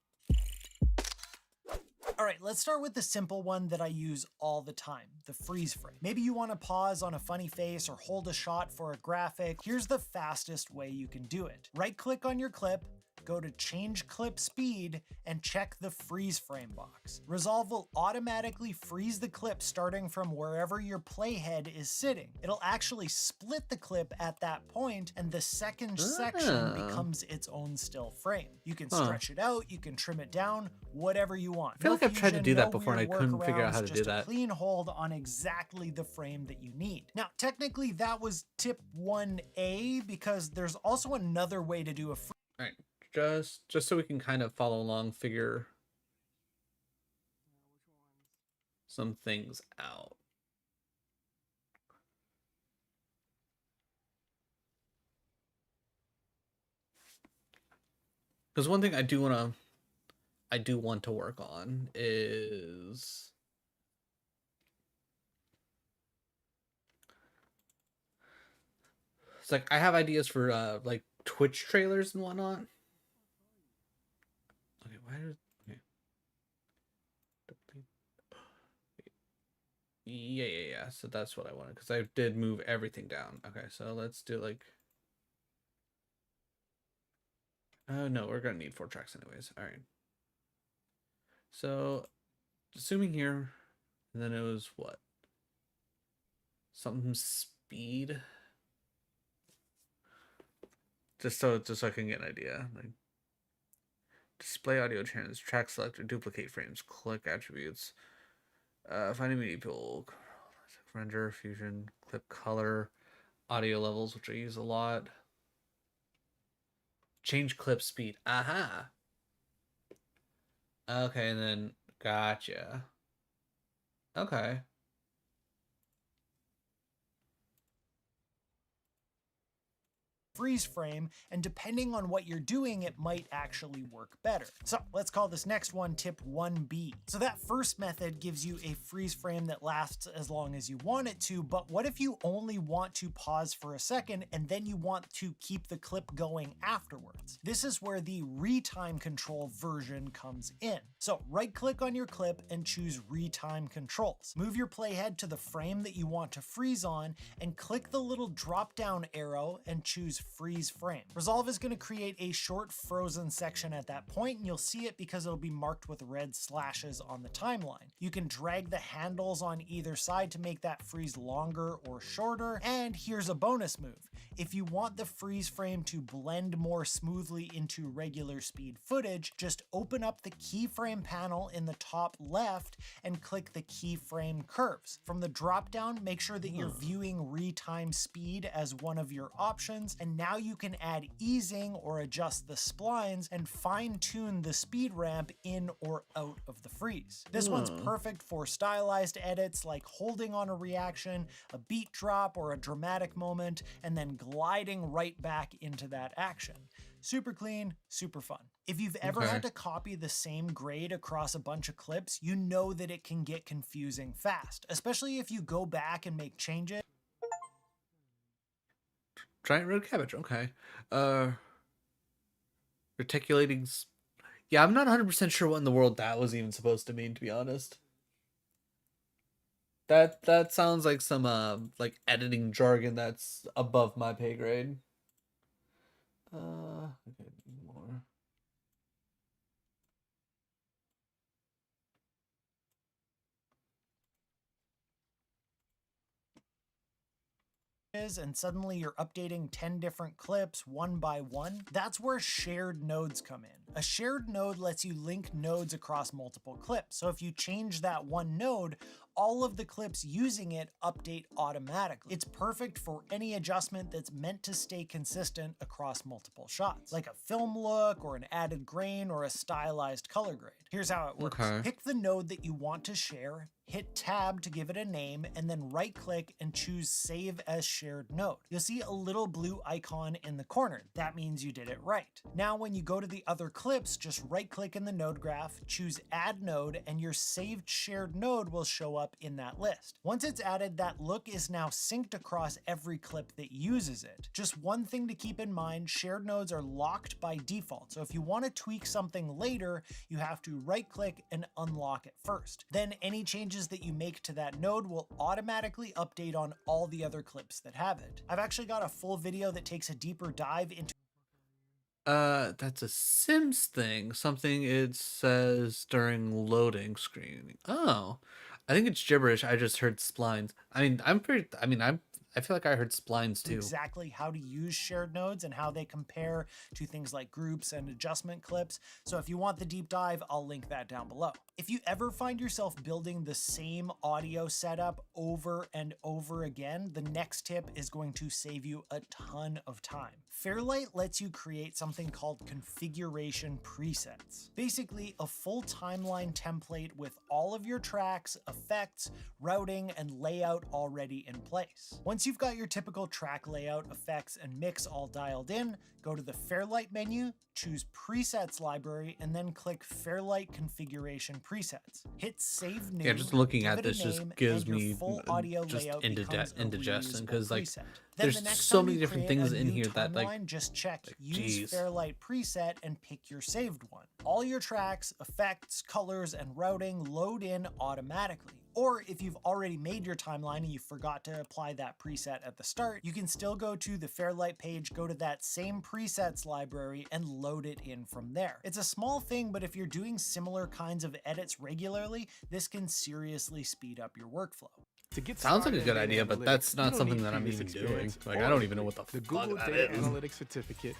D: All right, let's start with the simple one that I use all the time, the freeze frame. Maybe you want to pause on a funny face or hold a shot for a graphic. Here's the fastest way you can do it. Right-click on your clip, go to change clip speed, and check the freeze frame box. Resolve will automatically freeze the clip starting from wherever your playhead is sitting. It'll actually split the clip at that point, and the second section becomes its own still frame. You can stretch it out, you can trim it down, whatever you want.
A: I feel like I've tried to do that before and I couldn't figure out how to do
D: just
A: that.
D: A clean hold on exactly the frame that you need. Now, technically that was tip 1A because there's also another way to do a freeze.
A: All right. Just so we can kind of follow along, figure some things out. Because one thing I do want to work on is it's like I have ideas for like Twitch trailers and whatnot. Okay, why did okay. Yeah. So that's what I wanted because I did move everything down. Okay, so let's do like. Oh no, we're gonna need 4 tracks anyways. All right. So, assuming here, and then it was what? Something speed. Just so I can get an idea. Like display audio channels, track selector, duplicate frames, click attributes, finding media pool, render, fusion, clip color, audio levels, which I use a lot. Change clip speed. Aha. Okay, and then gotcha. Okay.
D: Freeze frame, and depending on what you're doing, it might actually work better. So let's call this next one tip 1B. So that first method gives you a freeze frame that lasts as long as you want it to, but what if you only want to pause for a second and then you want to keep the clip going afterwards? This is where the retime control version comes in. So right click on your clip and choose retime controls. Move your playhead to the frame that you want to freeze on and click the little drop down arrow and choose freeze frame. Resolve is going to create a short frozen section at that point, and you'll see it because it'll be marked with red slashes on the timeline. You can drag the handles on either side to make that freeze longer or shorter, and here's a bonus move. If you want the freeze frame to blend more smoothly into regular speed footage, just open up the keyframe panel in the top left and click the keyframe curves. From the drop down, make sure that you're viewing retime speed as one of your options, and now you can add easing or adjust the splines and fine-tune the speed ramp in or out of the freeze. This one's perfect for stylized edits like holding on a reaction, a beat drop, or a dramatic moment, and then gliding right back into that action. Super clean, super fun. If you've ever had to copy the same grade across a bunch of clips, you know that it can get confusing fast, especially if you go back and make changes.
A: Giant red cabbage. Okay. Reticulating. Yeah, I'm not 100% sure what in the world that was even supposed to mean, to be honest. That sounds like some like editing jargon that's above my pay grade. Okay, more.
D: and suddenly you're updating 10 different clips one by one, that's where shared nodes come in. A shared node lets you link nodes across multiple clips. So if you change that one node, all of the clips using it update automatically. It's perfect for any adjustment that's meant to stay consistent across multiple shots, like a film look or an added grain or a stylized color grade. Here's how it works.
A: Okay.
D: Pick the node that you want to share, hit tab to give it a name, and then right click and choose save as shared node. You'll see a little blue icon in the corner. That means you did it right. Now when you go to the other clips, just right click in the node graph, choose add node, and your saved shared node will show up in that list. Once it's added, that look is now synced across every clip that uses it. Just one thing to keep in mind, shared nodes are locked by default. So if you want to tweak something later, you have to right click and unlock it first. Then any changes that you make to that node will automatically update on all the other clips that have it. I've actually got a full video that takes a deeper dive into
A: That's a Sims thing. Something it says during loading screen. Oh, I think it's gibberish. I just heard splines. I feel like I heard splines too.
D: exactly how to use shared nodes and how they compare to things like groups and adjustment clips. So if you want the deep dive, I'll link that down below. If you ever find yourself building the same audio setup over and over again, the next tip is going to save you a ton of time. Fairlight lets you create something called configuration presets. Basically, a full timeline template with all of your tracks, effects, routing, and layout already in place. Once you've got your typical track layout, effects, and mix all dialed in, go to the Fairlight menu, choose Presets Library, and then click Fairlight Configuration Presets. Hit Save New.
A: Yeah, just looking
D: give
A: at
D: it a
A: this just
D: name,
A: gives
D: and your
A: me
D: full audio
A: just
D: layout becomes a
A: indigestion
D: reusable
A: because like
D: preset. Then
A: there's
D: the next
A: so
D: time
A: many
D: you
A: different
D: create
A: things
D: a
A: in
D: new
A: here that like
D: timeline, just check Use
A: geez.
D: Fairlight Preset and pick your saved one. All your tracks, effects, colors, and routing load in automatically. Or if you've already made your timeline and you forgot to apply that preset at the start, you can still go to the Fairlight page, go to that same presets library, and load it in from there. It's a small thing, but if you're doing similar kinds of edits regularly, this can seriously speed up your workflow.
C: To get
A: Sounds like a
C: started
A: good
C: in
A: idea,
C: data
A: but
C: analytics,
A: that's
C: you
A: not
C: don't
A: something
C: need
A: that I'm
C: previous
A: even doing.
C: experience
A: Like
C: or
A: I don't even know what the
C: Google
A: fuck that
C: Data
A: is.
C: Analytics certificate.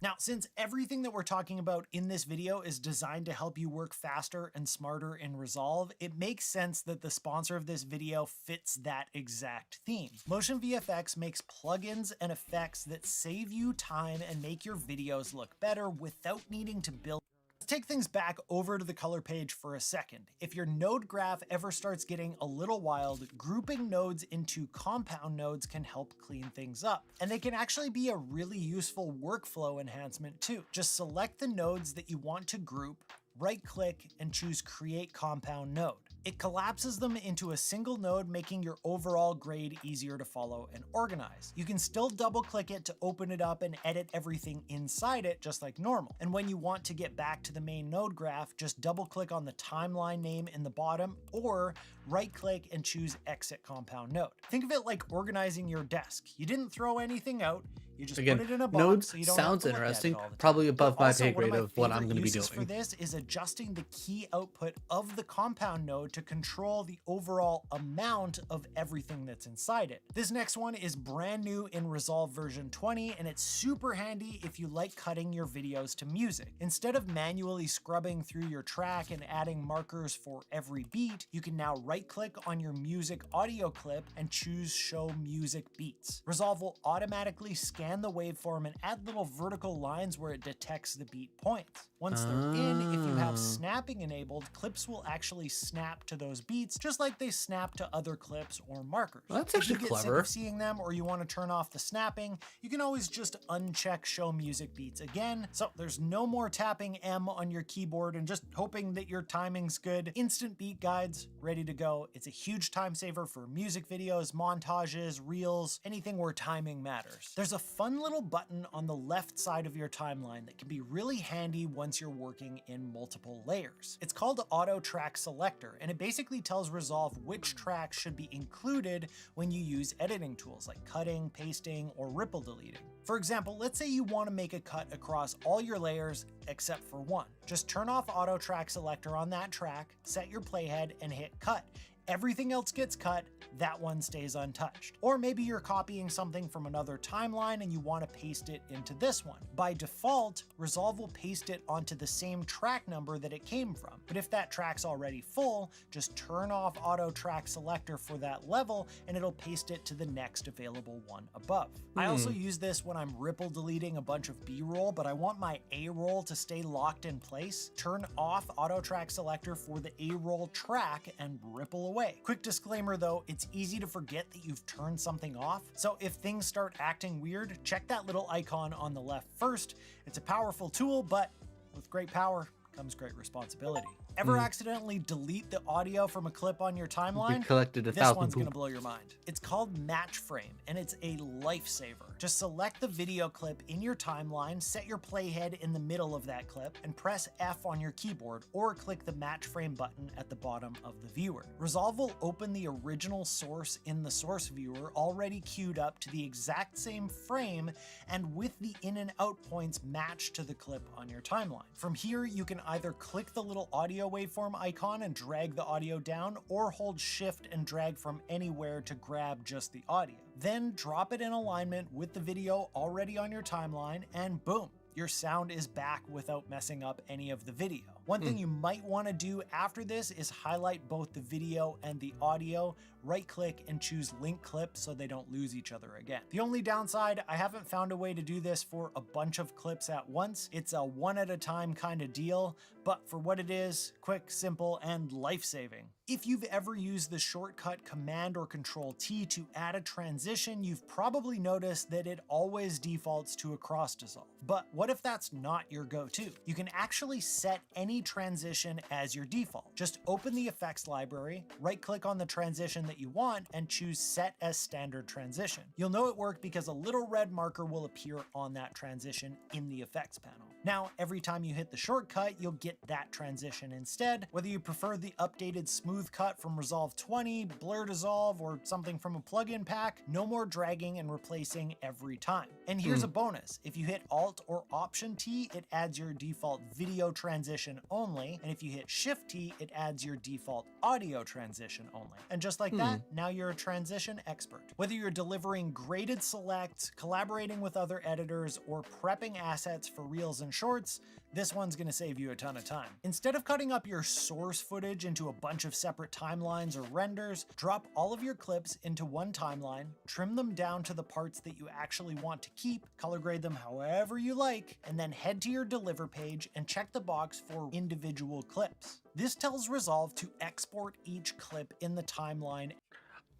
D: Now, since everything that we're talking about in this video is designed to help you work faster and smarter in Resolve, it makes sense that the sponsor of this video fits that exact theme. Motion VFX makes plugins and effects that save you time and make your videos look better without needing to build. Let's take things back over to the color page for a second. If your node graph ever starts getting a little wild, grouping nodes into compound nodes can help clean things up. And they can actually be a really useful workflow enhancement too. Just select the nodes that you want to group, right-click, and choose Create Compound Node. It collapses them into a single node, making your overall grade easier to follow and organize. You can still double-click it to open it up and edit everything inside it just like normal. And when you want to get back to the main node graph, just double-click on the timeline name in the bottom or right-click and choose Exit Compound Node. Think of it like organizing your desk. You didn't throw anything out, you just
A: Again,
D: put it in a box
A: nodes
D: so you don't
A: sounds
D: have to look at it
A: interesting.
D: all the time.
A: Probably above
D: But
A: my
D: also,
A: pay
D: one
A: grade of what I'm
D: favorite
A: going to be
D: uses
A: doing.
D: for this is adjusting the key output of the compound node to control the overall amount of everything that's inside it. This next one is brand new in Resolve version 20, and it's super handy if you like cutting your videos to music. Instead of manually scrubbing through your track and adding markers for every beat, you can now right-click on your music audio clip and choose Show Music Beats. Resolve will automatically scan the waveform and add little vertical lines where it detects the beat points. Once they're in, if you have snapping enabled, clips will actually snap to those beats just like they snap to other clips or markers.
A: Well, that's
D: If you
A: actually
D: get sick
A: clever.
D: of seeing them or you want to turn off the snapping, you can always just uncheck Show Music Beats again. So there's no more tapping M on your keyboard and just hoping that your timing's good. Instant beat guides ready to go. It's a huge time saver for music videos, montages, reels, anything where timing matters. There's a fun little button on the left side of your timeline that can be really handy once you're working in multiple layers. It's called Auto Track Selector, and it basically tells Resolve which tracks should be included when you use editing tools like cutting, pasting, or ripple deleting. For example, let's say you want to make a cut across all your layers except for one. Just turn off Auto Track Selector on that track, set your playhead, and hit cut. Everything else gets cut, that one stays untouched. Or maybe you're copying something from another timeline and you want to paste it into this one. By default, Resolve will paste it onto the same track number that it came from. But if that track's already full, just turn off Auto Track Selector for that level and it'll paste it to the next available one above. I also use this when I'm ripple deleting a bunch of B-roll, but I want my A-roll to stay locked in place. Turn off Auto Track Selector for the A-roll track and ripple away. Quick disclaimer though, it's easy to forget that you've turned something off. So if things start acting weird, check that little icon on the left first. It's a powerful tool, but with great power comes great responsibility. Ever accidentally delete the audio from a clip on your timeline?
A: collected a
D: This
A: thousand
D: one's
A: poop.
D: gonna blow your mind. It's called Match Frame, and it's a lifesaver. Just select the video clip in your timeline, set your playhead in the middle of that clip, and press F on your keyboard, or click the Match Frame button at the bottom of the viewer. Resolve will open the original source in the source viewer already queued up to the exact same frame, and with the in and out points matched to the clip on your timeline. From here, you can either click the little audio waveform icon and drag the audio down, or hold shift and drag from anywhere to grab just the audio. Then drop it in alignment with the video already on your timeline, and boom, your sound is back without messing up any of the video. One thing you might want to do after this is highlight both the video and the audio, right click and choose link clip so they don't lose each other again. The only downside, I haven't found a way to do this for a bunch of clips at once. It's a one at a time kind of deal, but for what it is, quick, simple, and life-saving. If you've ever used the shortcut Command or Control T to add a transition, you've probably noticed that it always defaults to a cross dissolve. But what if that's not your go-to? You can actually set any transition as your default. Just open the effects library, right-click on the transition that you want, and choose Set as Standard Transition. You'll know it worked because a little red marker will appear on that transition in the effects panel. Now, every time you hit the shortcut, you'll get that transition instead. Whether you prefer the updated smooth cut from Resolve 20, Blur Dissolve, or something from a plugin pack, no more dragging and replacing every time. And here's a bonus. If you hit Alt or Option T, it adds your default video transition only. And if you hit Shift T, it adds your default audio transition only. And just like that, now you're a transition expert. Whether you're delivering graded selects, collaborating with other editors, or prepping assets for Reels and Shorts, this one's gonna save you a ton of time. Instead of cutting up your source footage into a bunch of separate timelines or renders, drop all of your clips into one timeline, trim them down to the parts that you actually want to keep, color grade them however you like, and then head to your deliver page and check the box for individual clips. This tells Resolve to export each clip in the timeline.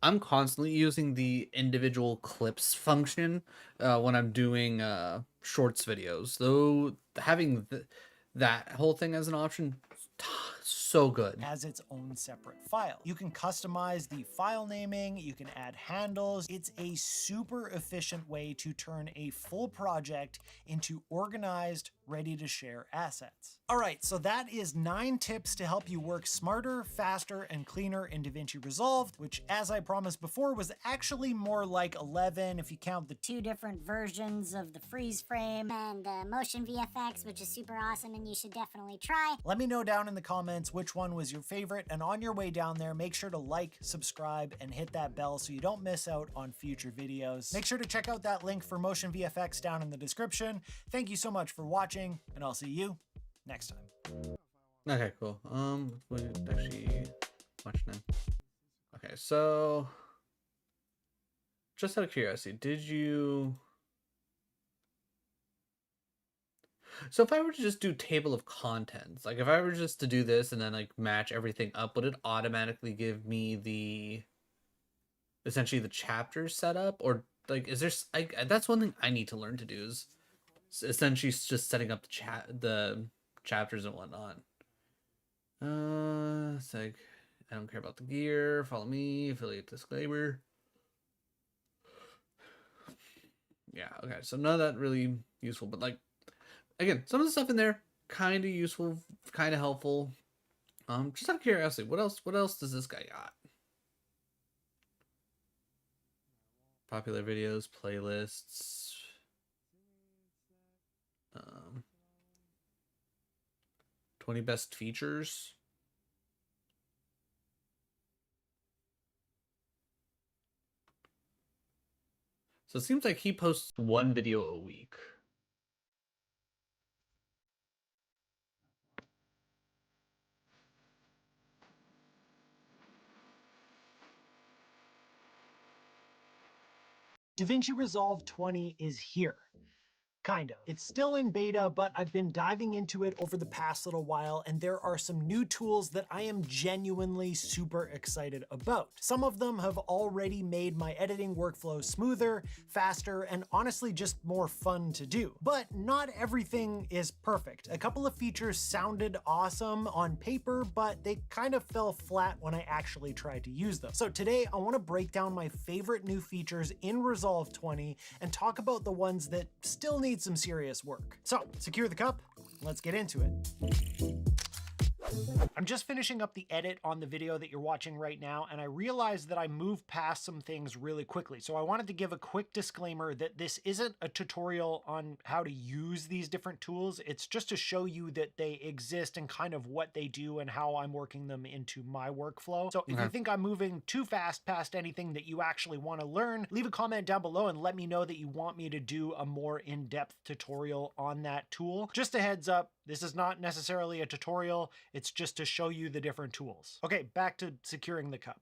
A: I'm constantly using the individual clips function when I'm doing shorts videos. Though having that whole thing as an option, so good.
D: As its own separate file. You can customize the file naming, you can add handles. It's a super efficient way to turn a full project into organized, ready to share assets. All right, so that is 9 tips to help you work smarter, faster, and cleaner in DaVinci Resolve, which, as I promised before, was actually more like 11 if you count the
I: 2 different versions of the freeze frame and motion VFX, which is super awesome and you should definitely try.
D: Let me know down in the comments which one was your favorite, and on your way down there, make sure to like, subscribe, and hit that bell so you don't miss out on future videos. Make sure to check out that link for motion VFX down in the description. Thank you so much for watching, and I'll see you next time.
A: Okay, cool. We actually watch now. Okay, so just out of curiosity, did you? So if I were to just do table of contents, like if I were just to do this and then like match everything up, would it automatically give me the essentially the chapters set up, or like is there? That's one thing I need to learn to do is essentially just setting up the chapters and whatnot. It's like I don't care about the gear. Follow me. Affiliate disclaimer. Yeah. Okay. So none of that really useful, but like again, some of the stuff in there kind of useful, kind of helpful. Just out of curiosity, what else does this guy got? Popular videos, playlists. 20 best features. So it seems like he posts one video a week.
D: DaVinci Resolve 20 is here. Kind of. It's still in beta, but I've been diving into it over the past little while, and there are some new tools that I am genuinely super excited about. Some of them have already made my editing workflow smoother, faster, and honestly just more fun to do. But not everything is perfect. A couple of features sounded awesome on paper, but they kind of fell flat when I actually tried to use them. So today I want to break down my favorite new features in Resolve 20 and talk about the ones that still need some serious work. So, secure the cup, let's get into it. I'm just finishing up the edit on the video that you're watching right now, and I realized that I moved past some things really quickly. So I wanted to give a quick disclaimer that this isn't a tutorial on how to use these different tools. It's just to show you that they exist and kind of what they do and how I'm working them into my workflow. So if you think I'm moving too fast past anything that you actually want to learn, leave a comment down below and let me know that you want me to do a more in-depth tutorial on that tool. Just a heads up, this is not necessarily a tutorial, it's just to show you the different tools. Okay, back to securing the cup.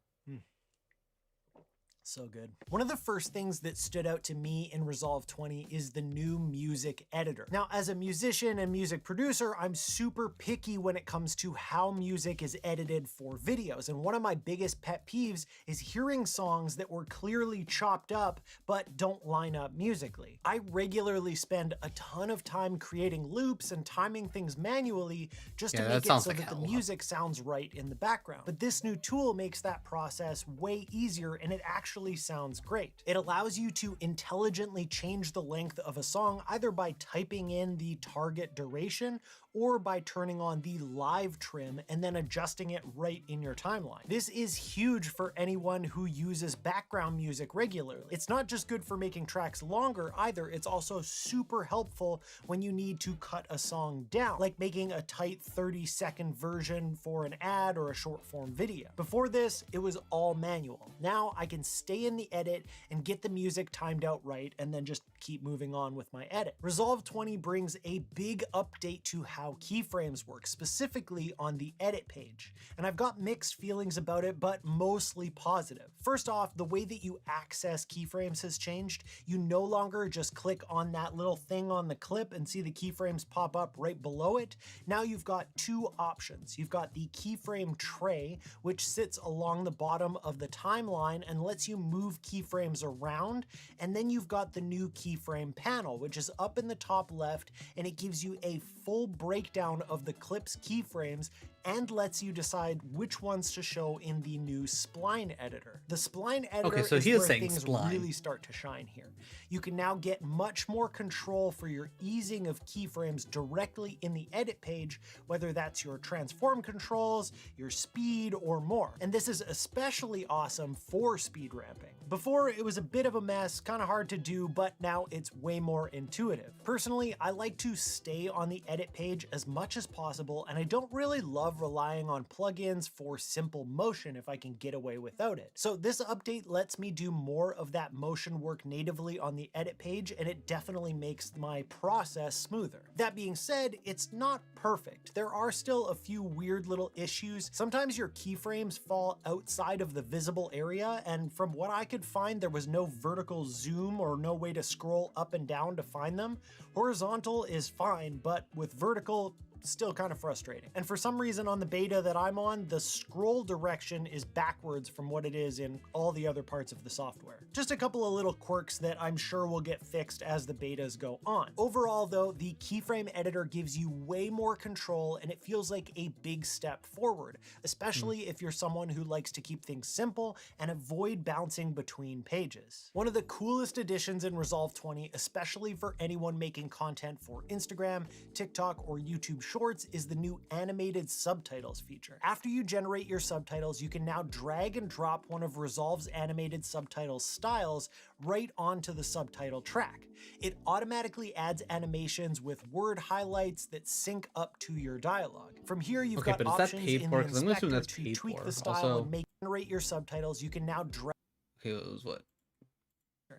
D: So good. One of the first things that stood out to me in Resolve 20 is the new music editor. Now, as a musician and music producer, I'm super picky when it comes to how music is edited for videos. And one of my biggest pet peeves is hearing songs that were clearly chopped up but don't line up musically. I regularly spend a ton of time creating loops and timing things manually just to make it so that the music sounds right in the background. But this new tool makes that process way easier, and it actually sounds great. It allows you to intelligently change the length of a song either by typing in the target duration or by turning on the live trim and then adjusting it right in your timeline. This is huge for anyone who uses background music regularly. It's not just good for making tracks longer either, it's also super helpful when you need to cut a song down, like making a tight 30-second version for an ad or a short form video. Before this, it was all manual. Now I can stay in the edit and get the music timed out right and then just keep moving on with my edit. Resolve 20 brings a big update to how keyframes work, specifically on the edit page. And I've got mixed feelings about it, but mostly positive. First off, the way that you access keyframes has changed. You no longer just click on that little thing on the clip and see the keyframes pop up right below it. Now you've got two options. You've got the keyframe tray, which sits along the bottom of the timeline and lets you move keyframes around. And then you've got the new keyframe panel, which is up in the top left, and it gives you a full breakdown of the clip's keyframes and lets you decide which ones to show in the new spline editor. The spline editor is where things really start to shine here. You can now get much more control for your easing of keyframes directly in the edit page, whether that's your transform controls, your speed, or more. And this is especially awesome for speed ramping. Before, it was a bit of a mess, kind of hard to do, but now it's way more intuitive. Personally, I like to stay on the edit page as much as possible, and I don't really love relying on plugins for simple motion if I can get away without it. So this update lets me do more of that motion work natively on the edit page, and it definitely makes my process smoother. That being said, it's not perfect. There are still a few weird little issues. Sometimes your keyframes fall outside of the visible area, and from what I could find, there was no vertical zoom or no way to scroll up and down to find them. Horizontal is fine, but with vertical, still kind of frustrating. And for some reason on the beta that I'm on, the scroll direction is backwards from what it is in all the other parts of the software. Just a couple of little quirks that I'm sure will get fixed as the betas go on. Overall though, the keyframe editor gives you way more control and it feels like a big step forward, especially if you're someone who likes to keep things simple and avoid bouncing between pages. One of the coolest additions in Resolve 20, especially for anyone making content for Instagram, TikTok, or YouTube Shorts, is the new animated subtitles feature. After you generate your subtitles, you can now drag and drop one of Resolve's animated subtitles styles right onto the subtitle track. It automatically adds animations with word highlights that sync up to your dialogue. From here, you've got options in the inspector to tweak the style and generate your subtitles. You can now drag.
A: Okay, it was what?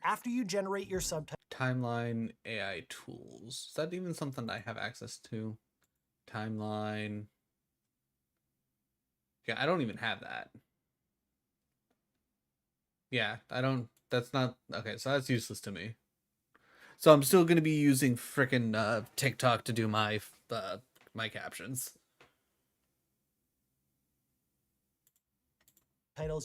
D: After you generate your subtitle,
A: Timeline AI tools. Is that even something I have access to? Timeline. Yeah, I don't even have that. Yeah, I don't. That's not okay. So that's useless to me. So I'm still gonna be using frickin' TikTok to do my my captions.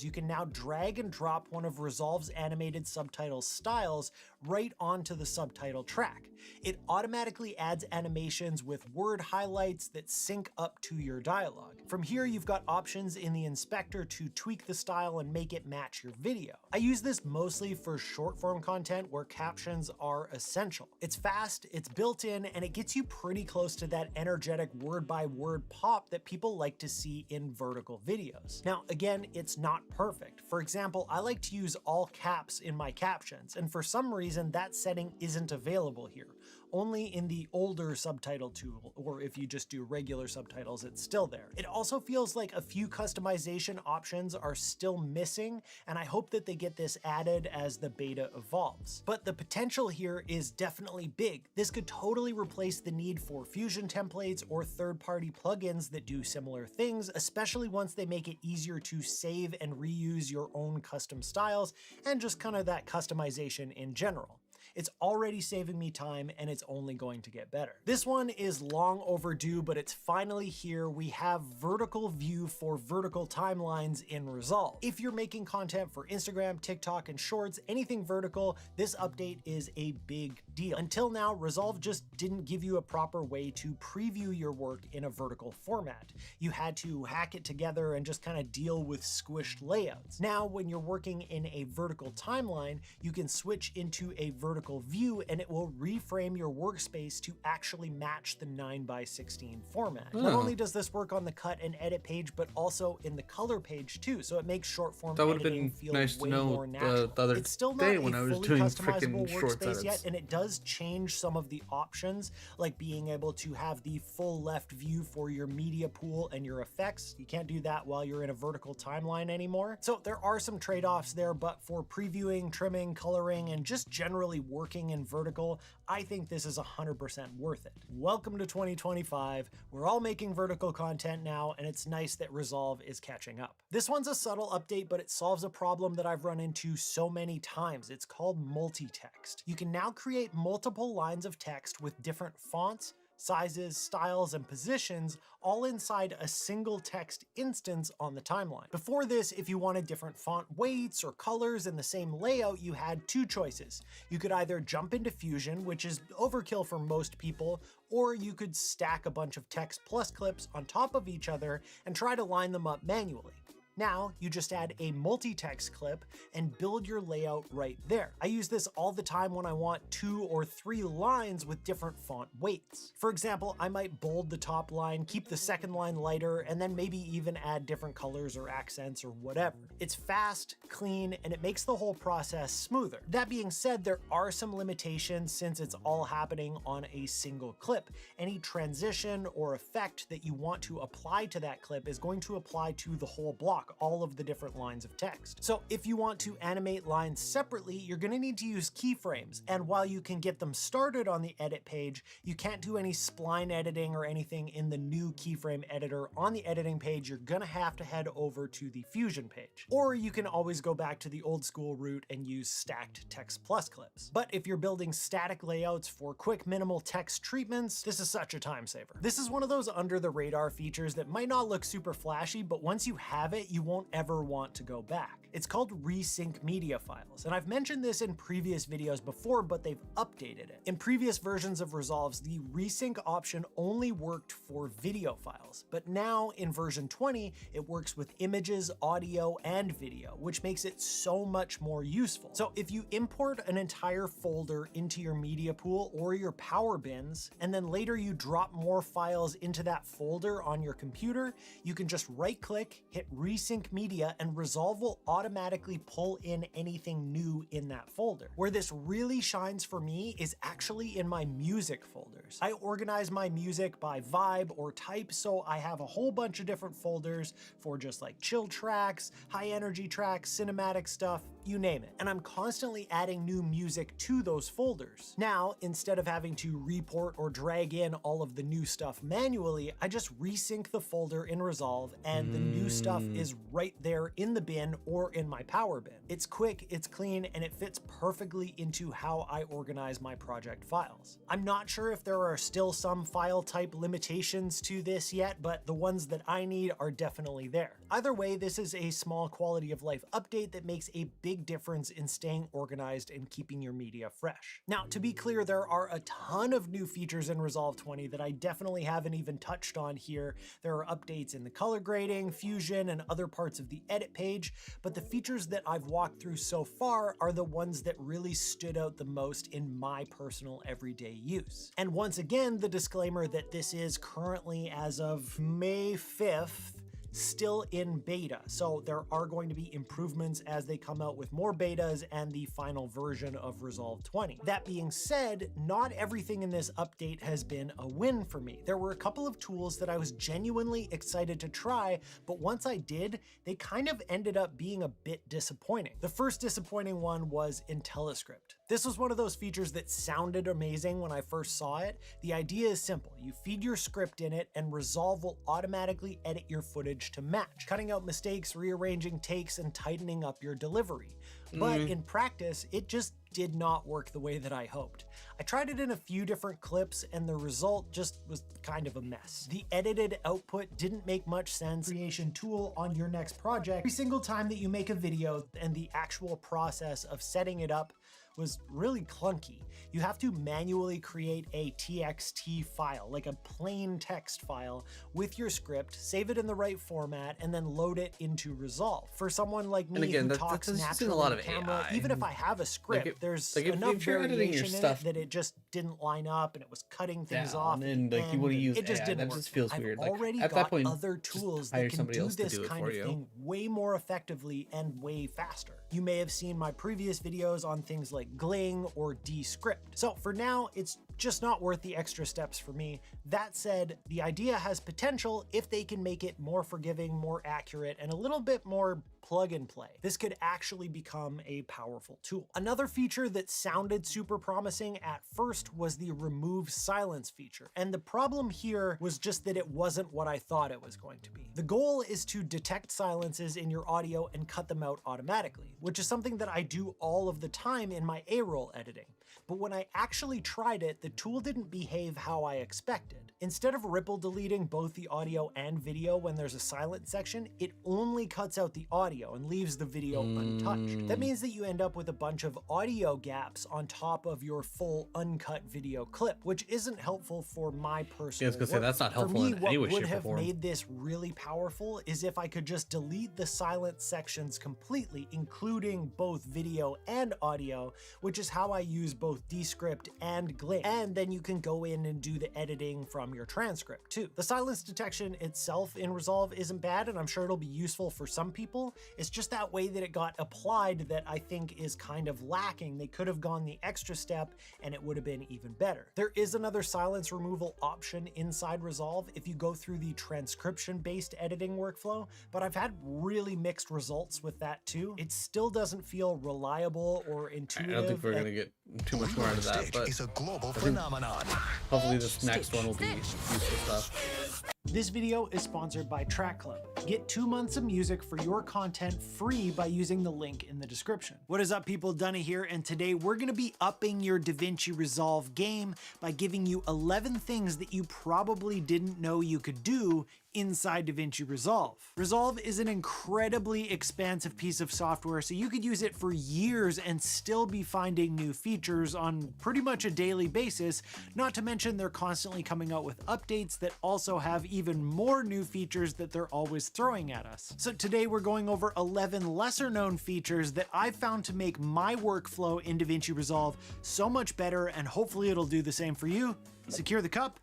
D: you can now drag and drop one of Resolve's animated subtitle styles right onto the subtitle track. It automatically adds animations with word highlights that sync up to your dialogue. From here, you've got options in the inspector to tweak the style and make it match your video. I use this mostly for short form content where captions are essential. It's fast, it's built in, and it gets you pretty close to that energetic word by word pop that people like to see in vertical videos. Now, again, it's not perfect. For example, I like to use all caps in my captions, and for some reason that setting isn't available here. Only in the older subtitle tool, or if you just do regular subtitles, it's still there. It also feels like a few customization options are still missing, and I hope that they get this added as the beta evolves. But the potential here is definitely big. This could totally replace the need for Fusion templates or third-party plugins that do similar things, especially once they make it easier to save and reuse your own custom styles and just kind of that customization in general. It's already saving me time and it's only going to get better. This one is long overdue, but it's finally here. We have vertical view for vertical timelines in Resolve. If you're making content for Instagram, TikTok, and Shorts, anything vertical, this update is a big deal. Until now, Resolve just didn't give you a proper way to preview your work in a vertical format. You had to hack it together and just kind of deal with squished layouts. Now, when you're working in a vertical timeline, you can switch into a vertical view and it will reframe your workspace to actually match the 9:16 format. Not only does this work on the cut and edit page, but also in the color page too, so it makes short form
A: That would have
D: editing
A: been
D: feel
A: nice to
D: way
A: know
D: more natural.
A: the other
D: It's still not
A: day
D: a
A: when I was
D: fully
A: doing
D: customizable
A: frickin' Shorts
D: workspace yet,
A: edits.
D: and it does change some of the options, like being able to have the full left view for your media pool and your effects. You can't do that while you're in a vertical timeline anymore. So there are some trade-offs there, but for previewing, trimming, coloring, and just generally working in vertical, I think this is 100% worth it. Welcome to 2025. We're all making vertical content now, and it's nice that Resolve is catching up. This one's a subtle update, but it solves a problem that I've run into so many times. It's called multi-text. You can now create multiple lines of text with different fonts, sizes, styles, and positions all inside a single text instance on the timeline. Before this, if you wanted different font weights or colors in the same layout, you had two choices. You could either jump into Fusion, which is overkill for most people, or you could stack a bunch of text plus clips on top of each other and try to line them up manually. Now, you just add a multi-text clip and build your layout right there. I use this all the time when I want 2 or 3 lines with different font weights. For example, I might bold the top line, keep the second line lighter, and then maybe even add different colors or accents or whatever. It's fast, clean, and it makes the whole process smoother. That being said, there are some limitations since it's all happening on a single clip. Any transition or effect that you want to apply to that clip is going to apply to the whole block, all of the different lines of text. So if you want to animate lines separately, you're going to need to use keyframes. And while you can get them started on the edit page, you can't do any spline editing or anything in the new keyframe editor on the editing page. You're going to have to head over to the Fusion page. Or you can always go back to the old school route and use stacked text plus clips. But if you're building static layouts for quick minimal text treatments, this is such a time saver. This is one of those under the radar features that might not look super flashy, but once you have it, you won't ever want to go back. It's called resync media files, and I've mentioned this in previous videos before, but they've updated it. In previous versions of Resolves, the resync option only worked for video files, but now in version 20, it works with images, audio, and video, which makes it so much more useful. So if you import an entire folder into your media pool or your power bins, and then later you drop more files into that folder on your computer, you can just right-click, hit resync media, and Resolve will automatically pull in anything new in that folder. Where this really shines for me is actually in my music folders. I organize my music by vibe or type, so I have a whole bunch of different folders for just like chill tracks, high energy tracks, cinematic stuff, you name it. And I'm constantly adding new music to those folders. Now, instead of having to report or drag in all of the new stuff manually, I just resync the folder in Resolve and the new stuff is right there in the bin or in my power bin. It's quick, it's clean, and it fits perfectly into how I organize my project files. I'm not sure if there are still some file type limitations to this yet, but the ones that I need are definitely there. Either way, this is a small quality of life update that makes a big difference in staying organized and keeping your media fresh. Now, to be clear, there are a ton of new features in Resolve 20 that I definitely haven't even touched on here. There are updates in the color grading, fusion, and other parts of the edit page, but the features that I've walked through so far are the ones that really stood out the most in my personal everyday use. And once again, the disclaimer that this is currently, as of May 5th, still in beta, so there are going to be improvements as they come out with more betas and the final version of Resolve 20. That being said, not everything in this update has been a win for me. There were a couple of tools that I was genuinely excited to try, but once I did, they kind of ended up being a bit disappointing. The first disappointing one was IntelliScript. This was one of those features that sounded amazing when I first saw it. The idea is simple. You feed your script in it and Resolve will automatically edit your footage to match, cutting out mistakes, rearranging takes, and tightening up your delivery. But in practice, it just did not work the way that I hoped. I tried it in a few different clips and the result just was kind of a mess. The edited output didn't make much sense. Creation tool on your next project, every single time that you make a video, and the actual process of setting it up was really clunky. You have to manually create a TXT file, like a plain text file, with your script, save it in the right format, and then load it into Resolve. For someone like me who talks naturally
A: a lot
D: on
A: of
D: camera,
A: AI.
D: even if I have a script, there's
A: if
D: enough
A: you're editing your
D: variation in
A: stuff
D: it that it just didn't line up and it was cutting things
A: down,
D: off.
A: and like you want to use
D: it just
A: AI,
D: didn't
A: that
D: work.
A: just feels
D: I've
A: weird. Like
D: already
A: at
D: got
A: that point,
D: other
A: just
D: tools
A: hire
D: that can
A: somebody
D: do
A: else to
D: this
A: do it
D: kind
A: for
D: of
A: you.
D: thing way more effectively and way faster. You may have seen my previous videos on things like Gling or Descript. So for now, it's just not worth the extra steps for me. That said, the idea has potential if they can make it more forgiving, more accurate, and a little bit more plug and play. This could actually become a powerful tool. Another feature that sounded super promising at first was the remove silence feature. And the problem here was just that it wasn't what I thought it was going to be. The goal is to detect silences in your audio and cut them out automatically, which is something that I do all of the time in my A-roll editing. But when I actually tried it, the tool didn't behave how I expected. Instead of ripple deleting both the audio and video when there's a silent section, it only cuts out the audio and leaves the video untouched. That means that you end up with a bunch of audio gaps on top of your full uncut video clip, which isn't helpful for my personal
A: I was gonna say, that's not helpful
D: for me,
A: in any way,
D: what would
A: shape, or
D: have
A: form.
D: made this really powerful is if I could just delete the silent sections completely, including both video and audio, which is how I use both Descript and Gling. And then you can go in and do the editing from your transcript too. The silence detection itself in Resolve isn't bad, and I'm sure it'll be useful for some people. It's just that way that it got applied that I think is kind of lacking. They could have gone the extra step and it would have been even better. There is another silence removal option inside Resolve if you go through the transcription-based editing workflow, but I've had really mixed results with that too. It still doesn't feel reliable or intuitive.
A: I don't think we're gonna get too much more into that, but
J: is a global phenomenon.
A: hopefully this next one will be useful stuff.
D: This video is sponsored by Track Club. Get 2 months of music for your content free by using the link in the description. What is up, people? Dunny here, and today we're gonna be upping your DaVinci Resolve game by giving you 11 things that you probably didn't know you could do inside DaVinci Resolve. Resolve is an incredibly expansive piece of software, so you could use it for years and still be finding new features on pretty much a daily basis, not to mention they're constantly coming out with updates that also have even more new features that they're always throwing at us. So today we're going over 11 lesser known features that I've found to make my workflow in DaVinci Resolve so much better, and hopefully it'll do the same for you. Secure the cup,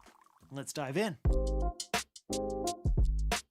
D: let's dive in.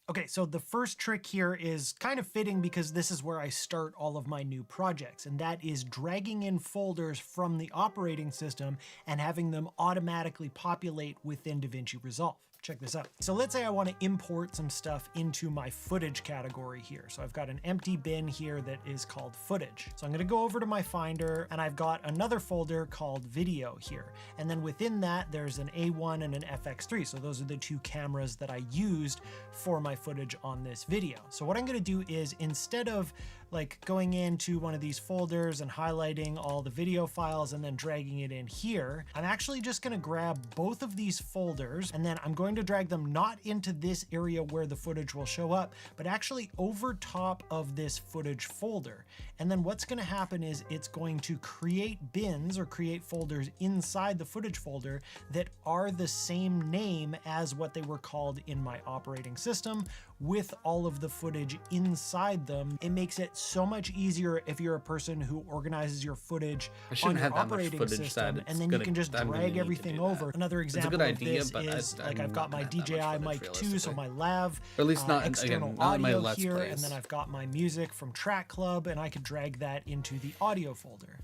D: Okay, so the first trick here is kind of fitting because this is where I start all of my new projects, and that is dragging in folders from the operating system and having them automatically populate within DaVinci Resolve. check this out. So let's say I want to import some stuff into my footage category here. So I've got an empty bin here that is called footage. So I'm going to go over to my Finder, and I've got another folder called video here. And then within that, there's an A1 and an FX3. So those are the two cameras that I used for my footage on this video. So what I'm going to do is, instead of like going into one of these folders and highlighting all the video files and then dragging it in here, I'm actually just going to grab both of these folders, and then I'm going to drag them not into this area where the footage will show up, but actually over top of this footage folder. And then what's going to happen is it's going to create bins or create folders inside the footage folder that are the same name as what they were called in my operating system, with all of the footage inside them. It makes it so much easier if you're a person who organizes your footage on your operating system, and then you can just drag everything over. Another example of this is like I've got my DJI Mic 2, so my lav,
A: or at least not
D: external
A: not in my
D: audio
A: Let's
D: here,
A: Plays.
D: and then I've got my music from Track Club, and I could drag that into the audio folder.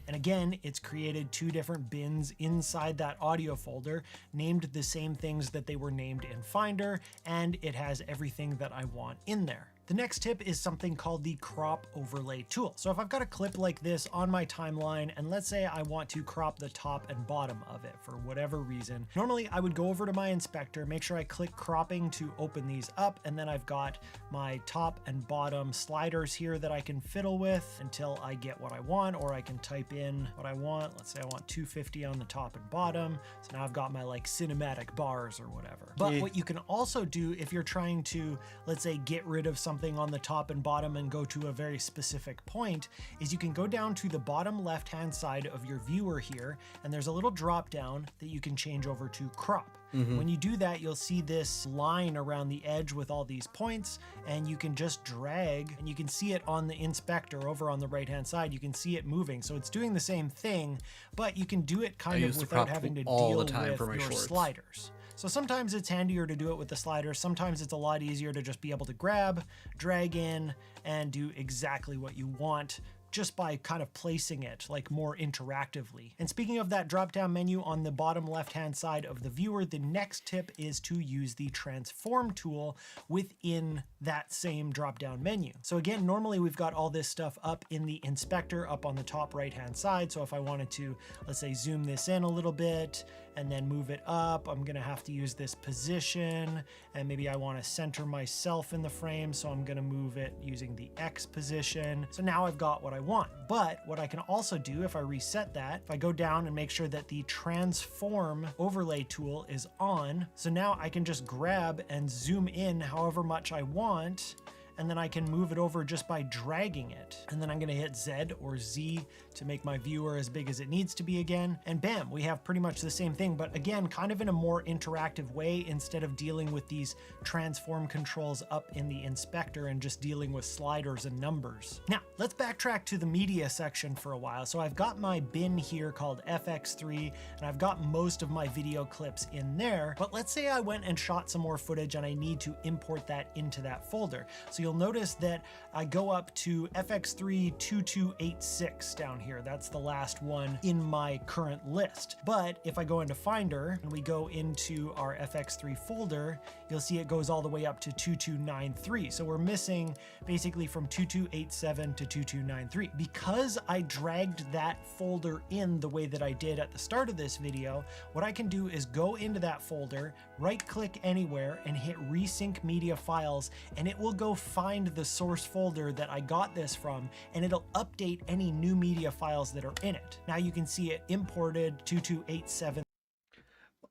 D: And again, it's created two different bins inside that audio folder, named the same things that they were named in Finder, and it has everything that I want in there. The next tip is something called the crop overlay tool. So if I've got a clip like this on my timeline, and let's say I want to crop the top and bottom of it for whatever reason, normally I would go over to my inspector, make sure I click cropping to open these up, and then I've got my top and bottom sliders here that I can fiddle with until I get what I want, or I can type in what I want. Let's say I want 250 on the top and bottom. So now I've got my like cinematic bars or whatever. But what you can also do if you're trying to, let's say, get rid of something on the top and bottom and go to a very specific point, is you can go down to the bottom left hand side of your viewer here, and there's a little drop down that you can change over to crop. When you do that, you'll see this line around the edge with all these points, and you can just drag, and you can see it on the inspector over on the right hand side. You can see it moving, so it's doing the same thing, but you can do it kind of without having to deal with your sliders. So sometimes it's handier to do it with the sliders. Sometimes it's a lot easier to just be able to grab, drag in, and do exactly what you want just by kind of placing it like more interactively. And speaking of that drop-down menu on the bottom left-hand side of the viewer, the next tip is to use the transform tool within that same drop-down menu. So again, normally we've got all this stuff up in the inspector up on the top right-hand side. So if I wanted to, let's say, zoom this in a little bit and then move it up, I'm gonna have to use this position, and maybe I wanna center myself in the frame, so I'm gonna move it using the X position. So now I've got what I want. But what I can also do, if I reset that, if I go down and make sure that the transform overlay tool is on, so now I can just grab and zoom in however much I want, and then I can move it over just by dragging it. And then I'm gonna hit Z or Z to make my viewer as big as it needs to be again. And bam, we have pretty much the same thing, but again, kind of in a more interactive way, instead of dealing with these transform controls up in the inspector and just dealing with sliders and numbers. Now, let's backtrack to the media section for a while. So I've got my bin here called FX3, and I've got most of my video clips in there, but let's say I went and shot some more footage and I need to import that into that folder. So you'll notice that I go up to FX3 2286 down here. That's the last one in my current list. But if I go into Finder and we go into our FX3 folder, you'll see it goes all the way up to 2293. So we're missing basically from 2287 to 2293. Because I dragged that folder in the way that I did at the start of this video, what I can do is go into that folder, right click anywhere and hit resync media files, and it will go find the source folder that I got this from, and it'll update any new media files that are in it. Now you can see it imported 2287.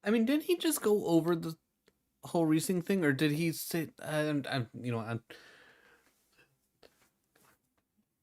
A: I mean, didn't he just go over the whole resync thing, or did he say,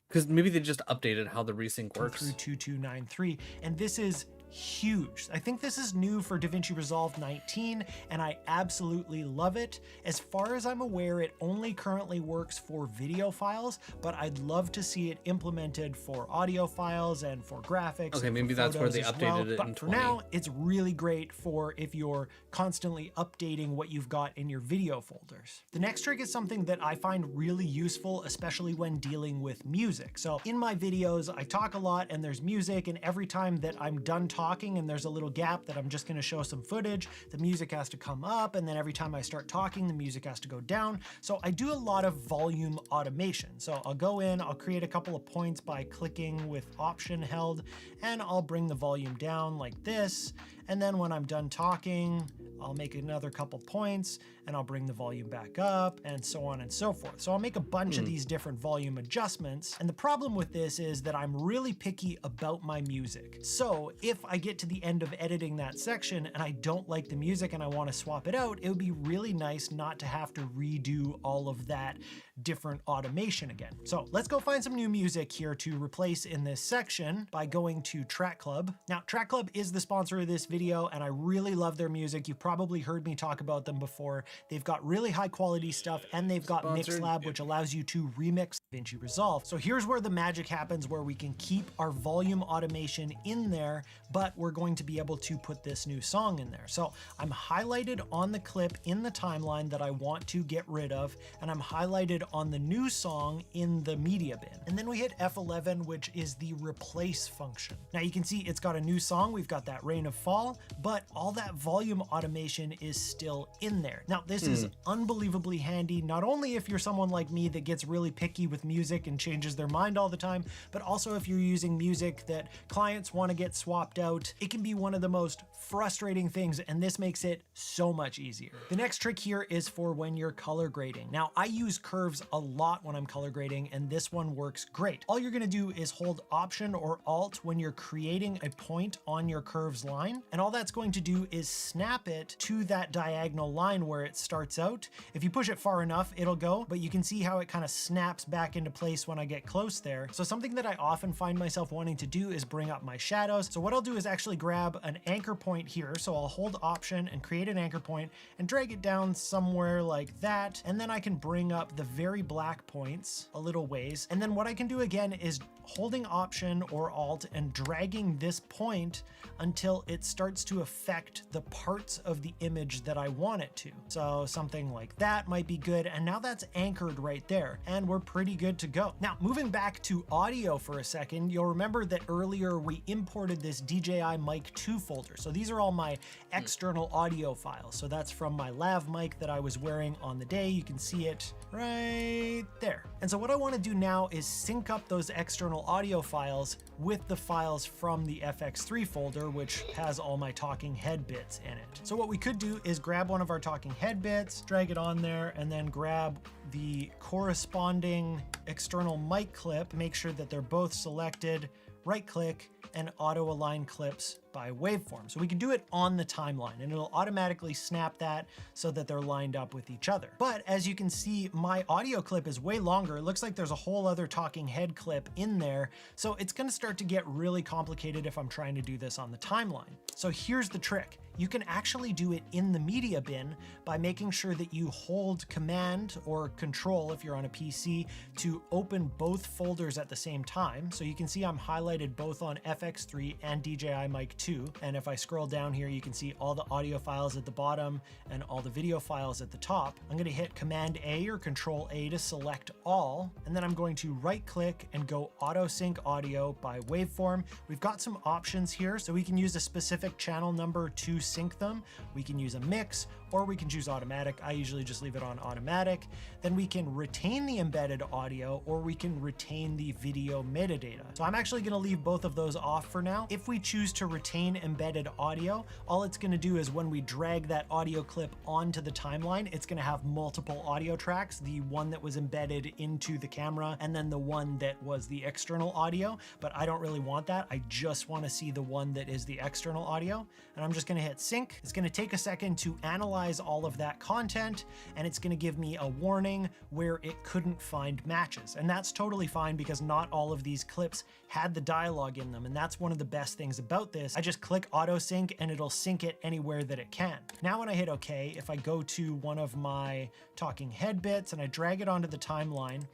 A: because maybe they just updated how the resync works.
D: Through 2293, and this is huge. I think this is new for DaVinci Resolve 19, and I absolutely love it. As far as I'm aware, it only currently works for video files, but I'd love to see it implemented for audio files and for graphics.
A: Okay, maybe that's where they updated it in 20.
D: But for now, it's really great for if you're constantly updating what you've got in your video folders. The next trick is something that I find really useful, especially when dealing with music. So in my videos, I talk a lot and there's music, and every time that I'm done talking and there's a little gap that I'm just gonna show some footage, the music has to come up, and then every time I start talking, the music has to go down. So I do a lot of volume automation. So I'll go in, I'll create a couple of points by clicking with Option held, and I'll bring the volume down like this. And then when I'm done talking, I'll make another couple points and I'll bring the volume back up, and so on and so forth. So I'll make a bunch of these different volume adjustments. And the problem with this is that I'm really picky about my music. So if I get to the end of editing that section and I don't like the music and I want to swap it out, it would be really nice not to have to redo all of that different automation again. So let's go find some new music here to replace in this section by going to Track Club. Now, Track Club is the sponsor of this video, and I really love their music. You've probably heard me talk about them before. They've got really high quality stuff, and they've got MixLab, which allows you to remix DaVinci Resolve. So here's where the magic happens, where we can keep our volume automation in there, but we're going to be able to put this new song in there. So I'm highlighted on the clip in the timeline that I want to get rid of, and I'm highlighted on the new song in the media bin. And then we hit F11, which is the replace function. Now you can see it's got a new song. We've got that Rain of Fall, but all that volume automation is still in there. Now this is unbelievably handy, not only if you're someone like me that gets really picky with music and changes their mind all the time, but also if you're using music that clients want to get swapped out. It can be one of the most frustrating things, and this makes it so much easier. The next trick here is for when you're color grading. Now I use curves a lot when I'm color grading, and this one works great. All you're gonna do is hold Option or Alt when you're creating a point on your curves line, and all that's going to do is snap it to that diagonal line where it starts out. If you push it far enough, it'll go, but you can see how it kind of snaps back into place when I get close there. So something that I often find myself wanting to do is bring up my shadows. So what I'll do is actually grab an anchor point here. So I'll hold Option and create an anchor point and drag it down somewhere like that, and then I can bring up the very black points a little ways. And then what I can do again is holding Option or Alt and dragging this point until it starts to affect the parts of the image that I want it to. So something like that might be good. And now that's anchored right there, and we're pretty good to go. Now, moving back to audio for a second, you'll remember that earlier we imported this DJI Mic 2 folder. So these are all my external audio files. So that's from my lav mic that I was wearing on the day. You can see it right there. And so what I want to do now is sync up those external audio files with the files from the FX3 folder, which has all my talking head bits in it. So what we could do is grab one of our talking head bits, drag it on there, and then grab the corresponding external mic clip, make sure that they're both selected, right click, and auto align clips by waveform. So we can do it on the timeline, and it'll automatically snap that so that they're lined up with each other. But as you can see, my audio clip is way longer. It looks like there's a whole other talking head clip in there. So it's gonna start to get really complicated if I'm trying to do this on the timeline. So here's the trick. You can actually do it in the media bin by making sure that you hold Command or Control if you're on a PC to open both folders at the same time. So you can see I'm highlighted both on FX3 and DJI Mic 2. And if I scroll down here, you can see all the audio files at the bottom and all the video files at the top. I'm gonna hit Command A or Control A to select all. And then I'm going to right click and go Auto Sync Audio by waveform. We've got some options here. So we can use a specific channel number to sync them. We can use a mix, or we can choose automatic. I usually just leave it on automatic. Then we can retain the embedded audio, or we can retain the video metadata. So I'm actually gonna leave both of those off for now. If we choose to retain embedded audio, all it's gonna do is when we drag that audio clip onto the timeline, it's gonna have multiple audio tracks, the one that was embedded into the camera, and then the one that was the external audio. But I don't really want that. I just wanna see the one that is the external audio. And I'm just gonna hit sync. It's gonna take a second to analyze all of that content, and it's gonna give me a warning where it couldn't find matches. And that's totally fine because not all of these clips had the dialogue in them, and that's one of the best things about this. I just click auto sync and it'll sync it anywhere that it can. Now when I hit OK, if I go to one of my talking head bits and I drag it onto the timeline,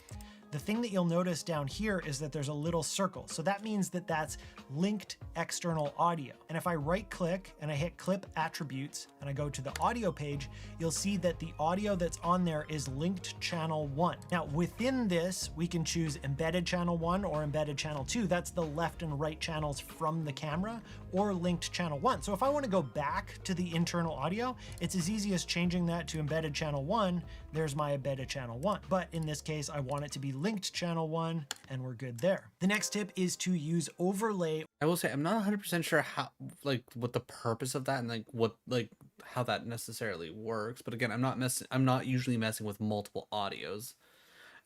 D: The thing that you'll notice down here is that there's a little circle. So that means that that's linked external audio. And if I right click and I hit clip attributes and I go to the audio page, you'll see that the audio that's on there is linked channel 1. Now within this, we can choose embedded channel 1 or embedded channel 2. That's the left and right channels from the camera, or linked channel 1. So if I want to go back to the internal audio, it's as easy as changing that to embedded channel 1. There's my embedded channel 1. But in this case, I want it to be linked channel 1 and we're good there. The next tip is to use overlay.
A: I will say I'm not 100% sure how, like, what the purpose of that and how that necessarily works. But again, I'm not usually messing with multiple audios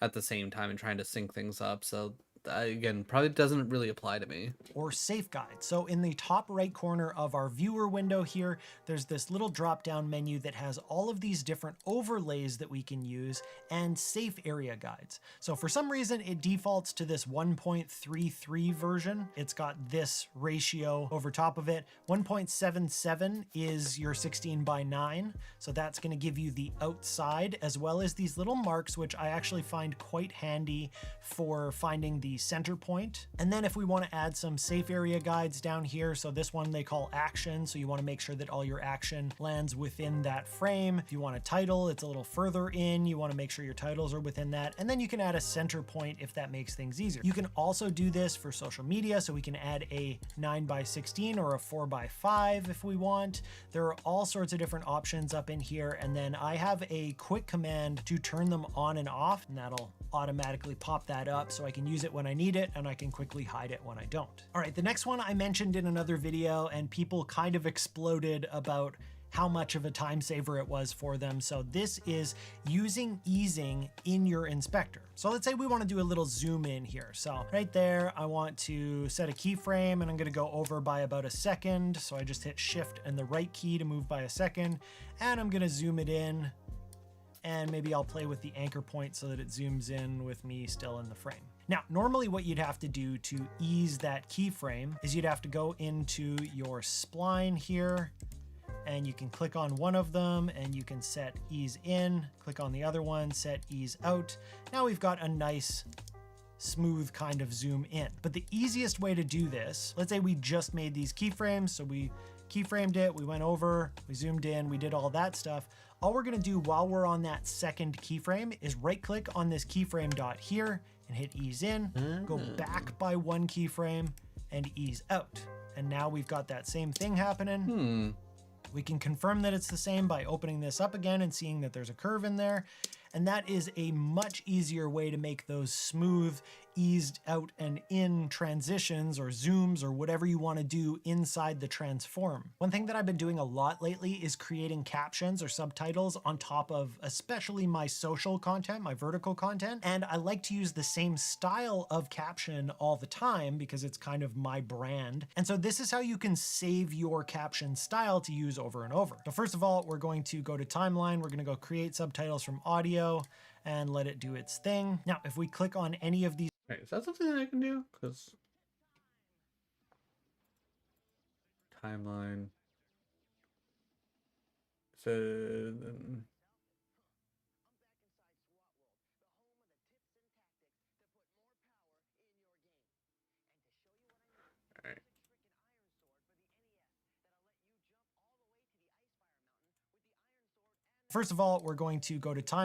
A: at the same time and trying to sync things up. So again, probably doesn't really apply to me.
D: Or safe guide. So in the top right corner of our viewer window here, there's this little drop down menu that has all of these different overlays that we can use and safe area guides. So for some reason it defaults to this 1.33 version. It's got this ratio over top of it. 1.77 is your 16:9. So that's going to give you the outside as well as these little marks, which I actually find quite handy for finding the center point. And then if we want to add some safe area guides down here, so this one they call action, so you want to make sure that all your action lands within that frame. If you want a title, it's a little further in, you want to make sure your titles are within that, and then you can add a center point if that makes things easier. You can also do this for social media, so we can add a 9:16 or a 4:5 if we want. There are all sorts of different options up in here, and then I have a quick command to turn them on and off, and that'll automatically pop that up so I can use it when I need it and I can quickly hide it when I don't. All right, the next one I mentioned in another video and people kind of exploded about how much of a time saver it was for them. So this is using easing in your inspector. So let's say we want to do a little zoom in here. So right there, I want to set a keyframe and I'm going to go over by about a second. So I just hit shift and the right key to move by a second, and I'm going to zoom it in. And maybe I'll play with the anchor point so that it zooms in with me still in the frame. Now, normally what you'd have to do to ease that keyframe is you'd have to go into your spline here, and you can click on one of them and you can set ease in, click on the other one, set ease out. Now we've got a nice smooth kind of zoom in. But the easiest way to do this, let's say we just made these keyframes, so we keyframed it, we went over, we zoomed in, we did all that stuff. All we're gonna do while we're on that second keyframe is right click on this keyframe dot here and hit ease in, go back by one keyframe and ease out. And now we've got that same thing happening. We can confirm that it's the same by opening this up again and seeing that there's a curve in there. And that is a much easier way to make those smooth, eased out and in transitions or zooms or whatever you want to do inside the transform. One thing that I've been doing a lot lately is creating captions or subtitles on top of especially my social content, my vertical content. And I like to use the same style of caption all the time because it's kind of my brand. And so this is how you can save your caption style to use over and over. So first of all, we're going to go to timeline. We're going to go create subtitles from audio and let it do its thing. Now, if we click on any of these.
A: Right, is that something that I can do? Because timeline. So then. All right.
D: First of all, we're going to go to timeline.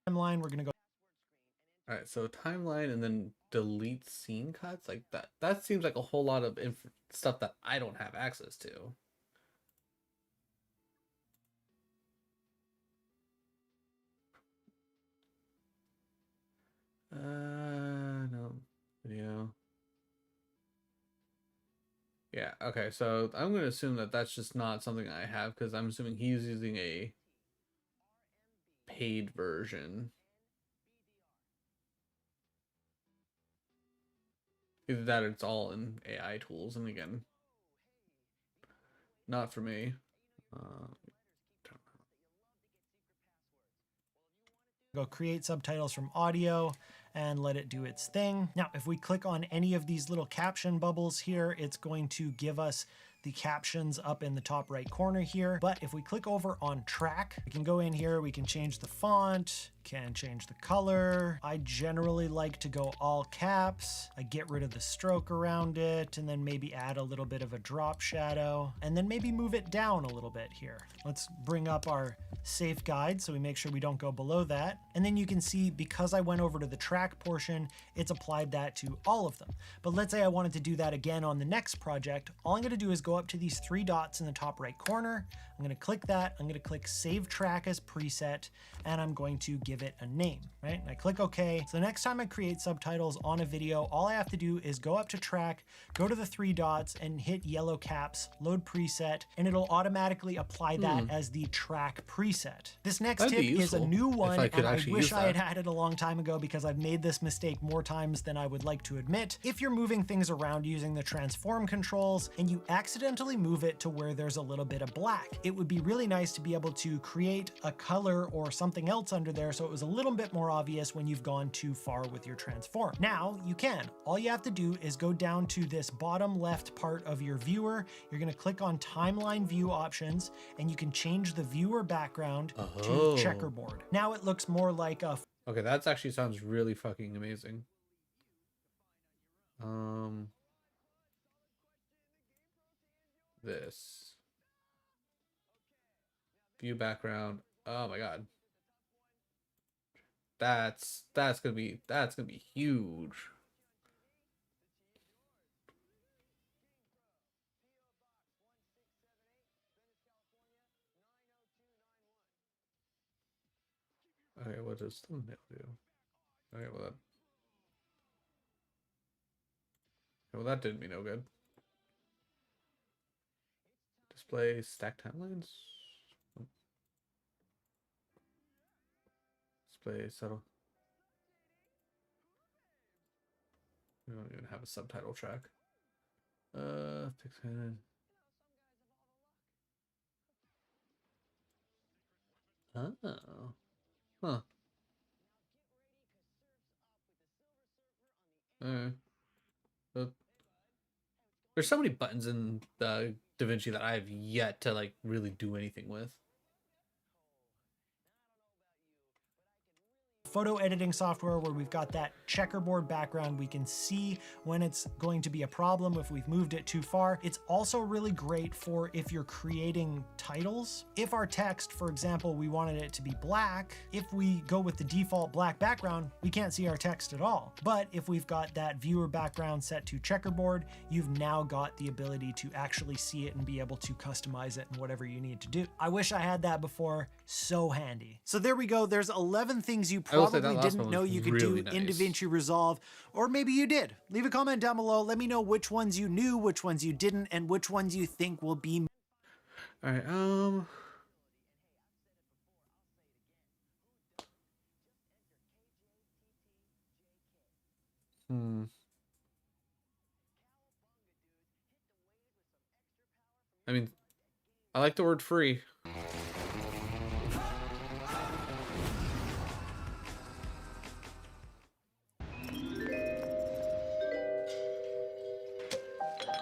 D: We're going to go.
A: All right, so timeline and then delete scene cuts like that. That seems like a whole lot of stuff that I don't have access to. No video. Yeah, okay, so I'm going to assume that that's just not something I have because I'm assuming he's using a paid version. Either that or it's all in AI tools, and again, not for me.
D: Go create subtitles from audio and let it do its thing. Now, if we click on any of these little caption bubbles here, it's going to give us the captions up in the top right corner here. But if we click over on track, we can go in here, we can change the font, can change the color. I generally like to go all caps. I get rid of the stroke around it, and then maybe add a little bit of a drop shadow, and then maybe move it down a little bit here. Let's bring up our safe guide so we make sure we don't go below that. And then you can see, because I went over to the track portion, it's applied that to all of them. But let's say I wanted to do that again on the next project. All I'm gonna do is go up to these three dots in the top right corner. I'm gonna click that, I'm gonna click Save Track as Preset, and I'm going to give it a name, right? And I click OK. So the next time I create subtitles on a video, all I have to do is go up to track, go to the three dots and hit yellow caps, load preset, and it'll automatically apply that as the track preset. This next
A: That'd
D: tip
A: be
D: is a
A: useful
D: new one,
A: if I could
D: and I
A: actually
D: wish
A: use
D: I had
A: that.
D: had it a long time ago because I've made this mistake more times than I would like to admit. If you're moving things around using the transform controls and you accidentally move it to where there's a little bit of black, it would be really nice to be able to create a color or something else under there so it was a little bit more obvious when you've gone too far with your transform. Now you can. All you have to do is go down to this bottom left part of your viewer. You're going to click on timeline view options, and you can change the viewer background to checkerboard. Now it looks more like a
A: Okay, that actually sounds really fucking amazing. This view background. Oh my god, that's gonna be huge. Okay, what does thumbnail do? Okay, well that did me no good. Display stack timelines. Display subtle. We don't even have a subtitle track. Pixel. Oh. Huh. There's so many buttons in DaVinci that I have yet to like really do anything with.
D: photo editing software where we've got that checkerboard background. We can see when it's going to be a problem if we've moved it too far. It's also really great for if you're creating titles. If our text, for example, we wanted it to be black, if we go with the default black background, we can't see our text at all. But if we've got that viewer background set to checkerboard, you've now got the ability to actually see it and be able to customize it and whatever you need to do. I wish I had that before. So handy. So there we go. There's 11 things you probably didn't know you could do in DaVinci Resolve, or maybe you did. Leave a comment down below. Let me know which ones you knew, which ones you didn't, and which ones you think will be.
A: All right. I mean, I like the word free.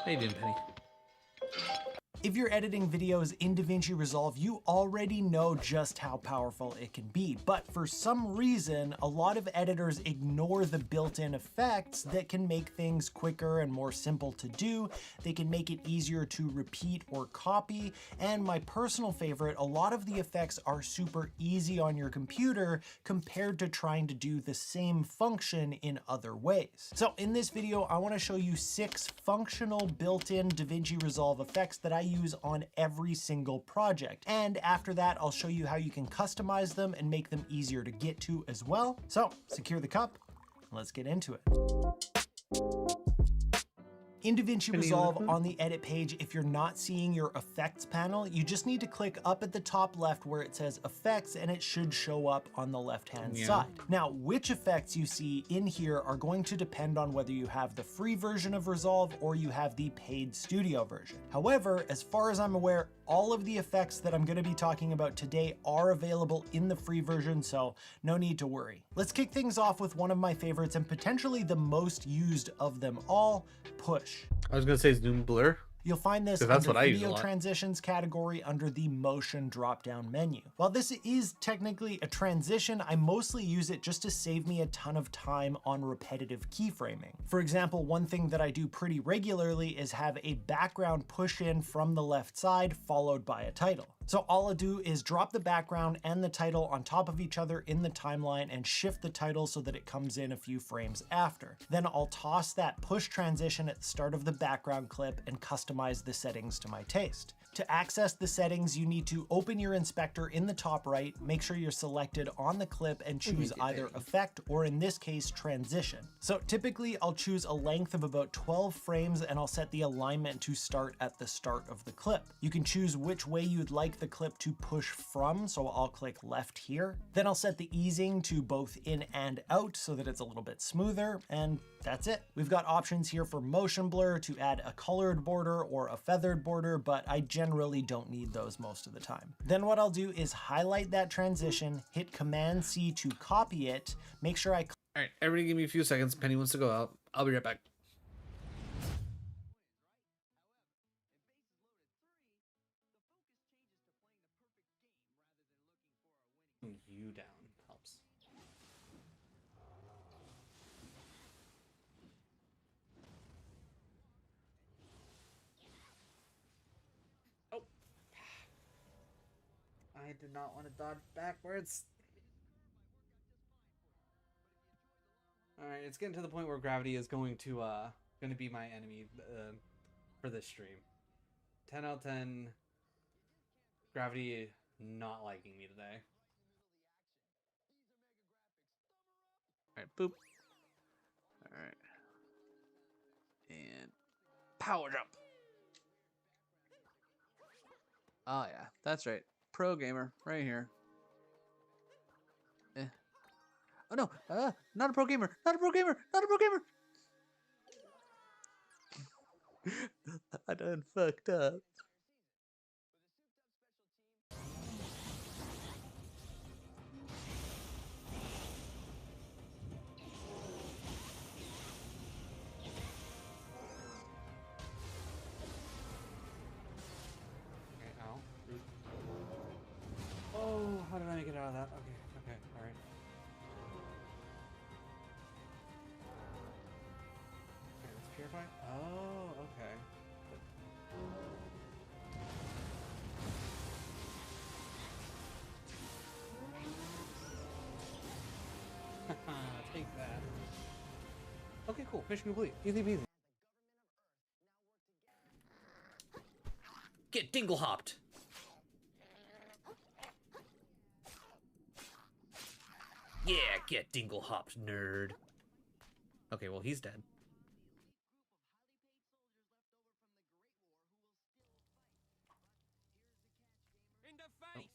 A: How you doing, Penny?
D: If you're editing videos in DaVinci Resolve, you already know just how powerful it can be. But for some reason, a lot of editors ignore the built-in effects that can make things quicker and more simple to do. They can make it easier to repeat or copy. And my personal favorite, a lot of the effects are super easy on your computer compared to trying to do the same function in other ways. So in this video, I want to show you 6 functional built-in DaVinci Resolve effects that I use on every single project. And after that, I'll show you how you can customize them and make them easier to get to as well. So secure the cup, let's get into it. In DaVinci Resolve, on the edit page, if you're not seeing your effects panel, you just need to click up at the top left where it says effects, and it should show up on the left-hand side. Now, which effects you see in here are going to depend on whether you have the free version of Resolve or you have the paid studio version. However, as far as I'm aware, all of the effects that I'm going to be talking about today are available in the free version, so no need to worry. Let's kick things off with one of my favorites and potentially the most used of them all, Push.
A: I was gonna say zoom blur.
D: You'll find this
A: 'Cause that's
D: under
A: what I use a
D: video
A: lot.
D: transitions category under the motion drop-down menu. While this is technically a transition, I mostly use it just to save me a ton of time on repetitive keyframing. For example, one thing that I do pretty regularly is have a background push in from the left side followed by a title. So all I do is drop the background and the title on top of each other in the timeline and shift the title so that it comes in a few frames after. Then I'll toss that push transition at the start of the background clip and customize the settings to my taste. To access the settings, you need to open your inspector in the top right, make sure you're selected on the clip and choose either effect or in this case, transition. So typically I'll choose a length of about 12 frames and I'll set the alignment to start at the start of the clip. You can choose which way you'd like the clip to push from, so I'll click left here. Then I'll set the easing to both in and out so that it's a little bit smoother, and that's it. We've got options here for motion blur to add a colored border or a feathered border, but I generally don't need those most of the time. Then what I'll do is highlight that transition, hit Command C to copy it, make sure I...
A: All right, everybody give me a few seconds. Penny wants to go out. I'll be right back. You down helps. Oh. I did not want to dodge backwards. Alright, it's getting to the point where gravity is going to be my enemy for this stream. 10 out of 10. Gravity not liking me today. Alright, boop. Alright. And power jump. Oh yeah, that's right. Pro gamer, right here. Oh no, not a pro gamer, not a pro gamer, not a pro gamer! I done fucked up. Okay, ow. Oh, how did I make it out of that? Okay, alright. Okay, let's purify. Oh, okay. Take that. Okay, cool. Mission complete. Easy peasy. Get dingle hopped. Yeah, get dingle hopped, nerd. Okay, well, he's dead.
E: In the face!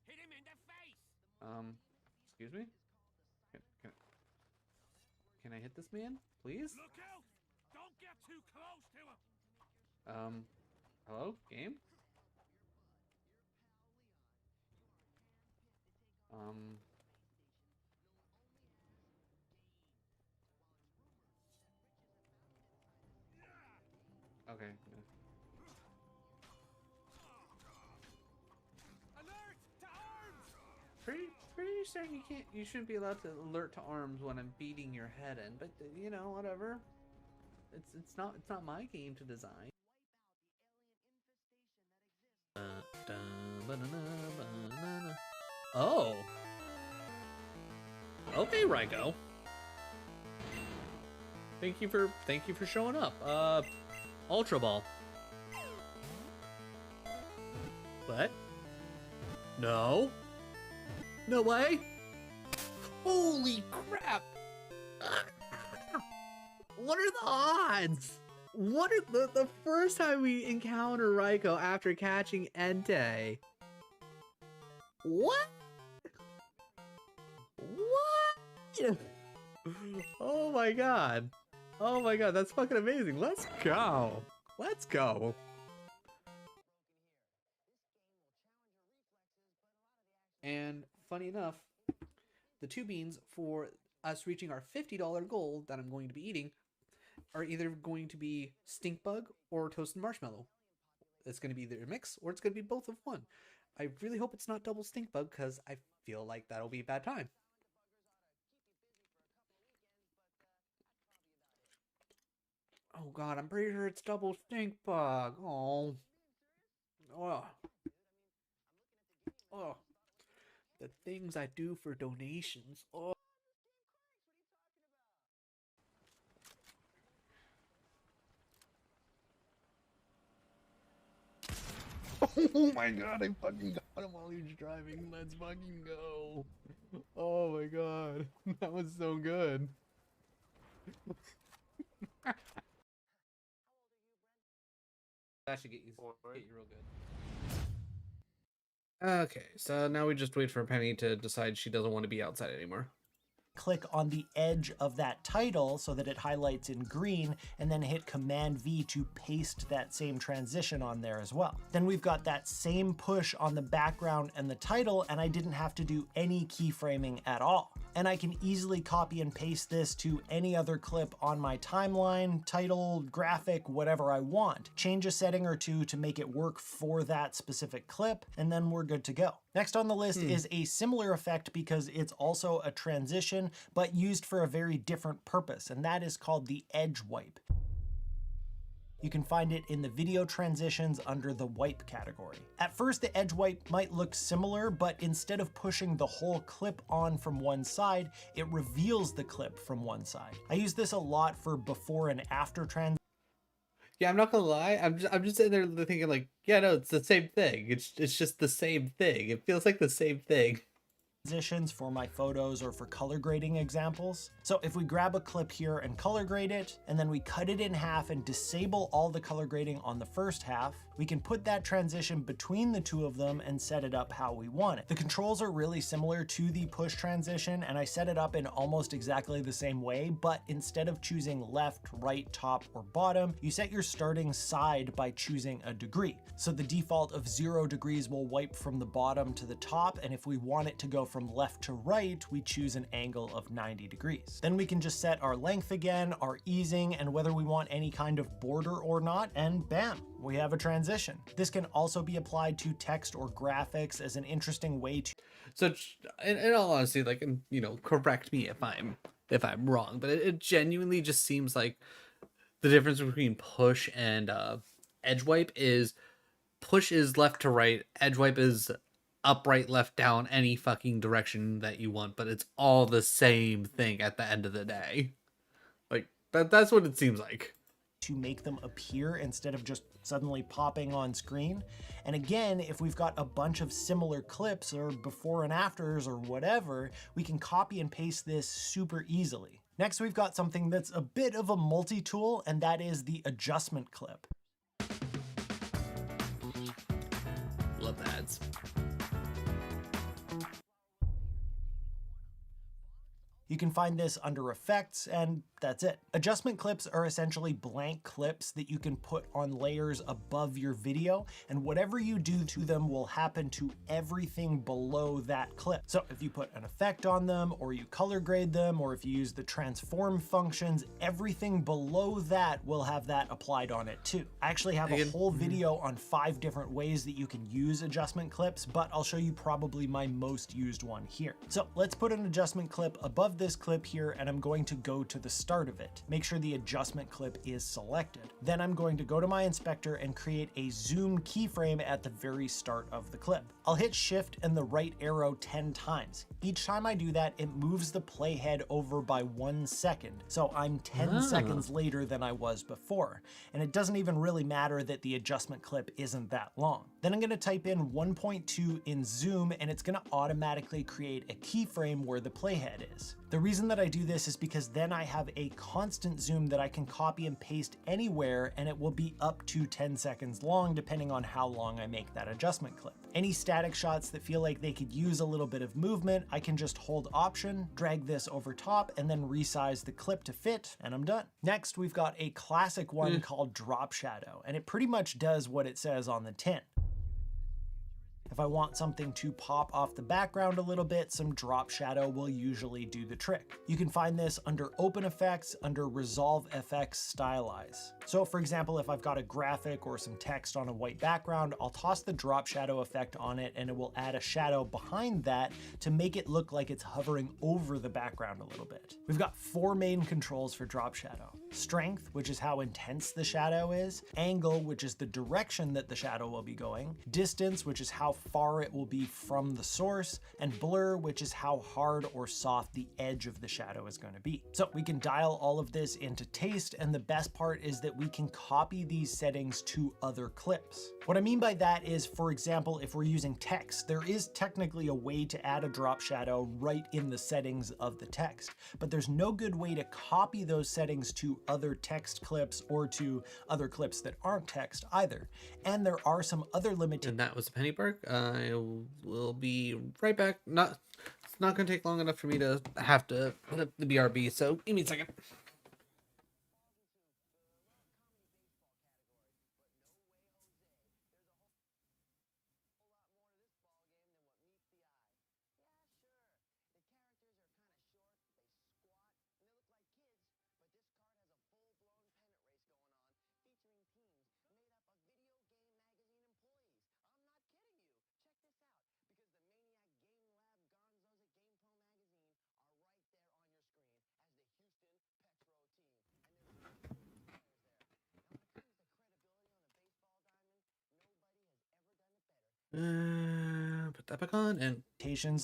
E: Hit him in the face!
A: Excuse me? Can I hit this man, please?
E: Look out! Don't get too close to him!
A: Hello? Game? Okay.
E: Alert! To arms!
A: Pretty certain you shouldn't be allowed to alert to arms when I'm beating your head in, but you know, whatever. It's not my game to design. Oh. Okay, Ryko. Thank you for showing up. Ultra Ball. What? No. No way. Holy crap. What are the odds? What are the first time we encounter Ryko after catching Entei? What? What? Oh my god. Oh my god, that's fucking amazing. Let's go. Let's go. And funny enough, the two beans for us reaching our $50 goal that I'm going to be eating
J: are either going to be stink bug or toasted marshmallow. It's going to be either a mix or it's going to be both of one. I really hope it's not double stink bug because I feel like that'll be a bad time. Oh god, I'm pretty sure it's double stink bug. Oh. Oh. Oh. The things I do for donations. Oh. Oh my god, I fucking got him while he was driving. Let's fucking go. Oh my god. That was so good. That should get you real good. Okay, so now we just wait for Penny to decide she doesn't want to be outside anymore.
D: Click on the edge of that title so that it highlights in green, and then hit Command V to paste that same transition on there as well. Then we've got that same push on the background and the title, and I didn't have to do any keyframing at all. And I can easily copy and paste this to any other clip on my timeline, title, graphic, whatever I want. Change a setting or two to make it work for that specific clip, and then we're good to go. Next on the list is a similar effect because it's also a transition, but used for a very different purpose, and that is called the edge wipe. You can find it in the video transitions under the wipe category. At first, the edge wipe might look similar, but instead of pushing the whole clip on from one side, it reveals the clip from one side. I use this a lot for before and after transitions.
J: Yeah, I'm not gonna lie. I'm just sitting there thinking like, yeah, no, it's the same thing. It's just the same thing. It feels like the same thing.
D: For my photos or for color grading examples. So if we grab a clip here and color grade it, and then we cut it in half and disable all the color grading on the first half, we can put that transition between the two of them and set it up how we want it. The controls are really similar to the push transition, and I set it up in almost exactly the same way, but instead of choosing left, right, top, or bottom, you set your starting side by choosing a degree. So the default of 0 degrees will wipe from the bottom to the top, and if we want it to go from left to right, we choose an angle of 90 degrees. Then we can just set our length again, our easing, and whether we want any kind of border or not, and bam, we have a transition. This can also be applied to text or graphics as an interesting way to...
A: So, in all honesty, like, you know, correct me if I'm wrong, but it genuinely just seems like the difference between push and edge wipe is push is left to right, edge wipe is up, right, left, down, any fucking direction that you want, but it's all the same thing at the end of the day. Like, that's what it seems like.
D: To make them appear instead of just suddenly popping on screen. And again, if we've got a bunch of similar clips or before and afters or whatever, we can copy and paste this super easily. Next, we've got something that's a bit of a multi-tool, and that is the adjustment clip.
A: Love the ads.
D: You can find this under effects, and that's it. Adjustment clips are essentially blank clips that you can put on layers above your video, and whatever you do to them will happen to everything below that clip. So if you put an effect on them, or you color grade them, or if you use the transform functions, everything below that will have that applied on it too. I actually have a whole video on 5 different ways that you can use adjustment clips, but I'll show you probably my most used one here. So let's put an adjustment clip above this clip here, and I'm going to go to the start of it. Make sure the adjustment clip is selected. Then I'm going to go to my inspector and create a zoom keyframe at the very start of the clip. I'll hit shift and the right arrow 10 times. Each time I do that, it moves the playhead over by 1 second. So I'm 10 seconds later than I was before. And it doesn't even really matter that the adjustment clip isn't that long. Then I'm gonna type in 1.2 in zoom, and it's gonna automatically create a keyframe where the playhead is. The reason that I do this is because then I have a constant zoom that I can copy and paste anywhere, and it will be up to 10 seconds long depending on how long I make that adjustment clip. Any static shots that feel like they could use a little bit of movement, I can just hold Option, drag this over top, and then resize the clip to fit, and I'm done. Next, we've got a classic one called Drop Shadow, and it pretty much does what it says on the tin. If I want something to pop off the background a little bit, some drop shadow will usually do the trick. You can find this under Open Effects, under Resolve FX Stylize. So for example, if I've got a graphic or some text on a white background, I'll toss the drop shadow effect on it and it will add a shadow behind that to make it look like it's hovering over the background a little bit. We've got 4 main controls for drop shadow. Strength, which is how intense the shadow is. Angle, which is the direction that the shadow will be going. Distance, which is how far it will be from the source. And blur, which is how hard or soft the edge of the shadow is going to be. So we can dial all of this into taste, and the best part is that we can copy these settings to other clips. What I mean by that is, for example, if we're using text, there is technically a way to add a drop shadow right in the settings of the text, but there's no good way to copy those settings to other text clips or to other clips that aren't text either. And there are some other limitations.
A: And that was a penny bark. I will be right back. It's not going to take long enough for me to have to put up the BRB, so give me a second. Put that back on and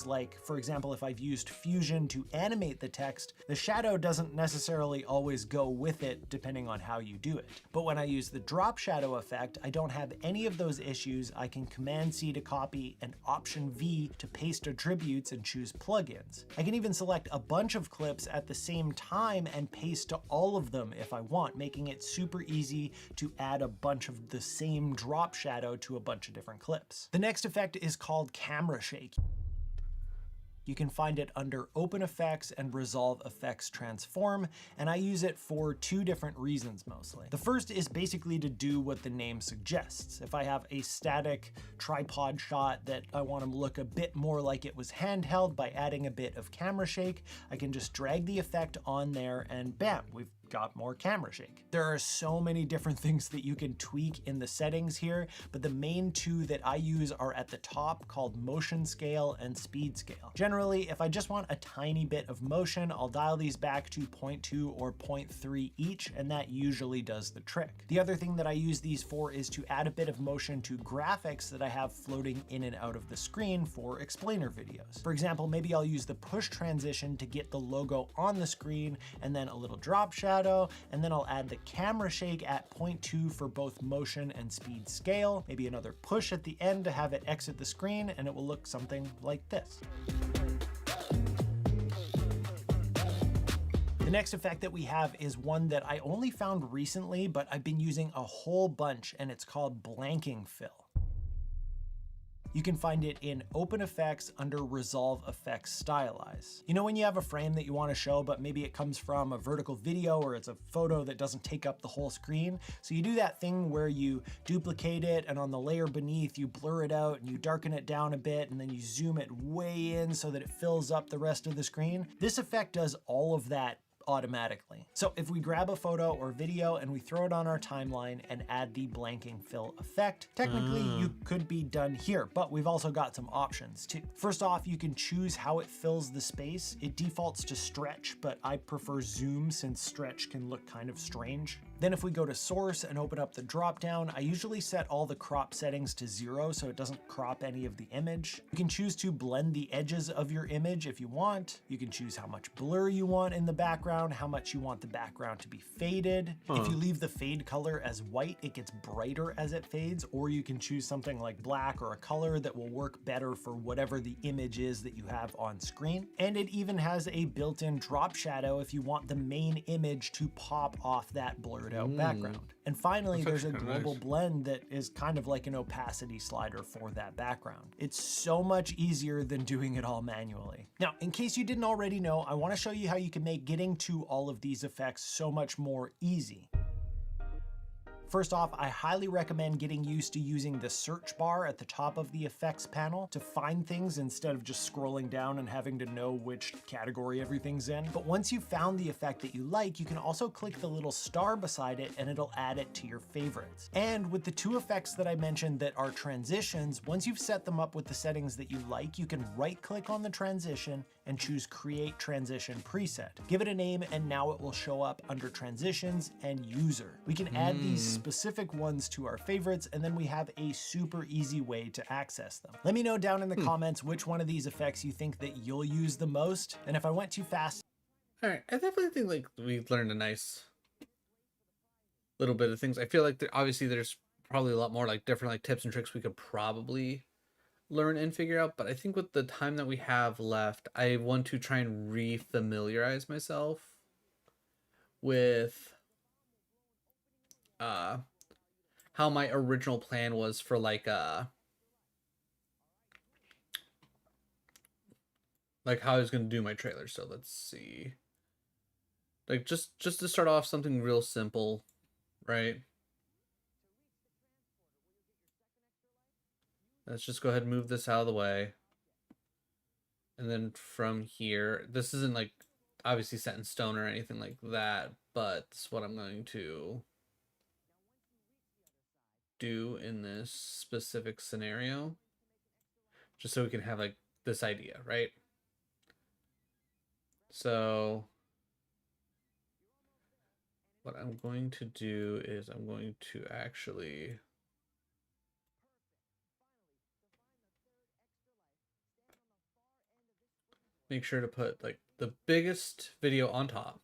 D: like, for example, if I've used Fusion to animate the text, the shadow doesn't necessarily always go with it depending on how you do it. But when I use the drop shadow effect, I don't have any of those issues. I can Command C to copy and Option V to paste attributes and choose plugins. I can even select a bunch of clips at the same time and paste to all of them if I want, making it super easy to add a bunch of the same drop shadow to a bunch of different clips. The next effect is called Camera Shake. You can find it under Open Effects and Resolve Effects Transform, and I use it for 2 different reasons mostly. The first is basically to do what the name suggests. If I have a static tripod shot that I want to look a bit more like it was handheld by adding a bit of camera shake, I can just drag the effect on there and bam, we've got more camera shake. There are so many different things that you can tweak in the settings here, but the main 2 that I use are at the top, called motion scale and speed scale. Generally, if I just want a tiny bit of motion, I'll dial these back to 0.2 or 0.3 each, and that usually does the trick. The other thing that I use these for is to add a bit of motion to graphics that I have floating in and out of the screen for explainer videos. For example, maybe I'll use the push transition to get the logo on the screen, and then a little drop shadow, and then I'll add the camera shake at 0.2 for both motion and speed scale, maybe another push at the end to have it exit the screen, and it will look something like this. The next effect that we have is one that I only found recently, but I've been using a whole bunch, and it's called blanking fill. You can find it in Open Effects under Resolve Effects Stylize. You know when you have a frame that you want to show, but maybe it comes from a vertical video or it's a photo that doesn't take up the whole screen? So you do that thing where you duplicate it, and on the layer beneath you blur it out and you darken it down a bit, and then you zoom it way in so that it fills up the rest of the screen. This effect does all of that automatically. So if we grab a photo or video and we throw it on our timeline and add the blanking fill effect, technically you could be done here, but we've also got some options too. First off, you can choose how it fills the space. It defaults to stretch, but I prefer zoom since stretch can look kind of strange. Then if we go to source and open up the drop down, I usually set all the crop settings to 0 so it doesn't crop any of the image. You can choose to blend the edges of your image if you want. You can choose how much blur you want in the background, how much you want the background to be faded. If you leave the fade color as white, it gets brighter as it fades, or you can choose something like black or a color that will work better for whatever the image is that you have on screen. And it even has a built-in drop shadow if you want the main image to pop off that blurred out background. And finally, there's a global blend that is kind of like an opacity slider for that background. It's so much easier than doing it all manually. Now, in case you didn't already know, I want to show you how you can make getting to all of these effects so much more easy. First off, I highly recommend getting used to using the search bar at the top of the effects panel to find things instead of just scrolling down and having to know which category everything's in. But once you've found the effect that you like, you can also click the little star beside it and it'll add it to your favorites. And with the two effects that I mentioned that are transitions, once you've set them up with the settings that you like, you can right click on the transition and choose Create Transition Preset. Give it a name and now it will show up under Transitions and User. We can add these specific ones to our favorites and then we have a super easy way to access them. Let me know down in the comments which one of these effects you think that you'll use the most, and if I went too fast.
A: All right, I definitely think like we've learned a nice little bit of things. I feel like obviously there's probably a lot more like different like tips and tricks we could probably learn and figure out, but I think with the time that we have left, I want to try and re-familiarize myself with how my original plan was for like how I was going to do my trailer. So let's see. Like just to start off, something real simple, right? Let's just go ahead and move this out of the way. And then from here, this isn't like obviously set in stone or anything like that, but this is what I'm going to do in this specific scenario, just so we can have like this idea, right? So what I'm going to do is I'm going to actually make sure to put like the biggest video on top,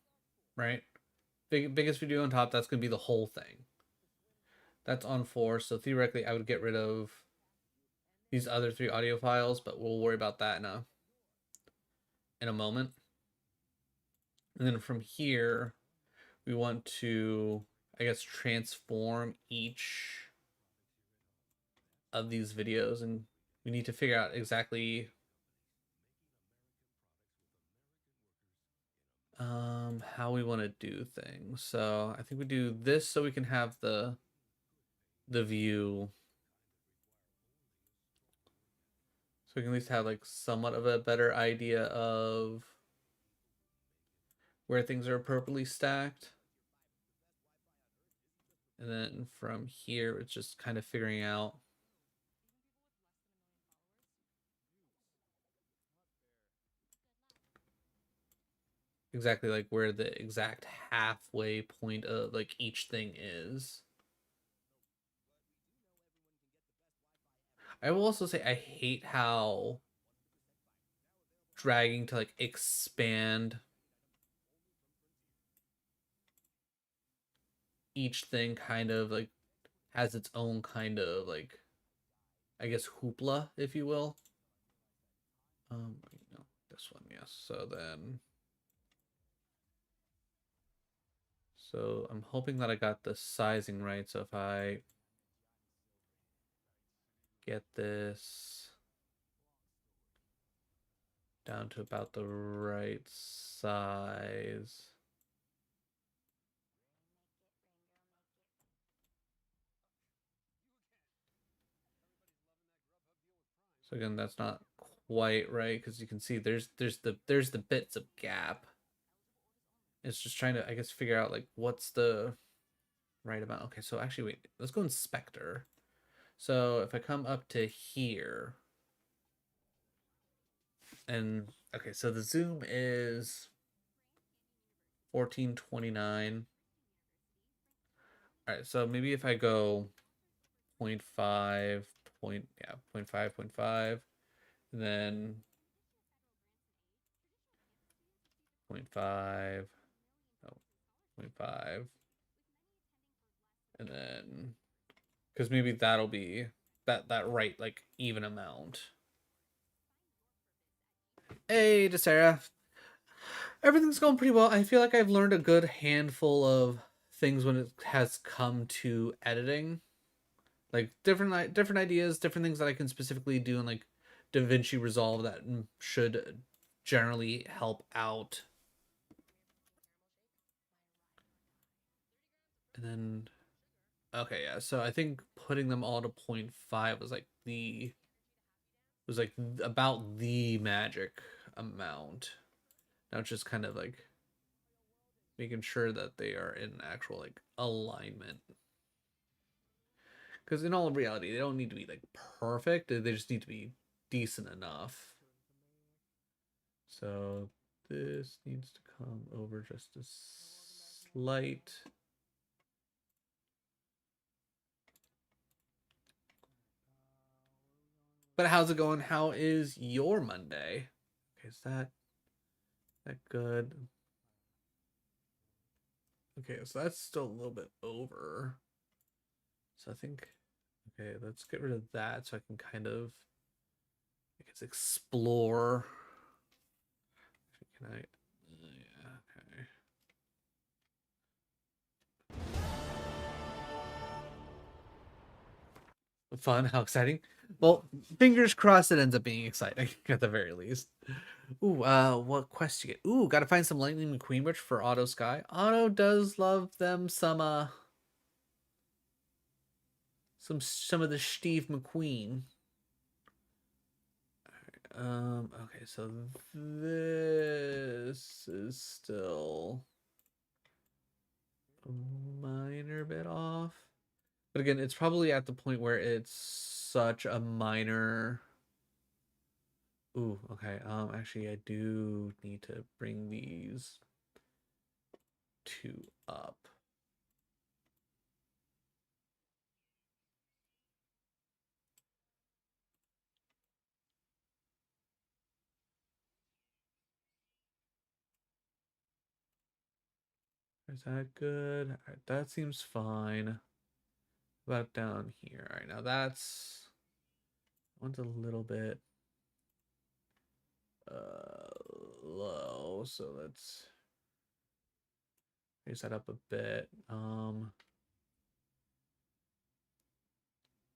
A: right? Biggest video on top, that's going to be the whole thing. That's on 4, so theoretically I would get rid of these other 3 audio files, but we'll worry about that in a moment. And then from here, we want to, I guess, transform each of these videos, and we need to figure out exactly how we want to do things. So I think we do this so we can have the view, so we can at least have like somewhat of a better idea of where things are appropriately stacked. And then from here, it's just kind of figuring out exactly like where the exact halfway point of like each thing is. I will also say I hate how dragging to like expand each thing kind of like has its own kind of like, I guess, hoopla, if you will. No, this one, yes. So I'm hoping that I got the sizing right. So if I get this down to about the right size. So again, that's not quite right because you can see there's the bits of gap. It's just trying to, I guess, figure out like what's the right amount. Okay, so actually wait, let's go inspector. So if I come up to here, and okay, so the zoom is 1429. All right, so maybe if I go 0.5, 0.5, and then 0.5, no, 0.5, and then, because maybe that'll be that right like even amount. Hey, DeSarah. Everything's going pretty well. I feel like I've learned a good handful of things when it has come to editing. Like different ideas, different things that I can specifically do in like DaVinci Resolve that should generally help out. And then Okay, yeah. So I think putting them all to 0.5 was like about the magic amount. Now it's just kind of like making sure that they are in actual like alignment. Because in all reality, they don't need to be like perfect. They just need to be decent enough. So this needs to come over just a slight. But how's it going? How is your Monday? Okay, is that good? Okay, so that's still a little bit over. So I think, okay, let's get rid of that so I can kind of, I guess, explore. Can I? Yeah, okay. Fun, how exciting. Well, fingers crossed it ends up being exciting at the very least. Ooh, what quest you get? Ooh, gotta find some Lightning McQueen merch for Auto Sky. Auto does love them some of the Steve McQueen. Okay, so this is still a minor bit off. But again, it's probably at the point where it's such a minor. Ooh, okay. Actually, I do need to bring these two up. Is that good? All right, that seems fine. About down here. All right, now that's one's a little bit low, so let's raise that up a bit. All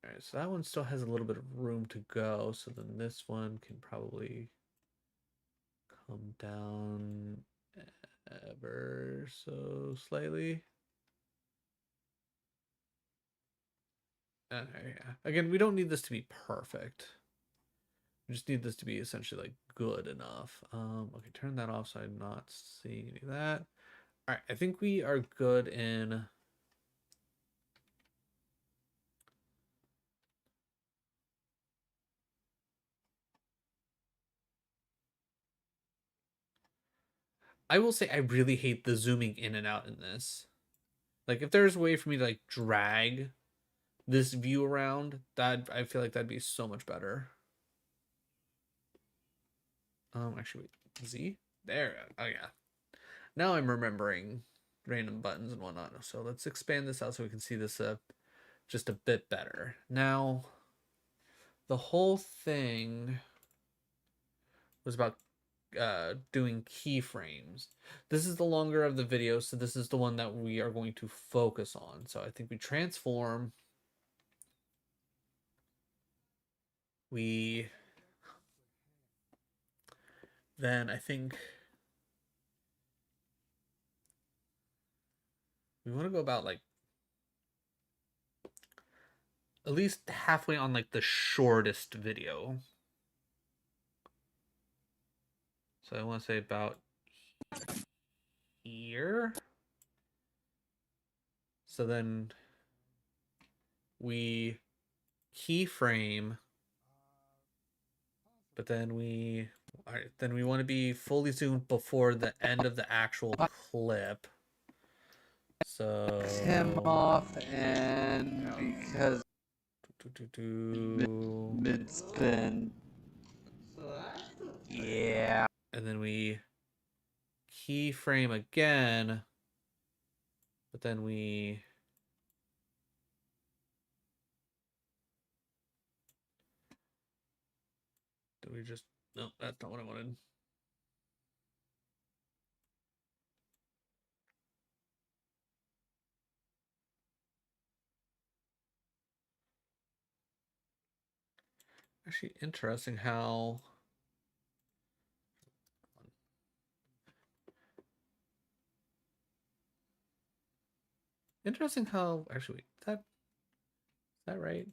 A: right, so that one still has a little bit of room to go, so then this one can probably come down ever so slightly. Okay, yeah. Again, we don't need this to be perfect. We just need this to be essentially like good enough. Okay, turn that off so I'm not seeing any of that. All right, I think we are good in. I will say I really hate the zooming in and out in this. Like if there's a way for me to like drag this view around, that I feel like that'd be so much better. Actually, wait, Z? There. Oh yeah. Now I'm remembering random buttons and whatnot. So let's expand this out so we can see this just a bit better. Now, the whole thing was about doing keyframes. This is the longer of the video, so this is the one that we are going to focus on. So I think we transform. Then I think we want to go about like at least halfway on like the shortest video. So I want to say about here. So then we keyframe, but then we want to be fully zoomed before the end of the actual clip. So
J: Him off, and because mid spin. Yeah.
A: And then we keyframe again, but then we just no, that's not what I wanted. Actually, interesting how actually wait, that that right?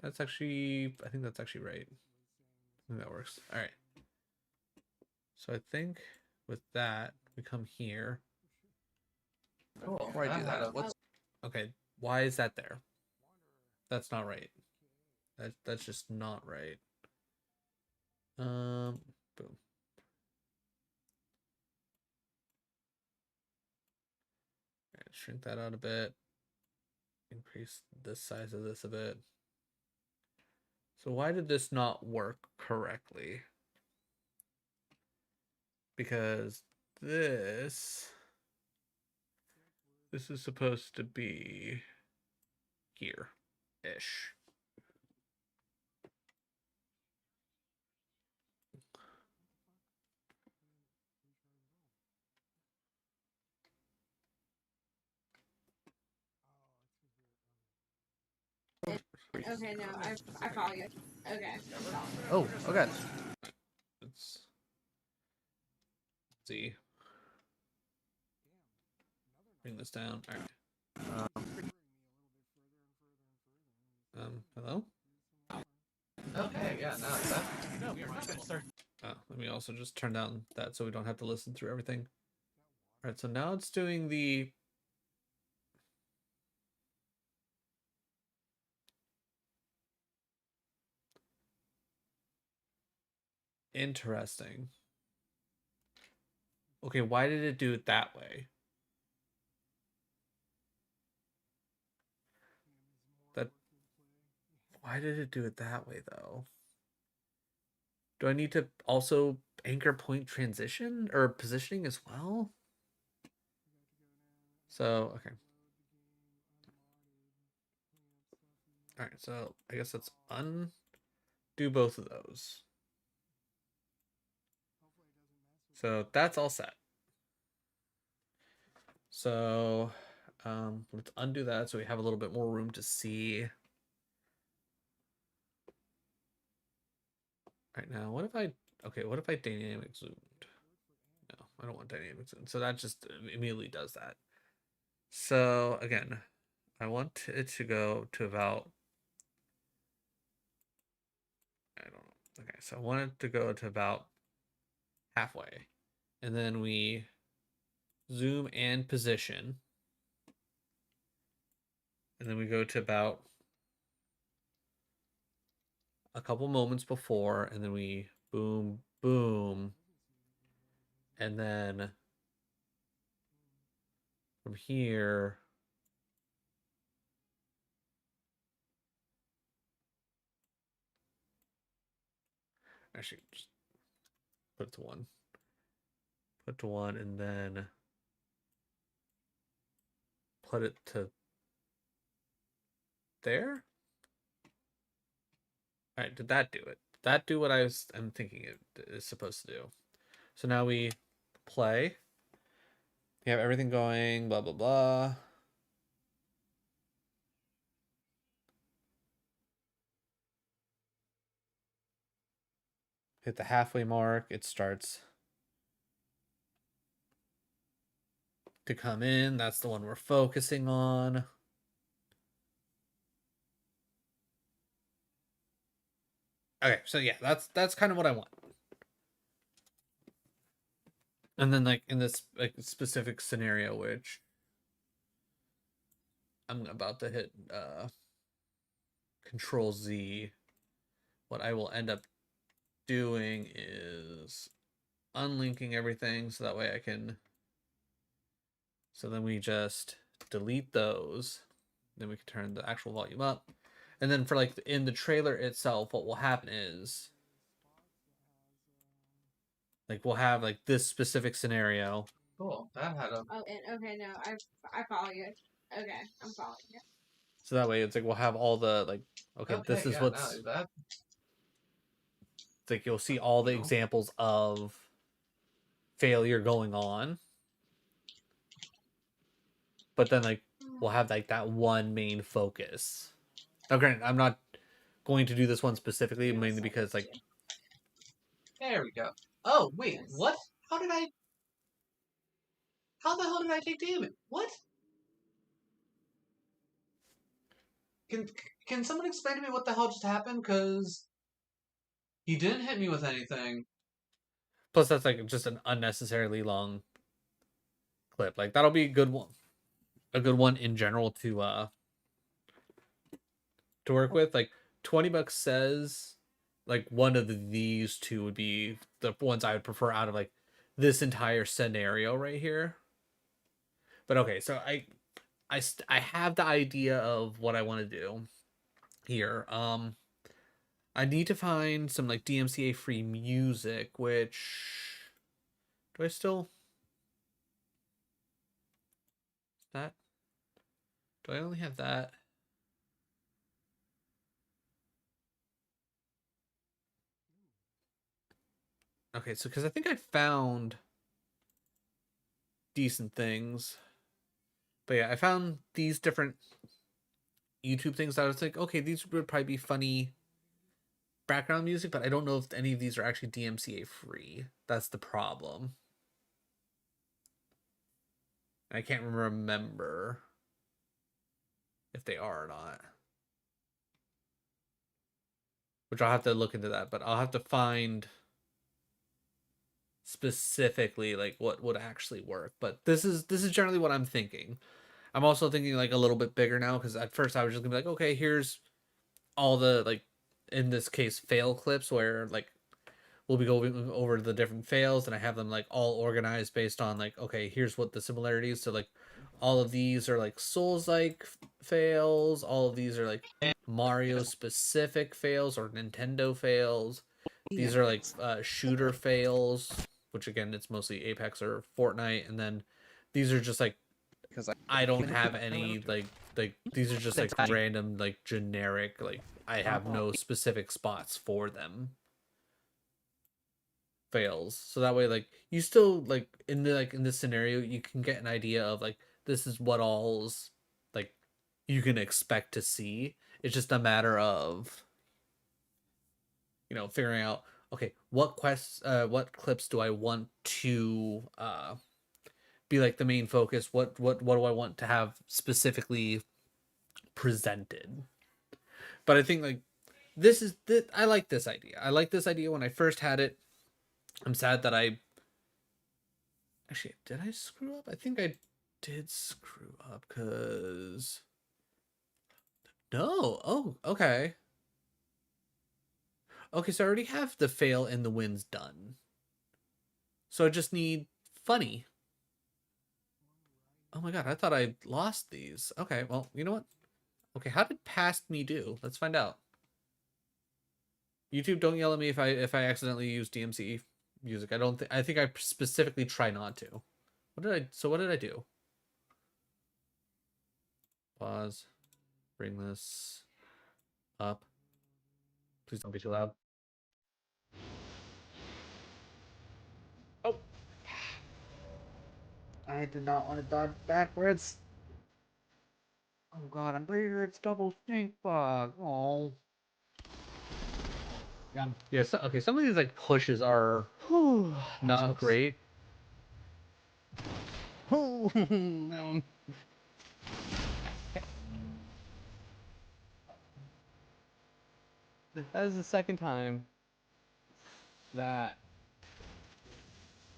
A: That's actually, I think that's actually right. I think that works. All right. So I think with that, we come here.
J: Cool. Before I do that, what's
A: Okay, why is that there? That's not right. That's just not right. Boom. All right, shrink that out a bit. Increase the size of this a bit. So why did this not work correctly? Because this is supposed to be here-ish.
G: Okay, no, I follow you. Okay.
J: oh, okay.
A: Let's see. Bring this down. All right. Hello?
J: Okay, yeah, now that.
A: Let me also just turn down that so we don't have to listen through everything. All right, so now it's doing the interesting. Okay, why did it do it that way? Why did it do it that way though? Do I need to also anchor point transition or positioning as well? So, okay. All right, so I guess let's undo both of those. So that's all set. So let's undo that so we have a little bit more room to see. Right now, what if I dynamic zoomed? No, I don't want dynamic zoom. So that just immediately does that. So again, I want it to go to about, I don't know. Okay, so I want it to go to about halfway. And then we zoom and position. And then we go to about a couple moments before, and then we boom, boom. And then from here, actually just put it to 1. Put to 1 and then put it to there. All right, did that do it? Did that do what I'm thinking it is supposed to do? So now we play. We have everything going, blah, blah, blah. Hit the halfway mark, it starts to come in. That's the one we're focusing on. Okay, so yeah, that's kind of what I want. And then like in this like specific scenario, which I'm about to hit Control Z, what I will end up doing is unlinking everything so that way I can, so then we just delete those, then we can turn the actual volume up. And then for like in the trailer itself, what will happen is like we'll have like this specific scenario.
J: Cool. That had a.
G: Oh, and okay, no, I follow you. Okay, I'm following you.
A: So that way it's like we'll have all the like, okay, this is what's
J: that.
A: It's like you'll see all the examples of failure going on. But then like we'll have like that one main focus. Now granted, I'm not going to do this one specifically, mainly because like
J: There we go. Oh wait, what? How the hell did I take damage? What?
A: Can someone explain to me what the hell just happened? Because he didn't hit me with anything. Plus, that's like just an unnecessarily long clip. Like that'll be a good one. A good one in general to work with. Like $20 says like one of these two would be the ones I would prefer out of like this entire scenario right here. But okay, so I have the idea of what I want to do here. I need to find some like DMCA free music, which do I still that? Do I only have that? Okay, so because I think I found decent things. But yeah, I found these different YouTube things that I was like, okay, these would probably be funny background music, but I don't know if any of these are actually DMCA free. That's the problem. I can't remember if they are or not. Which I'll have to look into that, but I'll have to find specifically like what would actually work. But this is generally what I'm thinking. I'm also thinking like a little bit bigger now because at first I was just gonna be like, okay, here's all the like in this case fail clips where like we'll be going over the different fails and I have them like all organized based on like, okay, here's what the similarities. So like all of these are like Souls-like fails. All of these are like Mario specific fails or Nintendo fails. These are like shooter fails, which again, it's mostly Apex or Fortnite. And then these are just like, because I don't have any like these are just like random like generic, like I have no specific spots for them fails. So that way like you still like in this scenario you can get an idea of like this is what all's like you can expect to see. It's just a matter of figuring out, okay, what clips do I want to be like the main focus? What do I want to have specifically presented? But I think like I like this idea. I like this idea when I first had it. I'm sad that I actually did I screw up? I think I did screw up because no. Oh, okay. Okay, so I already have the fail and the wins done. So I just need funny. Oh my god, I thought I lost these. Okay, well, you know what? Okay, how did past me do? Let's find out. YouTube, don't yell at me if I accidentally use DMC music. I think I specifically try not to. What did I do? Pause. Bring this up. Please don't be too loud. Oh. I did not want to dodge backwards. Oh god, I'm pretty sure it's double stink bug. Oh. Yeah, so, okay, some of these like pushes are not great.
K: No. That is the second time that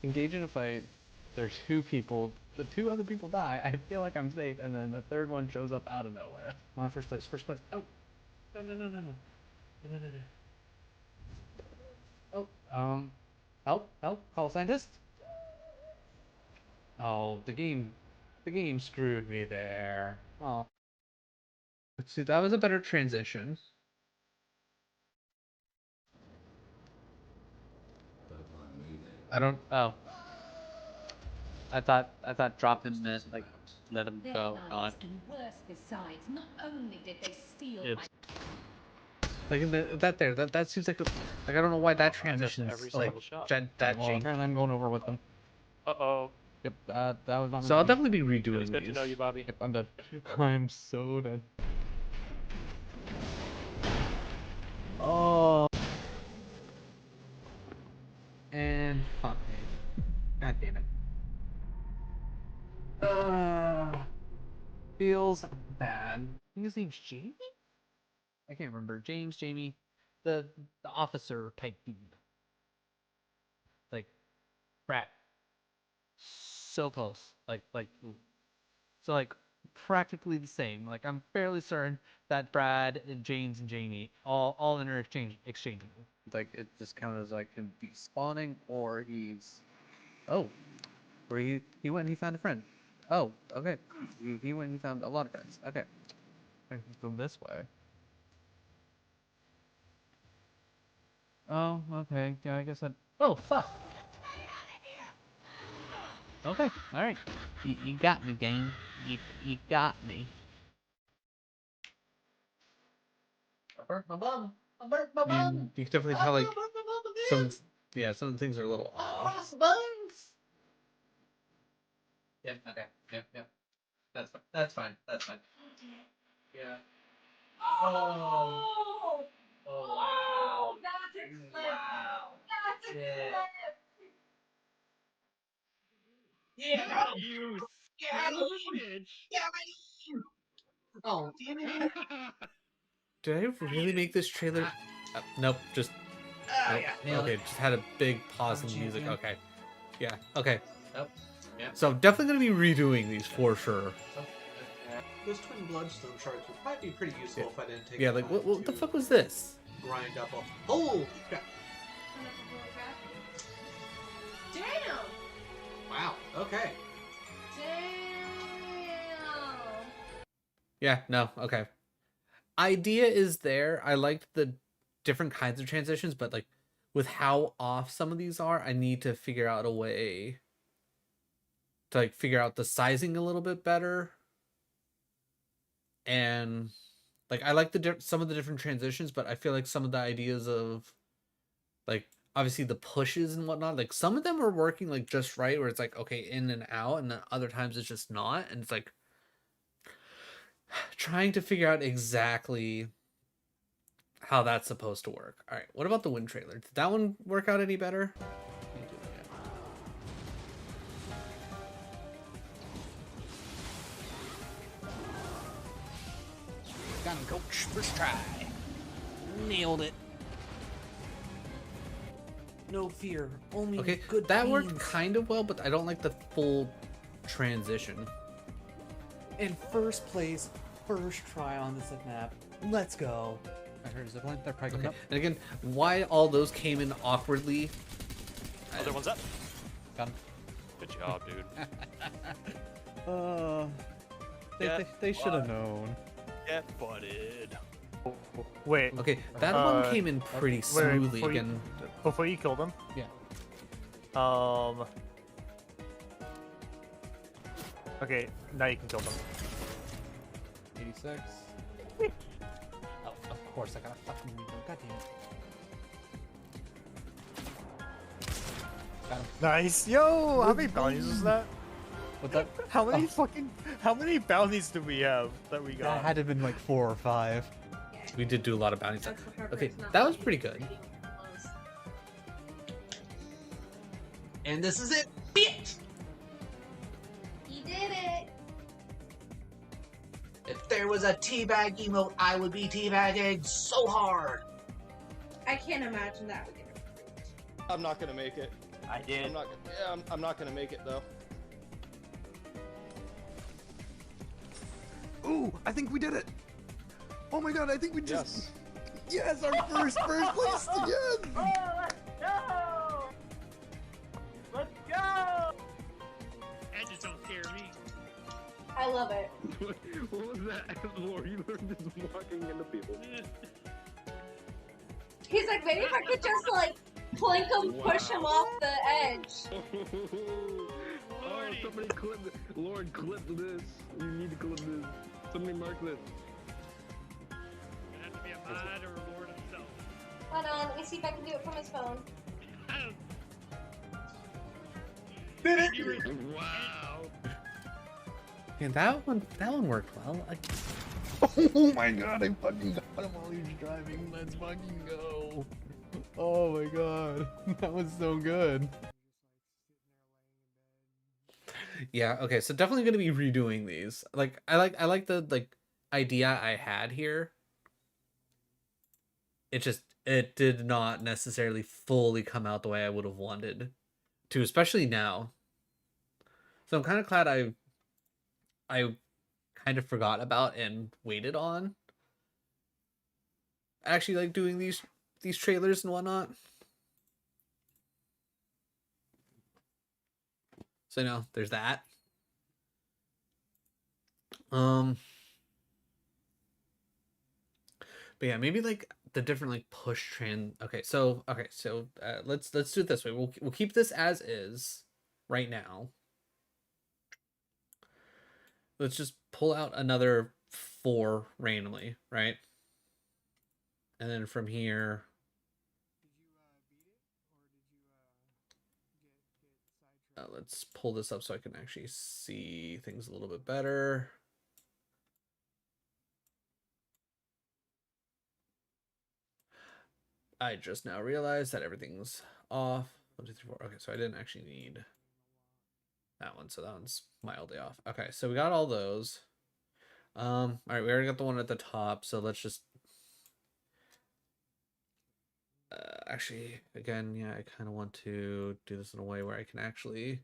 K: engage in a fight, there are two people, the two other people die, I feel like I'm safe, and then the third one shows up out of nowhere.
A: Come on, first place. Oh. No.
K: Oh, help, call a scientist. Oh, the game screwed me there. Oh.
A: Let's see, that was a better transition.
K: I don't. Oh. I thought drop him meant like let him go. On.
L: Not only did they steal
A: Like that seems like I don't know why that transition is like that
K: Well,
A: janky.
K: apparently I'm going over with them.
E: Uh-oh.
K: Yep, that was on.
A: So I'll definitely be redoing
E: It's good
A: these.
E: to know you, Bobby.
K: Yep, I'm dead. I'm so dead.
A: Oh. And fuck me. God damn it. Feels bad.
K: His name's Jamie? I can't remember. James, Jamie, the officer type dude. Like, Brad. So close. So like practically the same. Like I'm fairly certain that Brad and James and Jamie all exchanging. Like it just kind of is like him be spawning or he's where he went and he found a friend. Oh, okay. He went and he found a lot of friends. Okay. I can go this way. Oh, okay. Yeah, I guess that. Oh, fuck. Okay, all right. You got me, game. You got me. You can definitely tell like some of the things are a little off. Yep. Okay. Yep. That's fine. That's fine. Yeah. Oh. Oh wow.
G: That's a clip.
K: Wow.
G: That's a
K: Shit.
G: clip.
K: Yeah. You bitch. Oh, damn it.
A: Did I really make this trailer? Nope, just nope.
K: Yeah,
A: Okay, just had a big pause in the music.
K: champion.
A: Okay, yeah, okay.
K: Nope. Yeah.
A: So I'm definitely gonna be redoing these for sure.
J: Those twin bloodstone shards would probably be pretty useful if I didn't take
A: Yeah,
J: the
A: like
J: time
A: what the
J: to
A: fuck was this?
J: grind up a holy crap.
G: Damn.
J: Wow. Okay.
G: Damn.
A: Yeah, no, okay. Idea is there. I liked the different kinds of transitions, but like with how off some of these are, I need to figure out a way to like figure out the sizing a little bit better. And like I like some of the different transitions, but I feel like some of the ideas of like obviously the pushes and whatnot, like some of them are working like just right, where it's like okay in and out, and then other times it's just not, and it's like trying to figure out exactly how that's supposed to work. All right, what about the wind trailer? Did that one work out any better?
E: Got him, coach. First try. Nailed it.
J: No fear. Only
A: Okay,
J: good
A: that worked
J: beans.
A: kind of well, but I don't like the full transition.
J: In first place, first try on this map. Let's go. I heard a zipline. They're probably
A: Okay,
J: up.
A: and again, why all those came in awkwardly?
E: Other one's up.
J: Got him.
E: Good job, dude.
J: They should have known.
E: Get butted.
M: Wait.
A: Okay, that one came in pretty smoothly again.
M: Before you kill them.
J: Yeah.
M: Okay, now you can kill them.
J: 86. Oh, of course I got a fucking reload. God damn it. Got him.
M: Nice. Yo, how many bounties was that?
J: What that?
M: How many bounties do we have that we
J: That
M: got?
J: had to have been like 4 or 5.
A: We did do a lot of bounties. Okay, that was pretty good.
F: And this is it, bitch!
G: He did it.
F: If there was a teabag emote, I would be teabagging so hard.
G: I can't imagine that would get approved.
N: I'm not gonna make it.
M: I did.
N: I'm not gonna make it though.
B: Ooh, I think we did it. Oh my god, I think we just...
N: Yes.
B: Yes, our first place again!
M: Oh, let's go! Let's go!
E: That just don't scare me.
G: I love it.
N: What was that? Lord, you were just walking into people.
G: He's like, maybe if I could just like plink him, push him off the edge.
N: Oh, somebody clip it. Lord, clip this. You need to clip this. Somebody mark this.
E: It has to be a mod or a lord himself.
G: Hold on, let me see if I can do it from his phone.
E: Did it?
N: Wow.
A: And that one worked well.
B: Oh my god, I fucking got him while he was driving. Let's fucking go. Oh my god, that was so good.
A: Yeah, okay, so definitely gonna be redoing these. Like I like the idea I had here. it did not necessarily fully come out the way I would have wanted to, especially now. So I'm kind of glad I kind of forgot about and waited on actually like doing these trailers and whatnot. So no, there's that. But yeah, maybe like the different like push trend. Okay, so let's do it this way. We'll keep this as is right now. Let's just pull out another 4 randomly, right? And then from here, let's pull this up so I can actually see things a little bit better. I just now realized that everything's off. 1, 2, 3, 4. Okay, so I didn't actually need that one, so that one's mildly off. Okay, so we got all those. All right, we already got the one at the top, so let's just actually, again, yeah, I kind of want to do this in a way where I can actually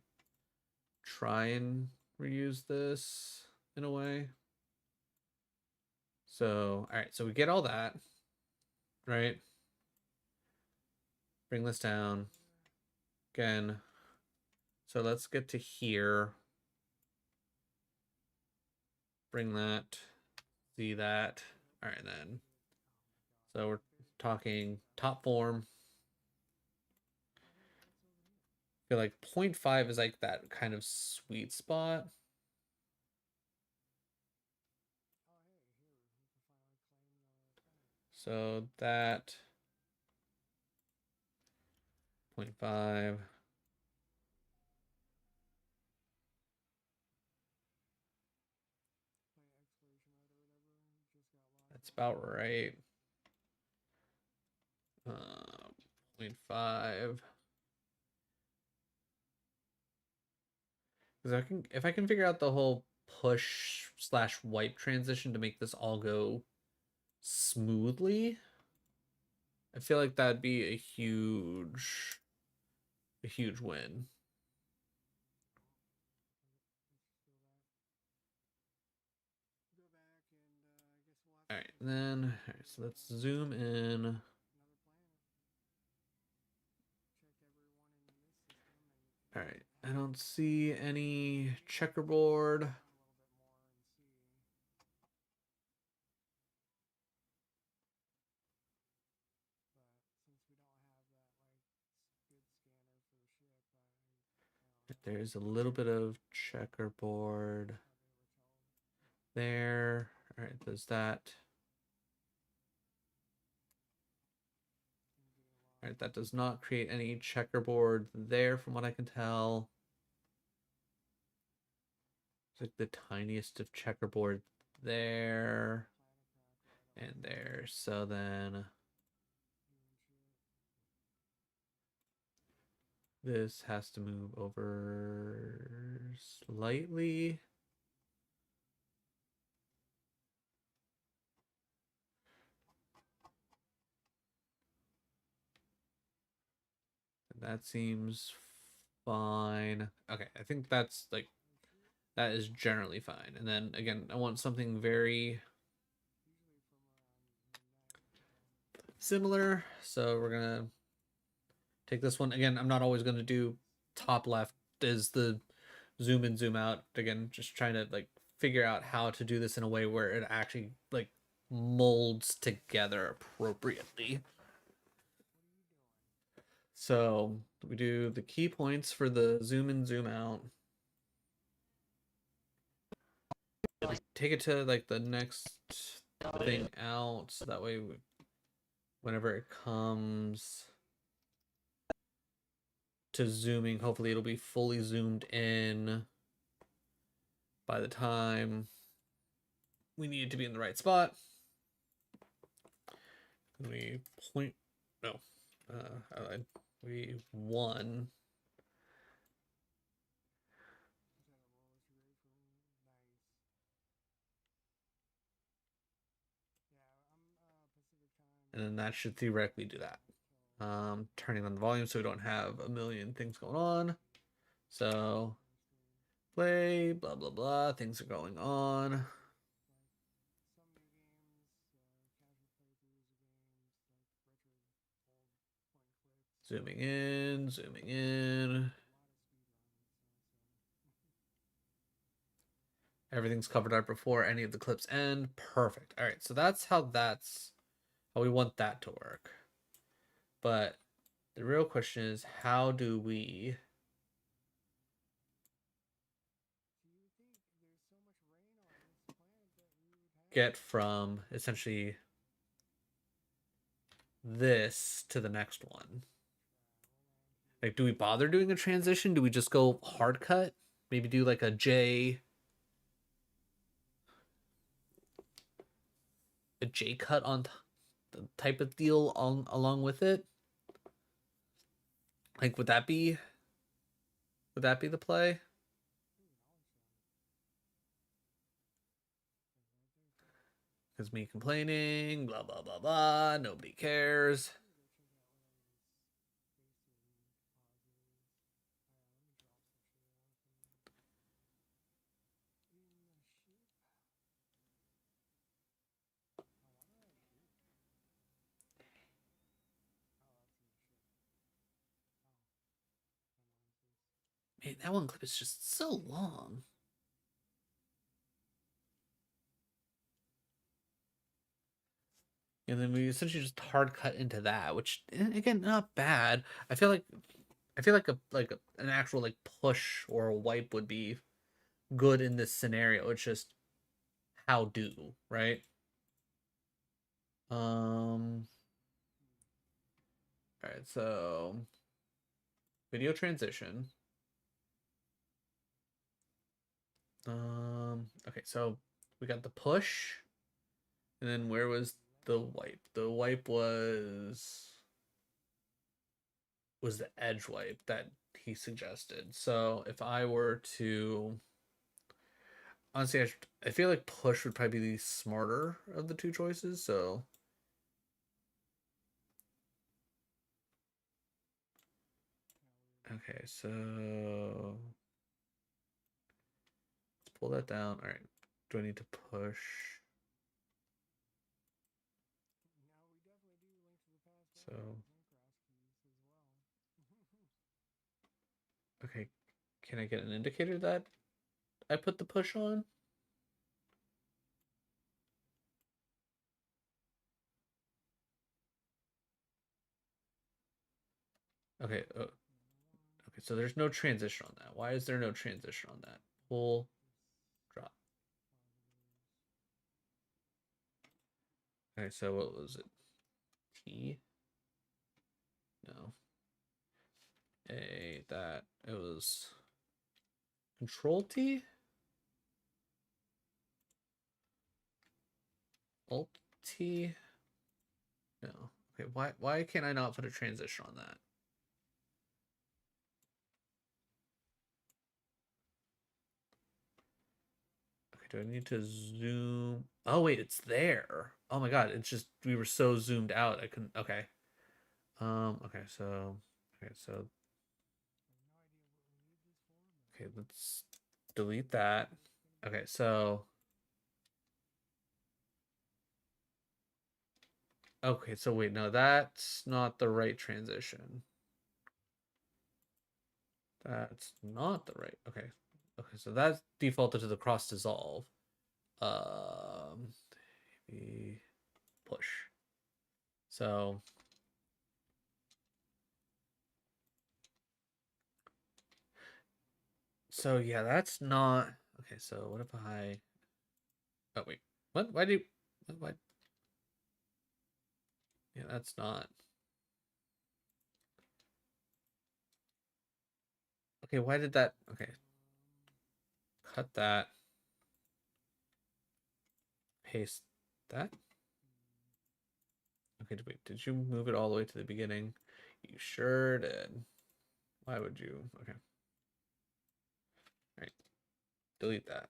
A: try and reuse this in a way. So, all right, so we get all that, right? Bring this down again. So let's get to here. Bring that, see that. All right, then. So we're talking top form. I feel like 0.5 is like that kind of sweet spot. So that 0.5. That's about right. 0.5. Because if I can figure out the whole push / wipe transition to make this all go smoothly, I feel like that'd be a huge win. All right, then, all right, so let's zoom in. All right, I don't see any checkerboard. There's a little bit of checkerboard there. All right, there's that. All right, that does not create any checkerboard there from what I can tell. It's like the tiniest of checkerboard there and there. So then this has to move over slightly. That seems fine. Okay, I think that's like, that is generally fine. And then again, I want something very similar. So we're gonna take this one. Again, I'm not always gonna do top left is the zoom in, zoom out. Again, just trying to like figure out how to do this in a way where it actually like molds together appropriately. So we do the key points for the zoom in, zoom out. Take it to like the next thing out, so that way whenever it comes to zooming, hopefully it'll be fully zoomed in by the time we need it to be in the right spot. We point, no, we won. And and that should theoretically do that. Turning on the volume so we don't have a million things going on. So play, blah, blah, blah. Things are going on. Zooming in, zooming in. Everything's covered up before any of the clips end. Perfect. All right, so that's how we want that to work. But the real question is, how do we get from essentially this to the next one? Like, do we bother doing a transition? Do we just go hard cut? Maybe do like a J cut on the type of deal along with it? Like, would that be the play? Because me complaining, blah blah blah blah, nobody cares. Man, that one clip is just so long. And then we essentially just hard cut into that, which again, not bad. I feel like an actual like push or a wipe would be good in this scenario. It's just how do, right? All right, so video transition. Okay, so we got the push, and then where was the wipe? The wipe was the edge wipe that he suggested. So if I were to, honestly, I feel like push would probably be the smarter of the two choices. So okay, so let's pull that down. All right, do I need to push? So okay, can I get an indicator that I put the push on? Okay, okay, so there's no transition on that. Why is there no transition on that? Pull, drop. Okay, so what was it? T? No. A, that. It was Control T? Alt T? No. Okay, why can't I not put a transition on that? Okay, do I need to zoom? Oh wait, it's there. Oh my god, it's just we were so zoomed out I couldn't. Okay. Okay, so okay, let's delete that. Okay, so okay, so wait, no, that's not the right transition. That's not the right. Okay. Okay, so that's defaulted to the cross dissolve. Maybe push. So yeah, that's not okay. So what if I? Oh wait, what? Why do? What? Yeah, that's not. Okay, why did that? Okay, cut that. Paste that. Okay, wait, did you move it all the way to the beginning? You sure did. Why would you? Okay. All right. Delete that.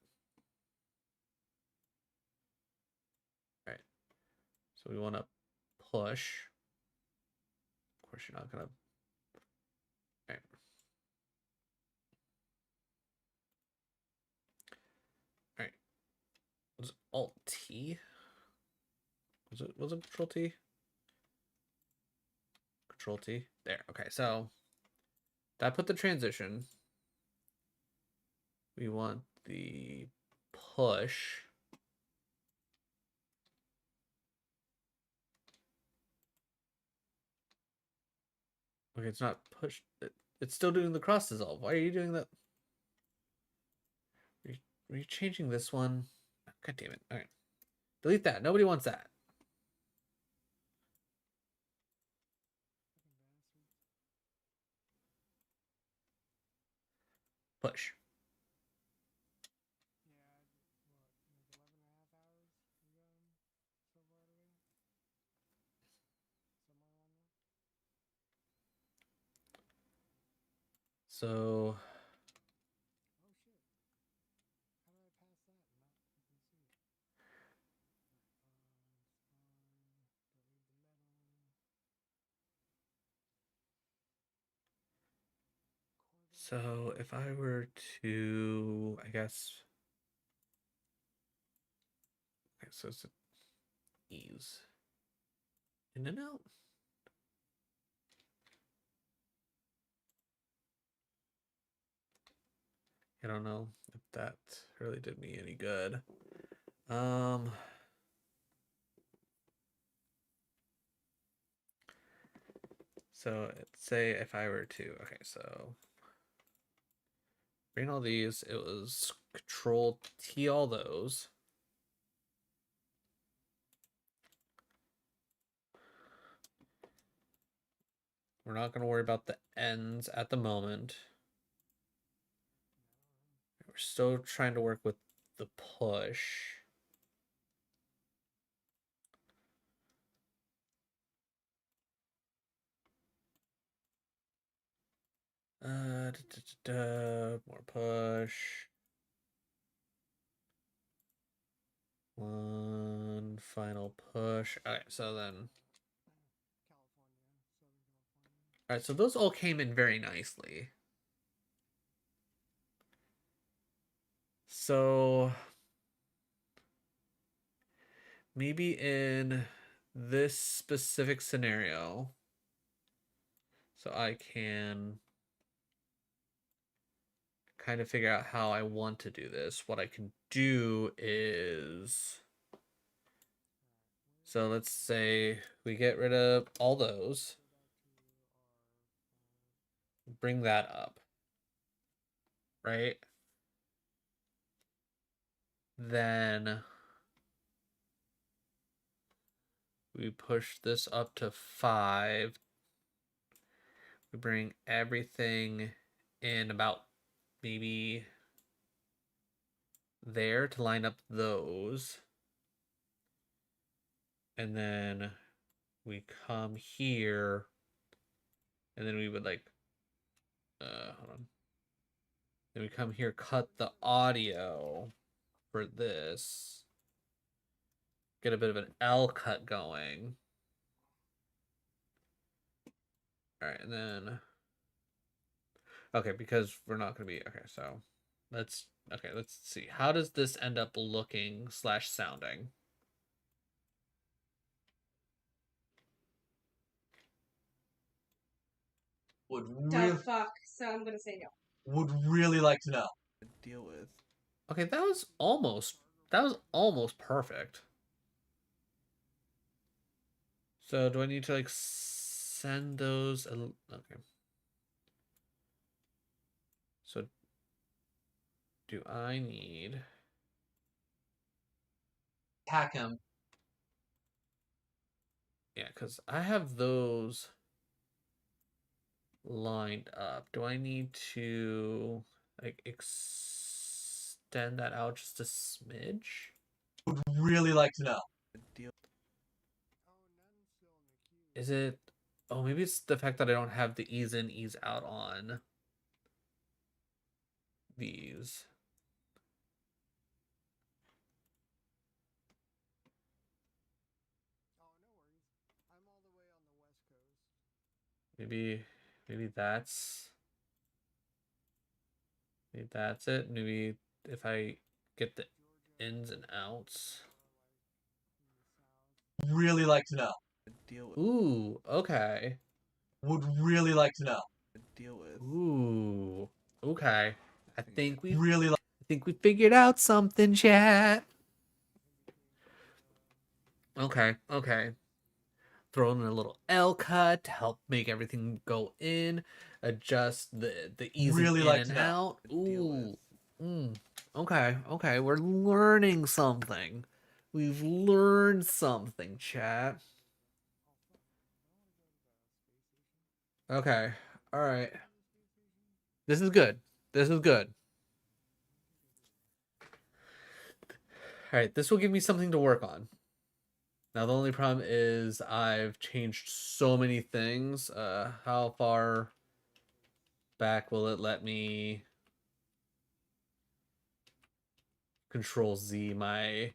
A: All right. So we want to push. Of course, you're not gonna. All right. All right. Was it Alt T? Was it Control T? Control T. There. Okay, so that put the transition. We want the push. Okay, it's not push. It's still doing the cross dissolve. Why are you doing that? Are you changing this one? God damn it. All right. Delete that. Nobody wants that. Push. So So if I were to, I guess, okay, so it's ease in and out. I don't know if that really did me any good. So say if I were to, okay, so bring all these, it was Control T all those. We're not going to worry about the ends at the moment. We're still trying to work with the push. More push. One final push. All right, so then. All right, so those all came in very nicely. So maybe in this specific scenario, so I can kind of figure out how I want to do this. What I can do is, so let's say we get rid of all those, bring that up, right? Then we push this up to 5. We bring everything in about maybe there to line up those. And then we come here and then we would like, hold on. Then we come here, cut the audio for this. Get a bit of an L cut going. All right, and then, okay, because we're not going to be, okay, so let's see. How does this end up looking / sounding?
G: Dumb fuck. So I'm gonna say no.
A: Would really like to know.
J: Deal with.
A: Okay, that was almost perfect. So do I need to like send those? Okay. So do I need hack him? Yeah, because I have those lined up. Do I need to like extend that out just a smidge? Would really like to know.
J: Deal.
A: Is it? Oh, maybe it's the fact that I don't have the ease in, ease out on these. Maybe that's it. Maybe if I get the ins and outs.
F: Really like to know.
J: Deal with.
A: Ooh, okay.
F: Would really like to know.
J: Deal with.
A: Ooh, okay. I think we
F: Really
A: figured out something, chat. Okay. Throw in a little L cut to help make everything go in. Adjust the easing
F: Really
A: in
F: like
A: and
F: to know.
A: out. Ooh. Okay. We're learning something. We've learned something, chat. Okay. All right. This is good. All right. This will give me something to work on. Now the only problem is I've changed so many things. How far back will it let me Control Z my,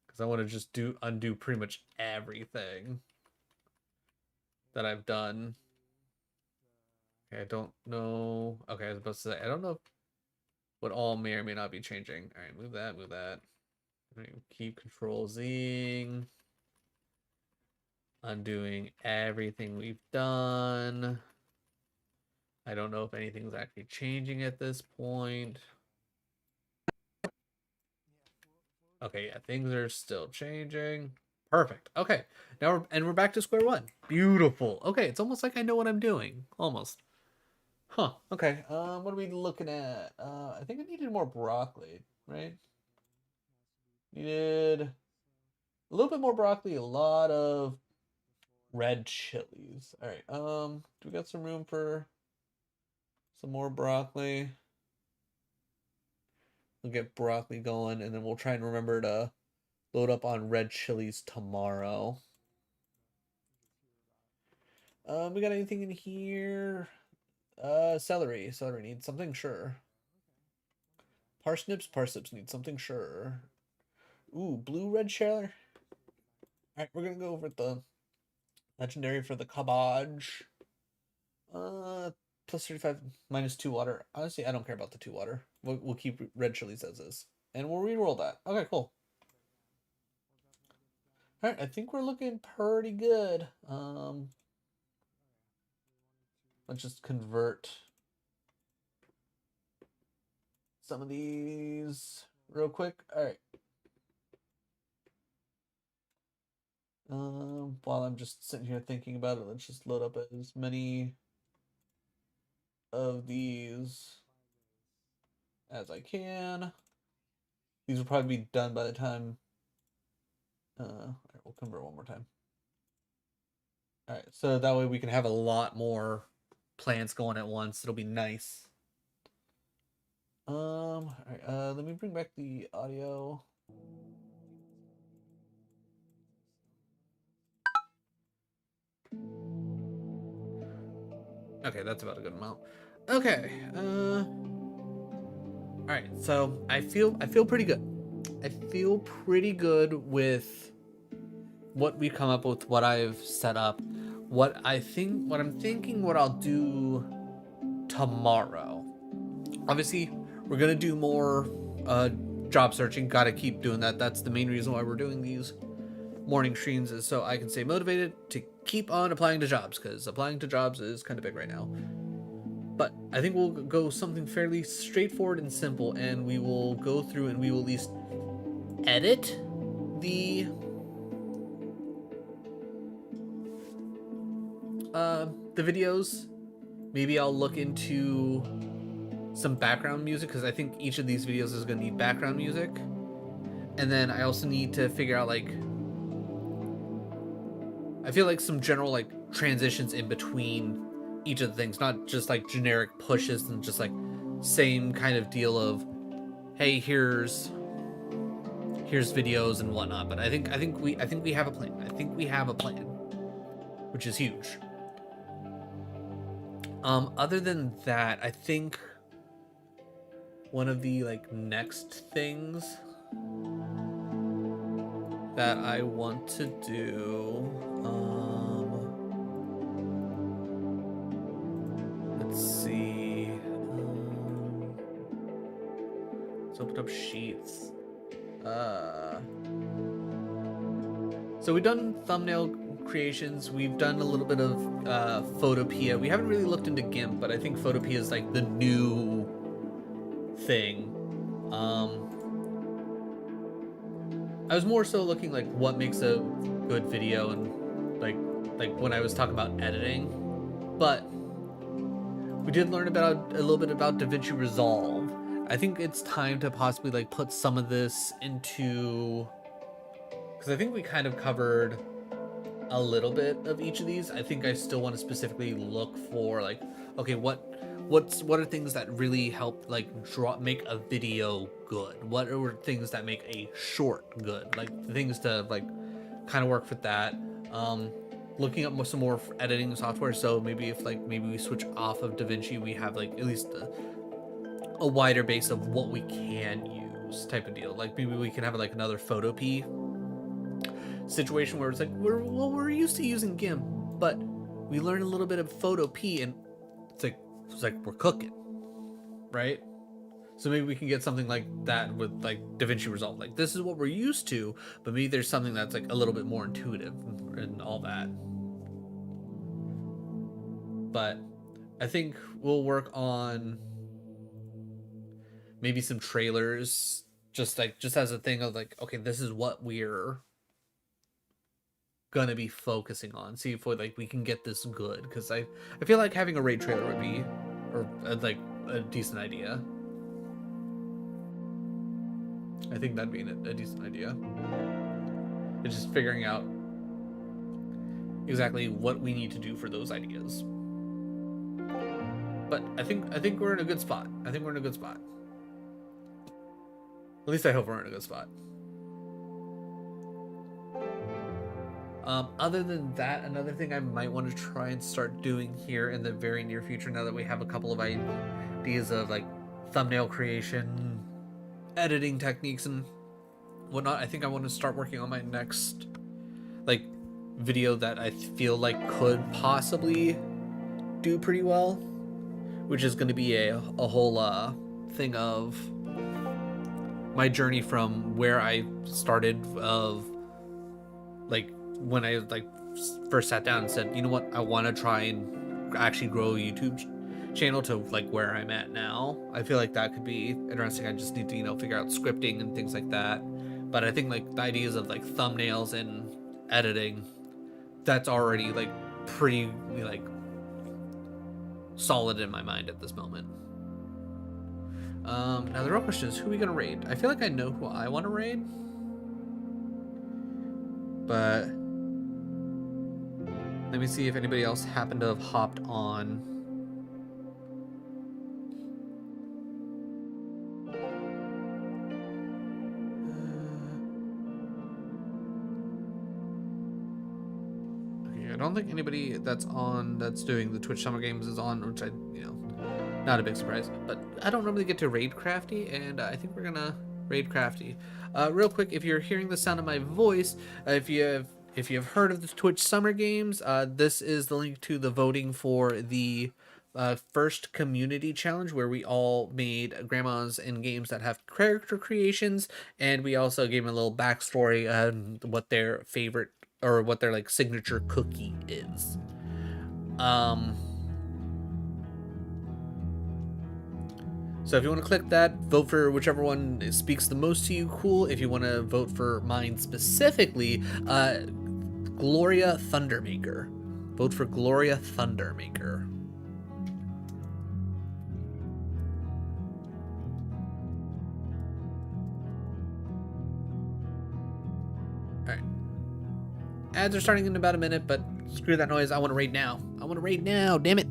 A: because I want to just undo pretty much everything that I've done. Okay, I don't know. Okay, I was about to say I don't know what all may or may not be changing. All right, move that. All right, keep Control Z. Undoing everything we've done. I don't know if anything's actually changing at this point. Okay, yeah, things are still changing. Perfect. Okay, now we're back to square one. Beautiful. Okay, it's almost like I know what I'm doing. Almost. Huh. Okay. What are we looking at? I think I needed more broccoli, right? Needed a little bit more broccoli, a lot of red chilies. All right. Do we got some room for some more broccoli? We'll get broccoli going, and then we'll try and remember to load up on red chilies tomorrow. We got anything in here? Celery. Celery needs something, sure. Parsnips need something, sure. Ooh, blue red cheddar. Alright, we're gonna go over the legendary for the cabbage. Plus 35, minus 2 water. Honestly, I don't care about the 2 water. We'll keep red chilies as is. And we'll re-roll that. Okay, cool. Alright, I think we're looking pretty good. Let's just convert some of these real quick. Alright. While I'm just sitting here thinking about it, let's just load up as many of these as I can. These will probably be done by the time. Alright, we'll convert one more time. Alright, so that way we can have a lot more plants going at once. It'll be nice. Alright, let me bring back the audio. Okay, that's about a good amount. Okay, alright, so I feel pretty good. I feel pretty good with what we come up with, what I've set up, what I'm thinking what I'll do tomorrow. Obviously, we're gonna do more job searching. Gotta keep doing that. That's the main reason why we're doing these morning streams, is so I can stay motivated to keep on applying to jobs, because applying to jobs is kind of big right now. But I think we'll go something fairly straightforward and simple, and we will go through and we will at least edit the videos. Maybe I'll look into some background music, because I think each of these videos is going to need background music. And then I also need to figure out, like, I feel like some general, like, transitions in between each of the things, not just like generic pushes and just like same kind of deal of, hey, here's videos and whatnot. But I think we have a plan. I think we have a plan, which is huge. Other than that, I think one of the like next things that I want to do, Let's open up Sheets. So we've done thumbnail creations. We've done a little bit of Photopea. We haven't really looked into GIMP, but I think Photopea is like the new thing. I was more so looking like what makes a good video and like when I was talking about editing, but we did learn about a little bit about DaVinci Resolve. I think it's time to possibly like put some of this into, because I think we kind of covered a little bit of each of these. I think I still want to specifically look for like, okay, what are things that really help like make a video good? What are things that make a short good? Like things to like kind of work with that. Looking up some more editing software. So maybe if like maybe we switch off of DaVinci, we have like at least a wider base of what we can use type of deal. Like maybe we can have like another Photopea situation where it's like we're used to using GIMP, but we learn a little bit of Photopea and it's like we're cooking, right? So maybe we can get something like that with like DaVinci Resolve. Like this is what we're used to, but maybe there's something that's like a little bit more intuitive and all that. But I think we'll work on maybe some trailers, just as a thing of like, okay, this is what we're gonna be focusing on. See if we can get this good, because I feel like having a raid trailer would be like a decent idea. I think that'd be a decent idea. It's just figuring out exactly what we need to do for those ideas. But I think we're in a good spot. I think we're in a good spot. At least I hope we're in a good spot. Other than that, another thing I might want to try and start doing here in the very near future, now that we have a couple of ideas of like thumbnail creation, editing techniques and whatnot, I think I want to start working on my next like video that I feel like could possibly do pretty well, which is going to be a whole thing of my journey from where I started, of like when I like first sat down and said, you know what, I want to try and actually grow a YouTube channel, to like where I'm at now. I feel like that could be interesting. I just need to, you know, figure out scripting and things like that. But I think like the ideas of like thumbnails and editing, that's already like pretty like solid in my mind at this moment. Now the real question is, who are we gonna raid? I feel like I know who I want to raid, but let me see if anybody else happened to have hopped on. Okay, I don't think anybody that's doing the Twitch Summer Games is on, which I, you know, not a big surprise. But I don't normally get to raid Crafty, and I think we're gonna raid Crafty. Real quick, if you're hearing the sound of my voice, if you have heard of the Twitch Summer Games, this is the link to the voting for the first community challenge, where we all made grandmas in games that have character creations, and we also gave them a little backstory on what their favorite or what their like signature cookie is. So if you want to click that, vote for whichever one speaks the most to you, cool. If you want to vote for mine specifically, Gloria Thundermaker. Vote for Gloria Thundermaker. Alright. Ads are starting in about a minute, but screw that noise. I want to raid now. I want to raid now, damn it.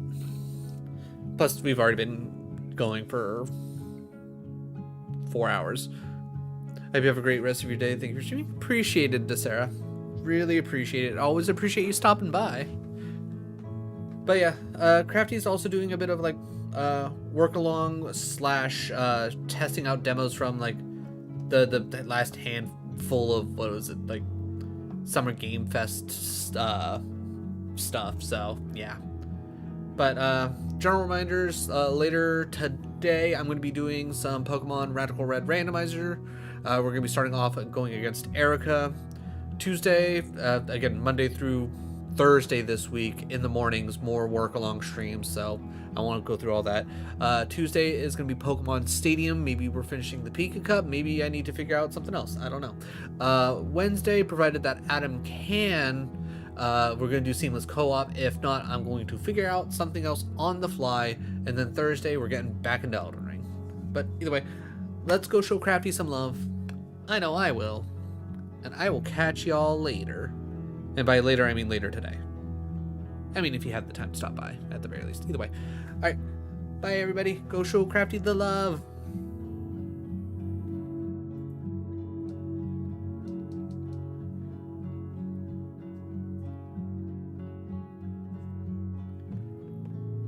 A: Plus, we've already been going for 4 hours. I hope you have a great rest of your day. Thank you for streaming. Appreciate it, DeSara. Really appreciate it. Always appreciate you stopping by. But yeah, Crafty is also doing a bit of like work along / testing out demos from like the last handful of, what was it, like Summer Game Fest stuff. So yeah, but general reminders, later today I'm going to be doing some Pokemon Radical Red Randomizer. We're going to be starting off going against Erica. Tuesday, again, Monday through Thursday this week in the mornings, more work along streams, so I won't go through all that. Tuesday is going to be Pokemon Stadium. Maybe we're finishing the Pika Cup. Maybe I need to figure out something else. I don't know. Wednesday, provided that Adam can, we're going to do Seamless Co-op. If not, I'm going to figure out something else on the fly. And then Thursday, we're getting back into Elden Ring. But either way, let's go show Crafty some love. I know I will. And I will catch y'all later. And by later, I mean later today. I mean, if you have the time to stop by, at the very least. Either way. Alright. Bye, everybody. Go show Crafty the love.